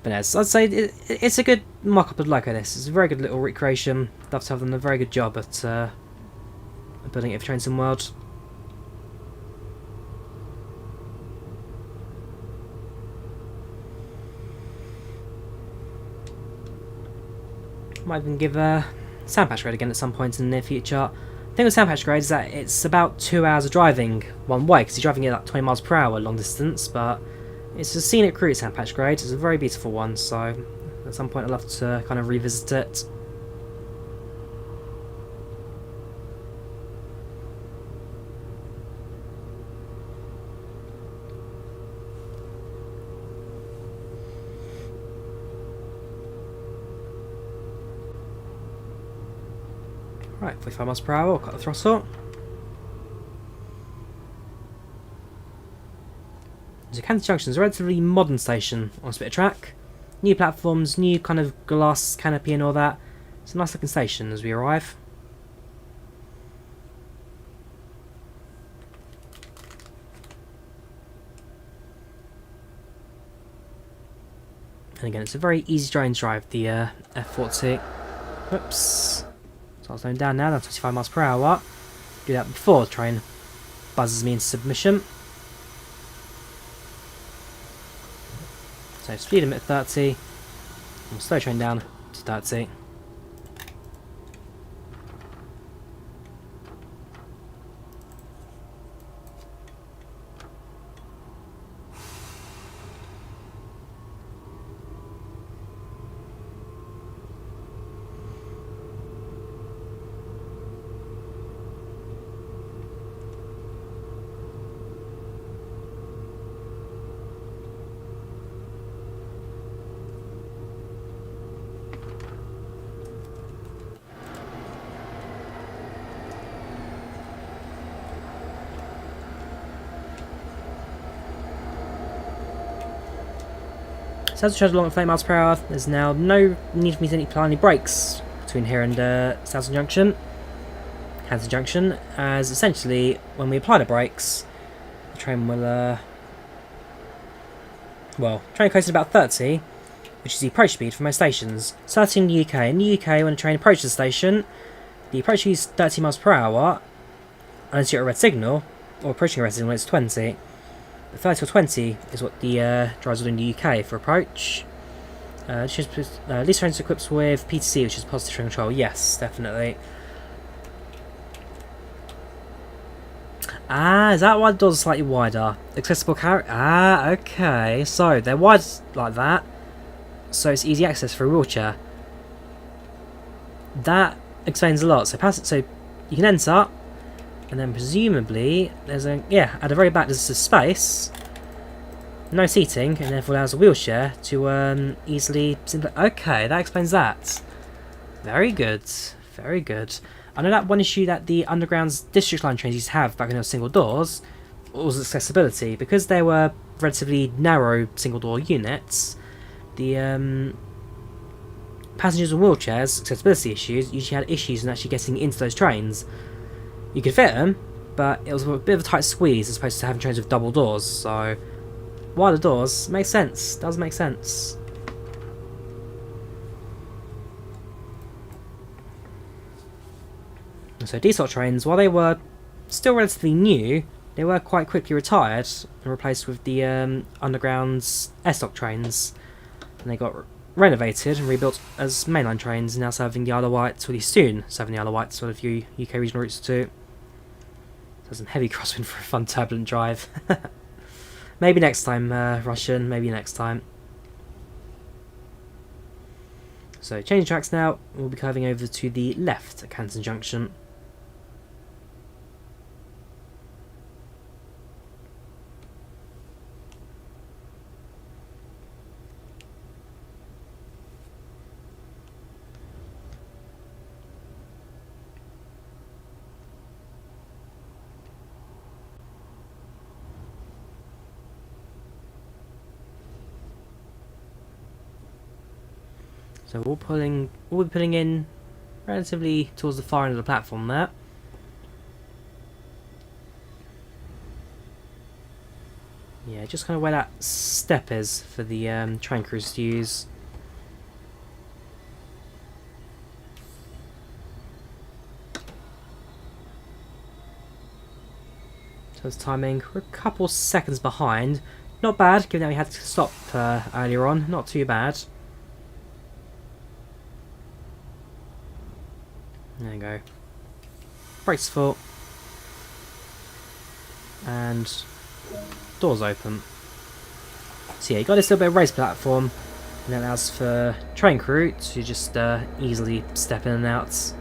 But yes, I'd say it's a good mock-up of logo. This it's a very good little recreation. Love to have done a very good job at building it for Train Sim World. Might even give a sound patch grade again at some point in the near future. The thing with sound patch grade is that it's about 2 hours of driving one way because you're driving at like 20 miles per hour long distance, but it's a scenic route sound patch grade. It's a very beautiful one, so at some point I'd love to kind of revisit it. Right, 45 miles per hour, we'll cut the throttle. So Canton Junction is a relatively modern station on this bit of track. New platforms, new kind of glass canopy and all that. It's a nice looking station as we arrive. And again, it's a very easy driving drive, the F40. Whoops. So I'll slow down now, down to 25 miles per hour. Do that before the train buzzes me into submission. So speed limit 30. We'll slow train down to 30. So as we trudge along at 30 miles per hour, there's now no need for me to apply any brakes between here and Stoughton Junction, Canton Junction, as essentially when we apply the brakes, the train will, well, train coasts at about 30, which is the approach speed for most stations. Starting in the UK. In the UK, when a train approaches the station, the approach speed is 30 miles per hour, unless you're at a red signal, or approaching a red signal when it's 20. 30 or 20 is what the drivers will do in the UK for approach. These trains are equipped with PTC, which is positive train control. Yes, definitely. Ah, is that why the doors are slightly wider? Accessible carry. Ah, okay. So they're wide like that, so it's easy access for a wheelchair. That explains a lot. So you can enter. And then presumably there's at the very back there's a space, no seating, and therefore allows a wheelchair to easily simply. Okay, that explains that. Very good, very good. I know that one issue that the Underground's district line trains used to have back when there were single doors was accessibility, because they were relatively narrow single door units. The passengers in wheelchairs, accessibility issues, usually had issues in actually getting into those trains. You could fit them, but it was a bit of a tight squeeze as opposed to having trains with double doors, so wider doors makes sense, does make sense. So diesel trains, while they were still relatively new, they were quite quickly retired and replaced with the Underground's S-Dock trains, and they got renovated and rebuilt as mainline trains, now serving the Isle of Wight, or at least soon serving the Isle of Wight, sort of few UK regional routes too. So some heavy crosswind for a fun turbulent drive. Maybe next time, Russian, maybe next time. So changing tracks now, we'll be curving over to the left at Canton Junction. So we'll be pulling in relatively towards the far end of the platform there. Yeah, just kind of where that step is for the train crews to use. So it's timing, we're a couple seconds behind. Not bad, given that we had to stop earlier on. Not too bad. There you go. Brakes full. And doors open. So yeah, you got this little bit of raised platform, and that allows for train crew to just easily step in and out.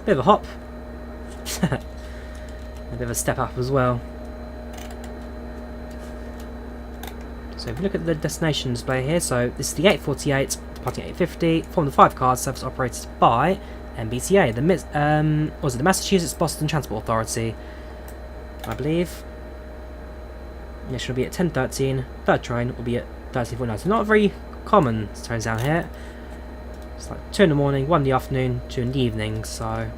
Bit of a hop. A bit of a step up as well. So if you look at the destination display here, so this is the 848 departing 850 from the 5 cars service operated by MBTA, the Massachusetts Boston Transport Authority, I believe. This should be at 10:13. Third train will be at 13:49. So not very common trains down here. It's like 2 in the morning, 1 in the afternoon, 2 in the evening. So,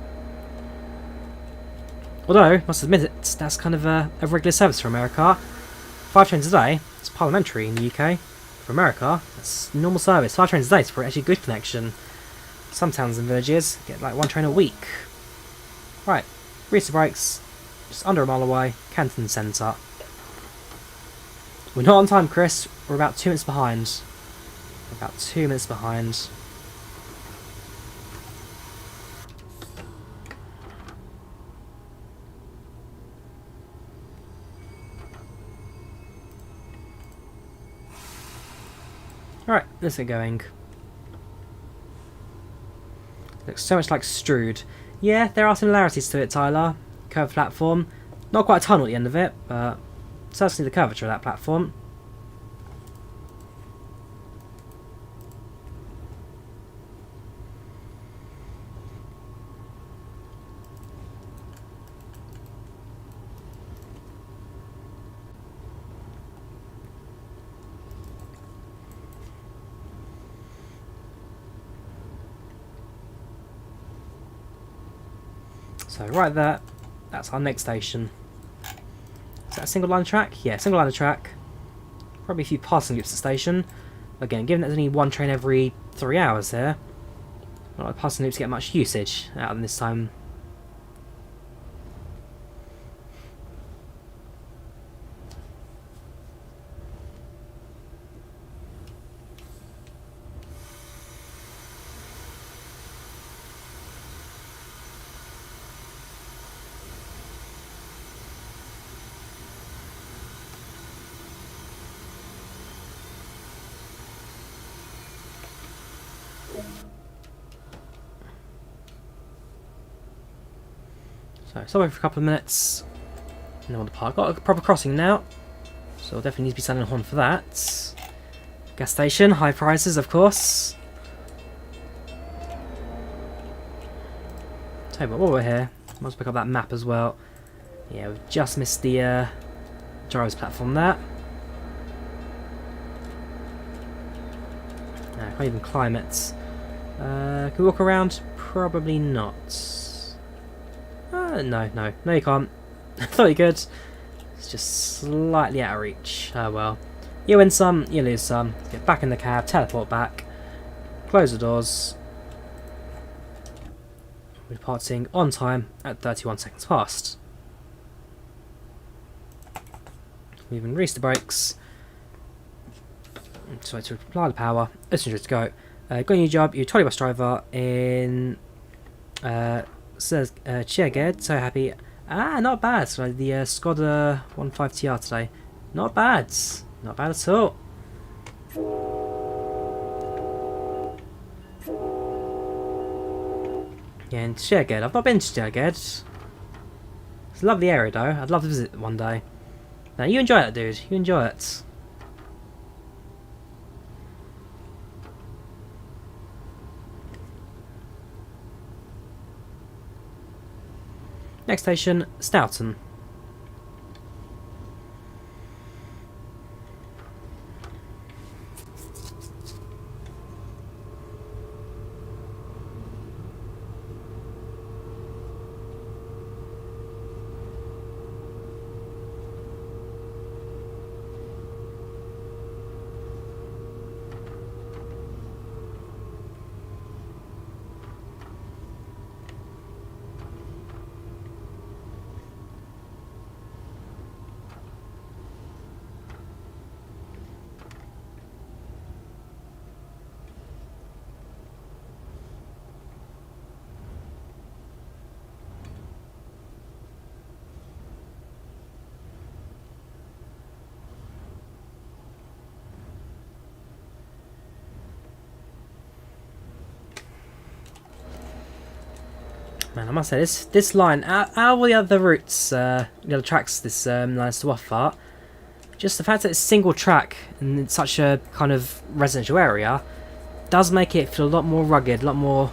although must admit that's kind of a regular service for America. 5 trains a day. It's parliamentary in the UK. For America, that's normal service. 5 trains a day is for actually good connection. Some towns and villages get like 1 train a week. Right, Reese brakes. Just under a mile away, Canton Centre. We're not on time, Chris. We're about 2 minutes behind. About 2 minutes behind. Alright, let's get going. Looks so much like Strood. Yeah, there are similarities to it, Tyler. Curved platform. Not quite a tunnel at the end of it, but certainly the curvature of that platform. So right there, that's our next station. Is that a single line track? Yeah, single line of track. Probably a few passing loops at the station. Again, given that there's only 1 train every 3 hours here, not like passing loops get much usage out of them this time. So stop over for a couple of minutes. And then we'll depart. Got a proper crossing now, so we'll definitely need to be sounding a horn for that. Gas station, high prices, of course. Tell you what, while we're here, might pick up that map as well. Yeah, we've just missed the Drawyah platform there. Can't even climb it. Can we walk around? Probably not. No, you can't. I thought you could. It's just slightly out of reach. Oh well. You win some, you lose some. Get back in the cab, teleport back, close the doors. We're departing on time at 31 seconds past. We even reached the brakes. So to apply the power, it's to go. Got a new job, you're a trolley bus driver in says Chairgate, so happy. Not bad. So the Skoda 15TR today. Not bad. Not bad at all. Yeah, in Chairgate. I've not been to Chairgate. It's a lovely area though. I'd love to visit one day. Now you enjoy it, dude. You enjoy it. Next station, Stoughton. Man, I must say, this line, out of all the other routes, the other tracks this line has to offer, just the fact that it's single track and in such a kind of residential area does make it feel a lot more rugged, a lot more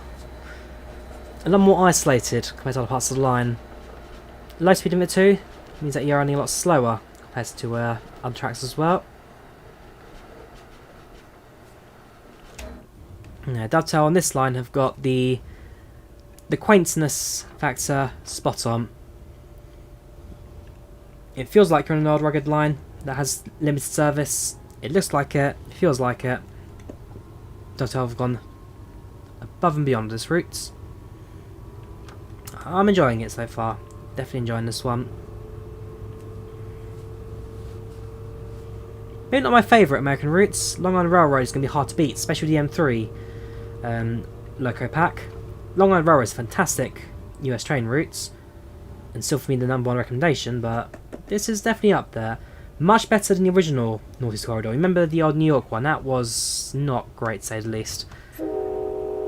isolated compared to other parts of the line. Low speed limit too means that you're running a lot slower compared to other tracks as well. Yeah, Dovetail on this line have got the quaintness factor spot on. It feels like you're on an old rugged line that has limited service. It looks like it, it feels like it. Dovetail have gone above and beyond this route. I'm enjoying it so far. Definitely enjoying this one. Maybe not my favourite American routes. Long Island Railroad is going to be hard to beat, especially with the M3 Loco Pack. Long Island Railroad is fantastic US train routes, and still for me the #1 recommendation, but this is definitely up there. Much better than the original Northeast Corridor. Remember the old New York one? That was not great, to say the least.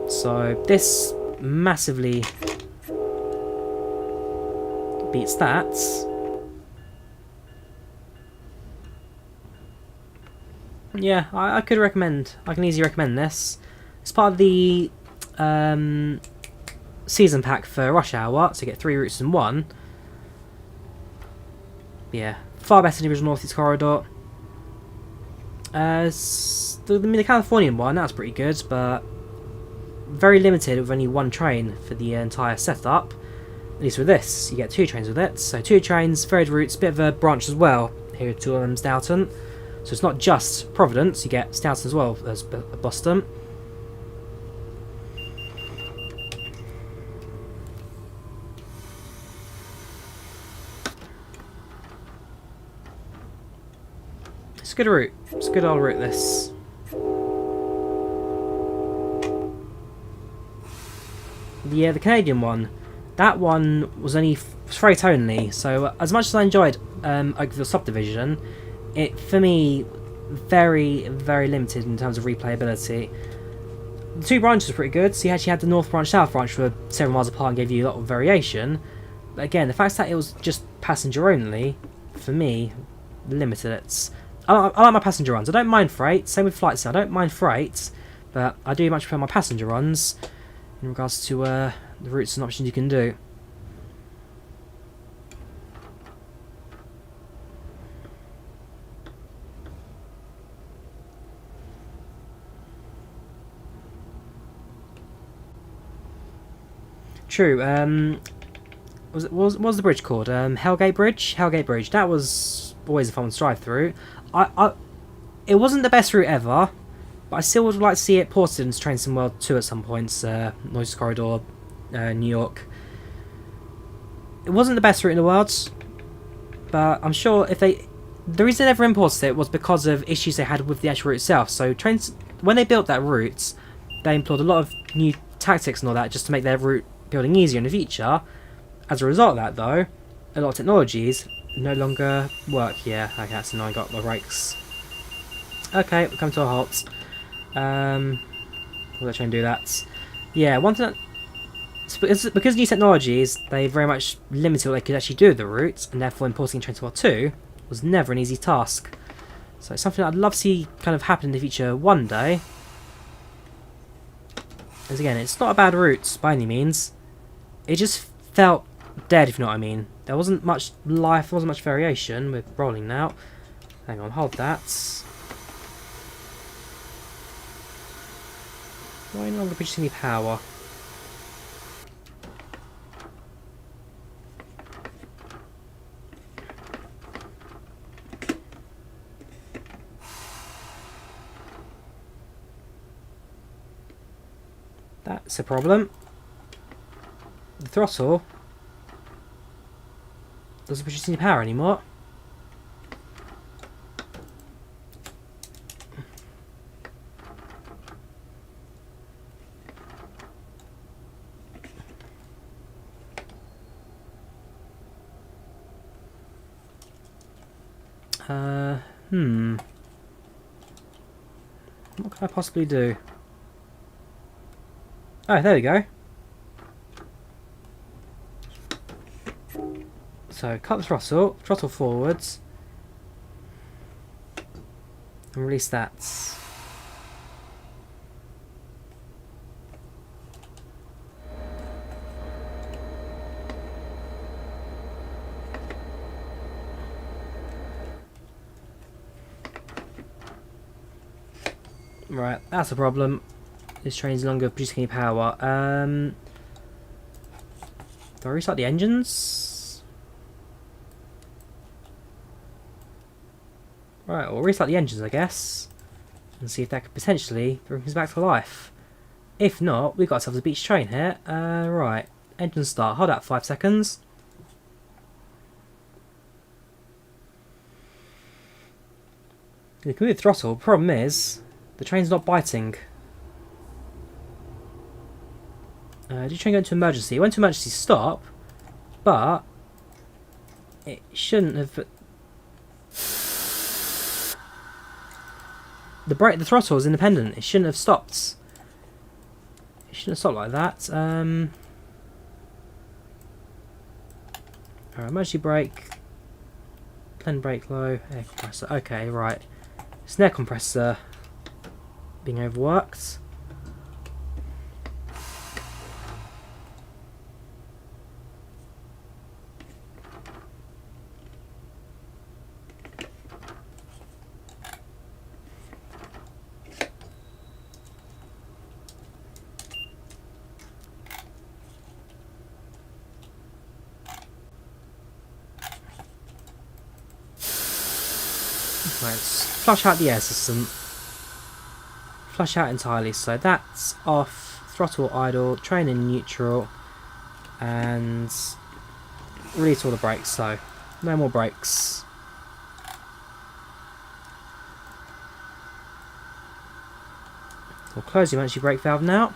So this massively beats that. Yeah, I could recommend. I can easily recommend this. It's part of the season pack for Rush Hour, so you get 3 routes in 1. Yeah, far better than the original Northeast Corridor. The Californian one, that was pretty good, but very limited with only 1 train for the entire setup. At least with this, you get 2 trains with it. So 2 trains, varied routes, bit of a branch as well here to Stoughton. So it's not just Providence, you get Stoughton as well as Boston. It's a good route. It's a good old route, this. Yeah, the Canadian one. That one was only freight only, so as much as I enjoyed Oakville Subdivision, it, for me, very, very limited in terms of replayability. The 2 branches were pretty good, so you actually had the North Branch, South Branch for several miles apart and gave you a lot of variation. But again, the fact that it was just passenger only, for me, limited it. I like my passenger runs. I don't mind freight, same with flights. I don't mind freight, but I do much prefer my passenger runs in regards to the routes and options you can do. True. What was the bridge called? Hellgate Bridge. Hellgate Bridge. That was always a fun to drive through. It wasn't the best route ever, but I still would like to see it ported into Train Sim World 2 at some points. Northeast Corridor, New York. It wasn't the best route in the world, but I'm sure if the reason they never imported it was because of issues they had with the actual route itself. So when they built that route, they employed a lot of new tactics and all that just to make their route building easier in the future. As a result of that, though, a lot of technologies no longer work here. Okay, that's annoying. I got my brakes. Okay, we'll come to a halt. We'll try and do that. Yeah, one thing that, because new technologies, they very much limited what they could actually do with the route, and therefore importing Train Sim World 2 was never an easy task. So it's something that I'd love to see kind of happen in the future one day. As again, it's not a bad route by any means. It just felt dead, if you know what I mean. There wasn't much life, there wasn't much variation. We're rolling now. Hang on, hold that. Why no longer producing any power? That's a problem. The throttle doesn't produce any power anymore. What can I possibly do? Oh, there we go. So cut the throttle forwards, and release that. Right, that's a problem. This train's no longer producing any power. Do I restart the engines? Right, we'll restart the engines, I guess, and see if that could potentially bring us back to life. If not, we've got ourselves a beach train here. Right, engine start. Hold out 5 seconds. You can move the throttle. Problem is, the train's not biting. Did you train go into emergency? It went to emergency stop, but it shouldn't have. The throttle is independent. It shouldn't have stopped. It shouldn't have stopped like that. Alright, emergency brake. Blend brake low. Air compressor. Okay, right. It's an air compressor being overworked. Right, let's flush out the air system. Flush out entirely. So that's off. Throttle idle. Train in neutral. And release all the brakes. So no more brakes. We'll close the emergency brake valve now.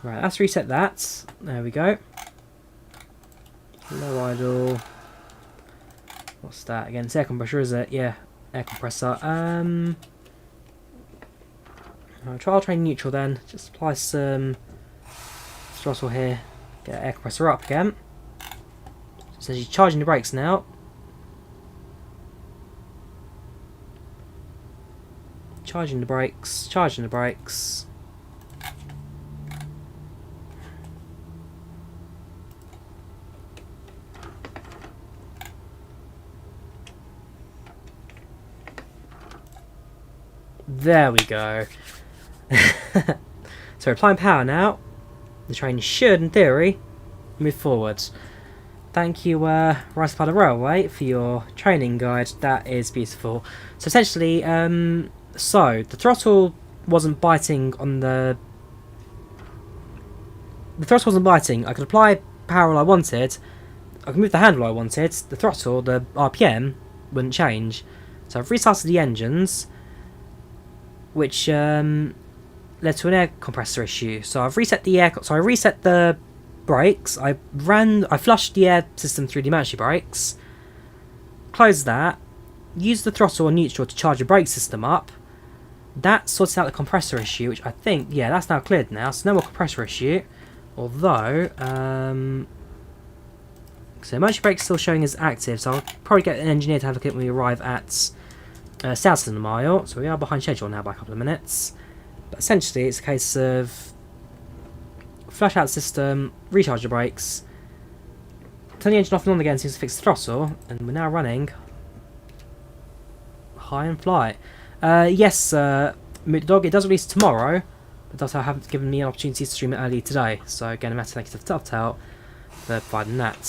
Right, let's reset that. There we go. Low idle. What's that again? It's air compressor, is it? Yeah, air compressor. Trial train neutral then. Just apply some throttle here. Get air compressor up again. So she's charging the brakes now. Charging the brakes. Charging the brakes. There we go. So we're applying power now. The train should, in theory, move forwards. Thank you, Rice Padder Railway, for your training guide. That is beautiful. So essentially, so the throttle wasn't biting on the. The throttle wasn't biting. I could apply power all I wanted. I could move the handle I wanted. The throttle, the RPM, wouldn't change. So I've restarted the engines, which led to an air compressor issue. So I've reset the air. So I reset the brakes. I flushed the air system through the emergency brakes. Closed that. Used the throttle on neutral to charge the brake system up. That sorted out the compressor issue, which I think, yeah, that's now cleared now. So no more compressor issue. Although, so emergency brake still showing as active. So I'll probably get an engineer to have a look at it when we arrive at Stoughton in a mile. So we are behind schedule now by a couple of minutes. But essentially, it's a case of flush out the system, recharge the brakes, turn the engine off and on again seems to fix the throttle, and we're now running high and fly. Yes, Dog, it does release tomorrow, but Dovetail haven't given me an opportunity to stream it early today. So again, a massive thank you to Dovetail for providing that.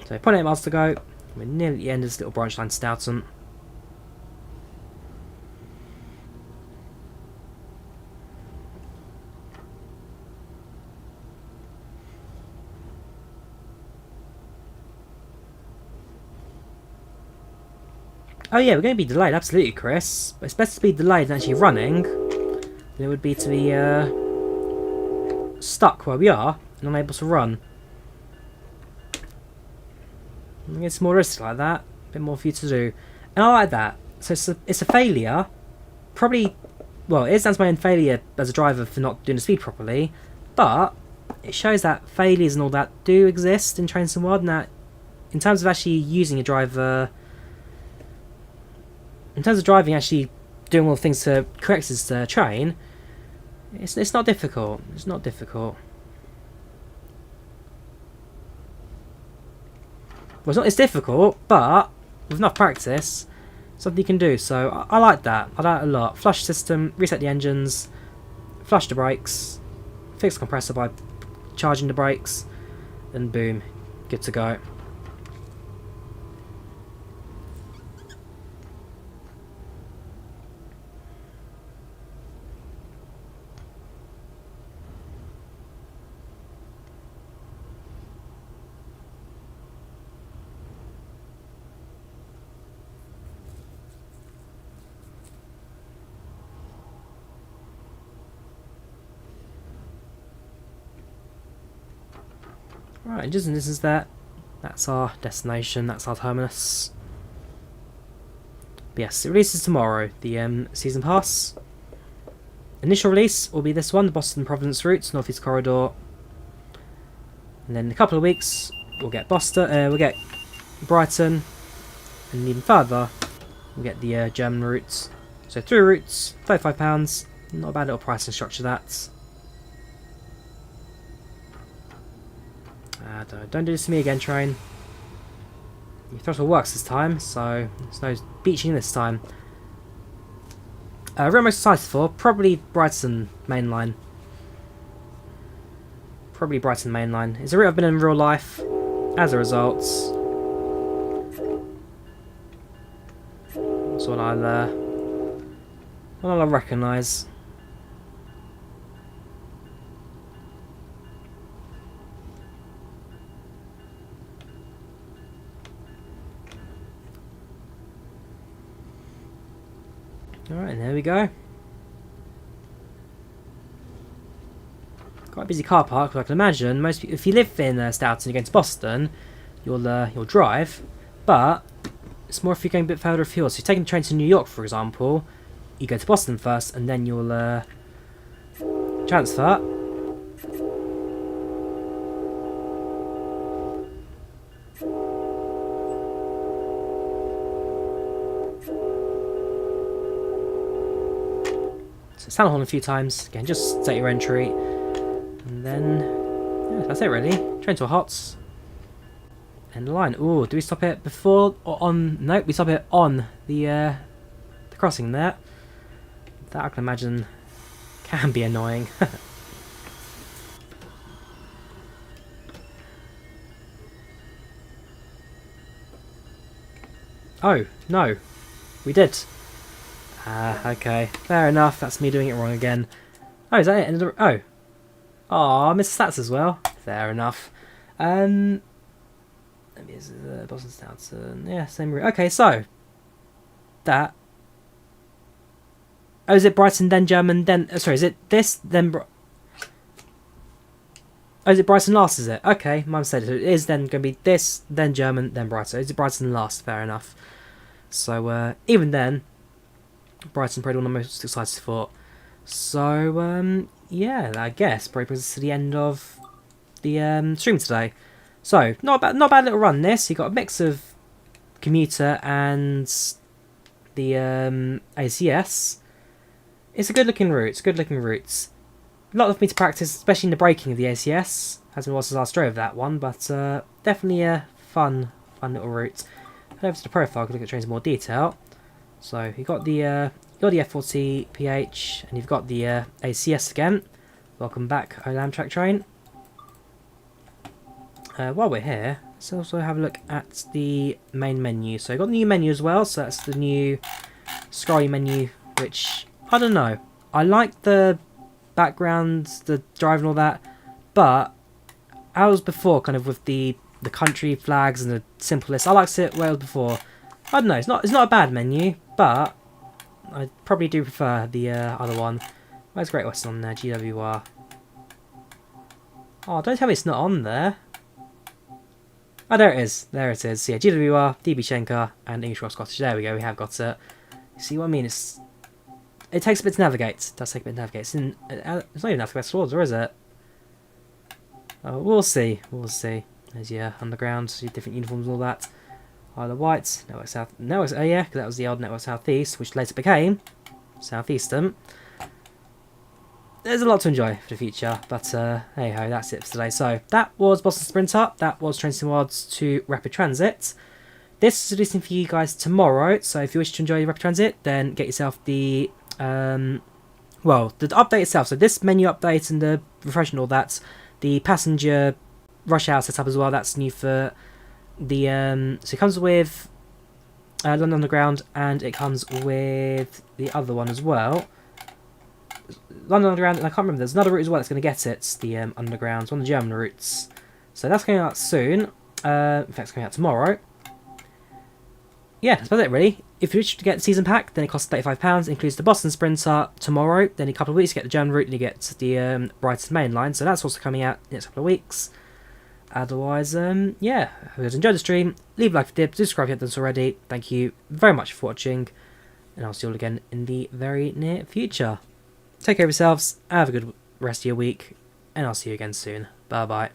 So 0.8 miles to go. We're nearly at the end of this little branch line to Stoughton. Oh yeah, we're going to be delayed, absolutely, Chris. But it's better to be delayed than actually running than it would be to be stuck where we are and unable to run. It's more risky like that. A bit more for you to do. And I like that. So it's a failure. Probably, well, it stands my own failure as a driver for not doing the speed properly. But it shows that failures and all that do exist in Train Sim World. And that in terms of actually using a driver... In terms of driving, actually doing all the things to correct his train, it's not difficult. It's not difficult. Well, it's difficult, but with enough practice, something you can do. So I like that. I like it a lot. Flush system, reset the engines, flush the brakes, fix the compressor by charging the brakes, and boom, good to go. Right, just this is that. That's our destination. That's our terminus. But yes, it releases tomorrow. The season pass. Initial release will be this one, the Boston Providence route, Northeast Corridor. And then in a couple of weeks, we'll get Boston. We'll get Brighton, and even further, we'll get the German routes. So 3 routes, £35. Not a bad little pricing structure. That. Don't do this to me again, train. Your throttle works this time, so there's no beaching this time. Route most excited for, probably Brighton mainline. Probably Brighton mainline. It's a route I've been in real life. As a result, that's what I'll recognise. Alright, and there we go. Quite a busy car park, but I can imagine most people, if you live in Stoughton, you're going to Boston, you'll drive, but it's more if you're going a bit further afield. So you're taking the train to New York, for example, you go to Boston first, and then you'll transfer. Sound horn a few times, again, just set your entry, and then yeah, that's it really. Train to a hots, end the line. Ooh, do we stop it before or on? Nope, we stop it on the crossing there. That I can imagine can be annoying. Oh no, we did. Okay, fair enough. That's me doing it wrong again. Oh, is that it? Oh, I missed stats as well. Fair enough. Maybe this is Boston Stoughton. Yeah, same route. Okay, so that. Oh, is it Brighton then German then? Sorry, is it this then? Oh, is it Brighton last? Is it? Okay, my mistake. So it is then going to be this then German then Brighton. Is it Brighton last? Fair enough. So even then. Brighton probably one of the most excited for. So yeah, I guess probably brings us to the end of the stream today. So not a bad little run. This you got a mix of commuter and the ACS. It's a good looking route. It's good looking routes. A lot of me to practice, especially in the braking of the ACS. Hasn't been since last drove that one, but definitely a fun little route. Head over to the profile, look at trains in more detail. So you've got the F40 PH, and you've got the ACS again. Welcome back, Amtrak train. While we're here, let's also have a look at the main menu. So you've got the new menu as well. So that's the new scrolly menu, which I don't know. I like the background, the drive and all that, but as before, kind of with the country flags and the simple list. I liked it where it was before. I don't know, it's not a bad menu, but I probably do prefer the other one. Where's Great Western on there? GWR. Oh, don't tell me it's not on there. Oh, there it is. There it is. Yeah, GWR, DB Schenker, and English Royal Scottish. There we go. We have got it. You see what I mean? It takes a bit to navigate. It does take a bit to navigate. It's not even Alphabet Swords, or is it? Oh, we'll see. We'll see. There's your underground, your different uniforms, all that. Isle of Wight, Network South. Network. Oh yeah, because that was the old Network Southeast, which later became Southeastern. There's a lot to enjoy for the future, but hey ho, that's it for today. So that was Boston Sprinter, that was Train Sim World 2 Rapid Transit. This is releasing for you guys tomorrow, so if you wish to enjoy Rapid Transit, then get yourself the the update itself. So this menu update and the refresh and all that, the passenger rush hour setup as well. That's new for the so it comes with London Underground, and it comes with the other one as well. London Underground, and I can't remember, there's another route as well that's going to get it. It's the Underground, it's one of the German routes. So that's going out soon. In fact, it's coming out tomorrow. Yeah, that's about it really. If you wish to get the season pack, then it costs £35. It includes the Boston Sprinter tomorrow. Then in a couple of weeks, you get the German route, and you get the Brighton main line. So that's also coming out in the next couple of weeks. Otherwise, yeah, I hope you guys enjoyed the stream. Leave a like if you did, subscribe if you haven't done so already. Thank you very much for watching, and I'll see you all again in the very near future. Take care of yourselves, have a good rest of your week, and I'll see you again soon. Bye bye.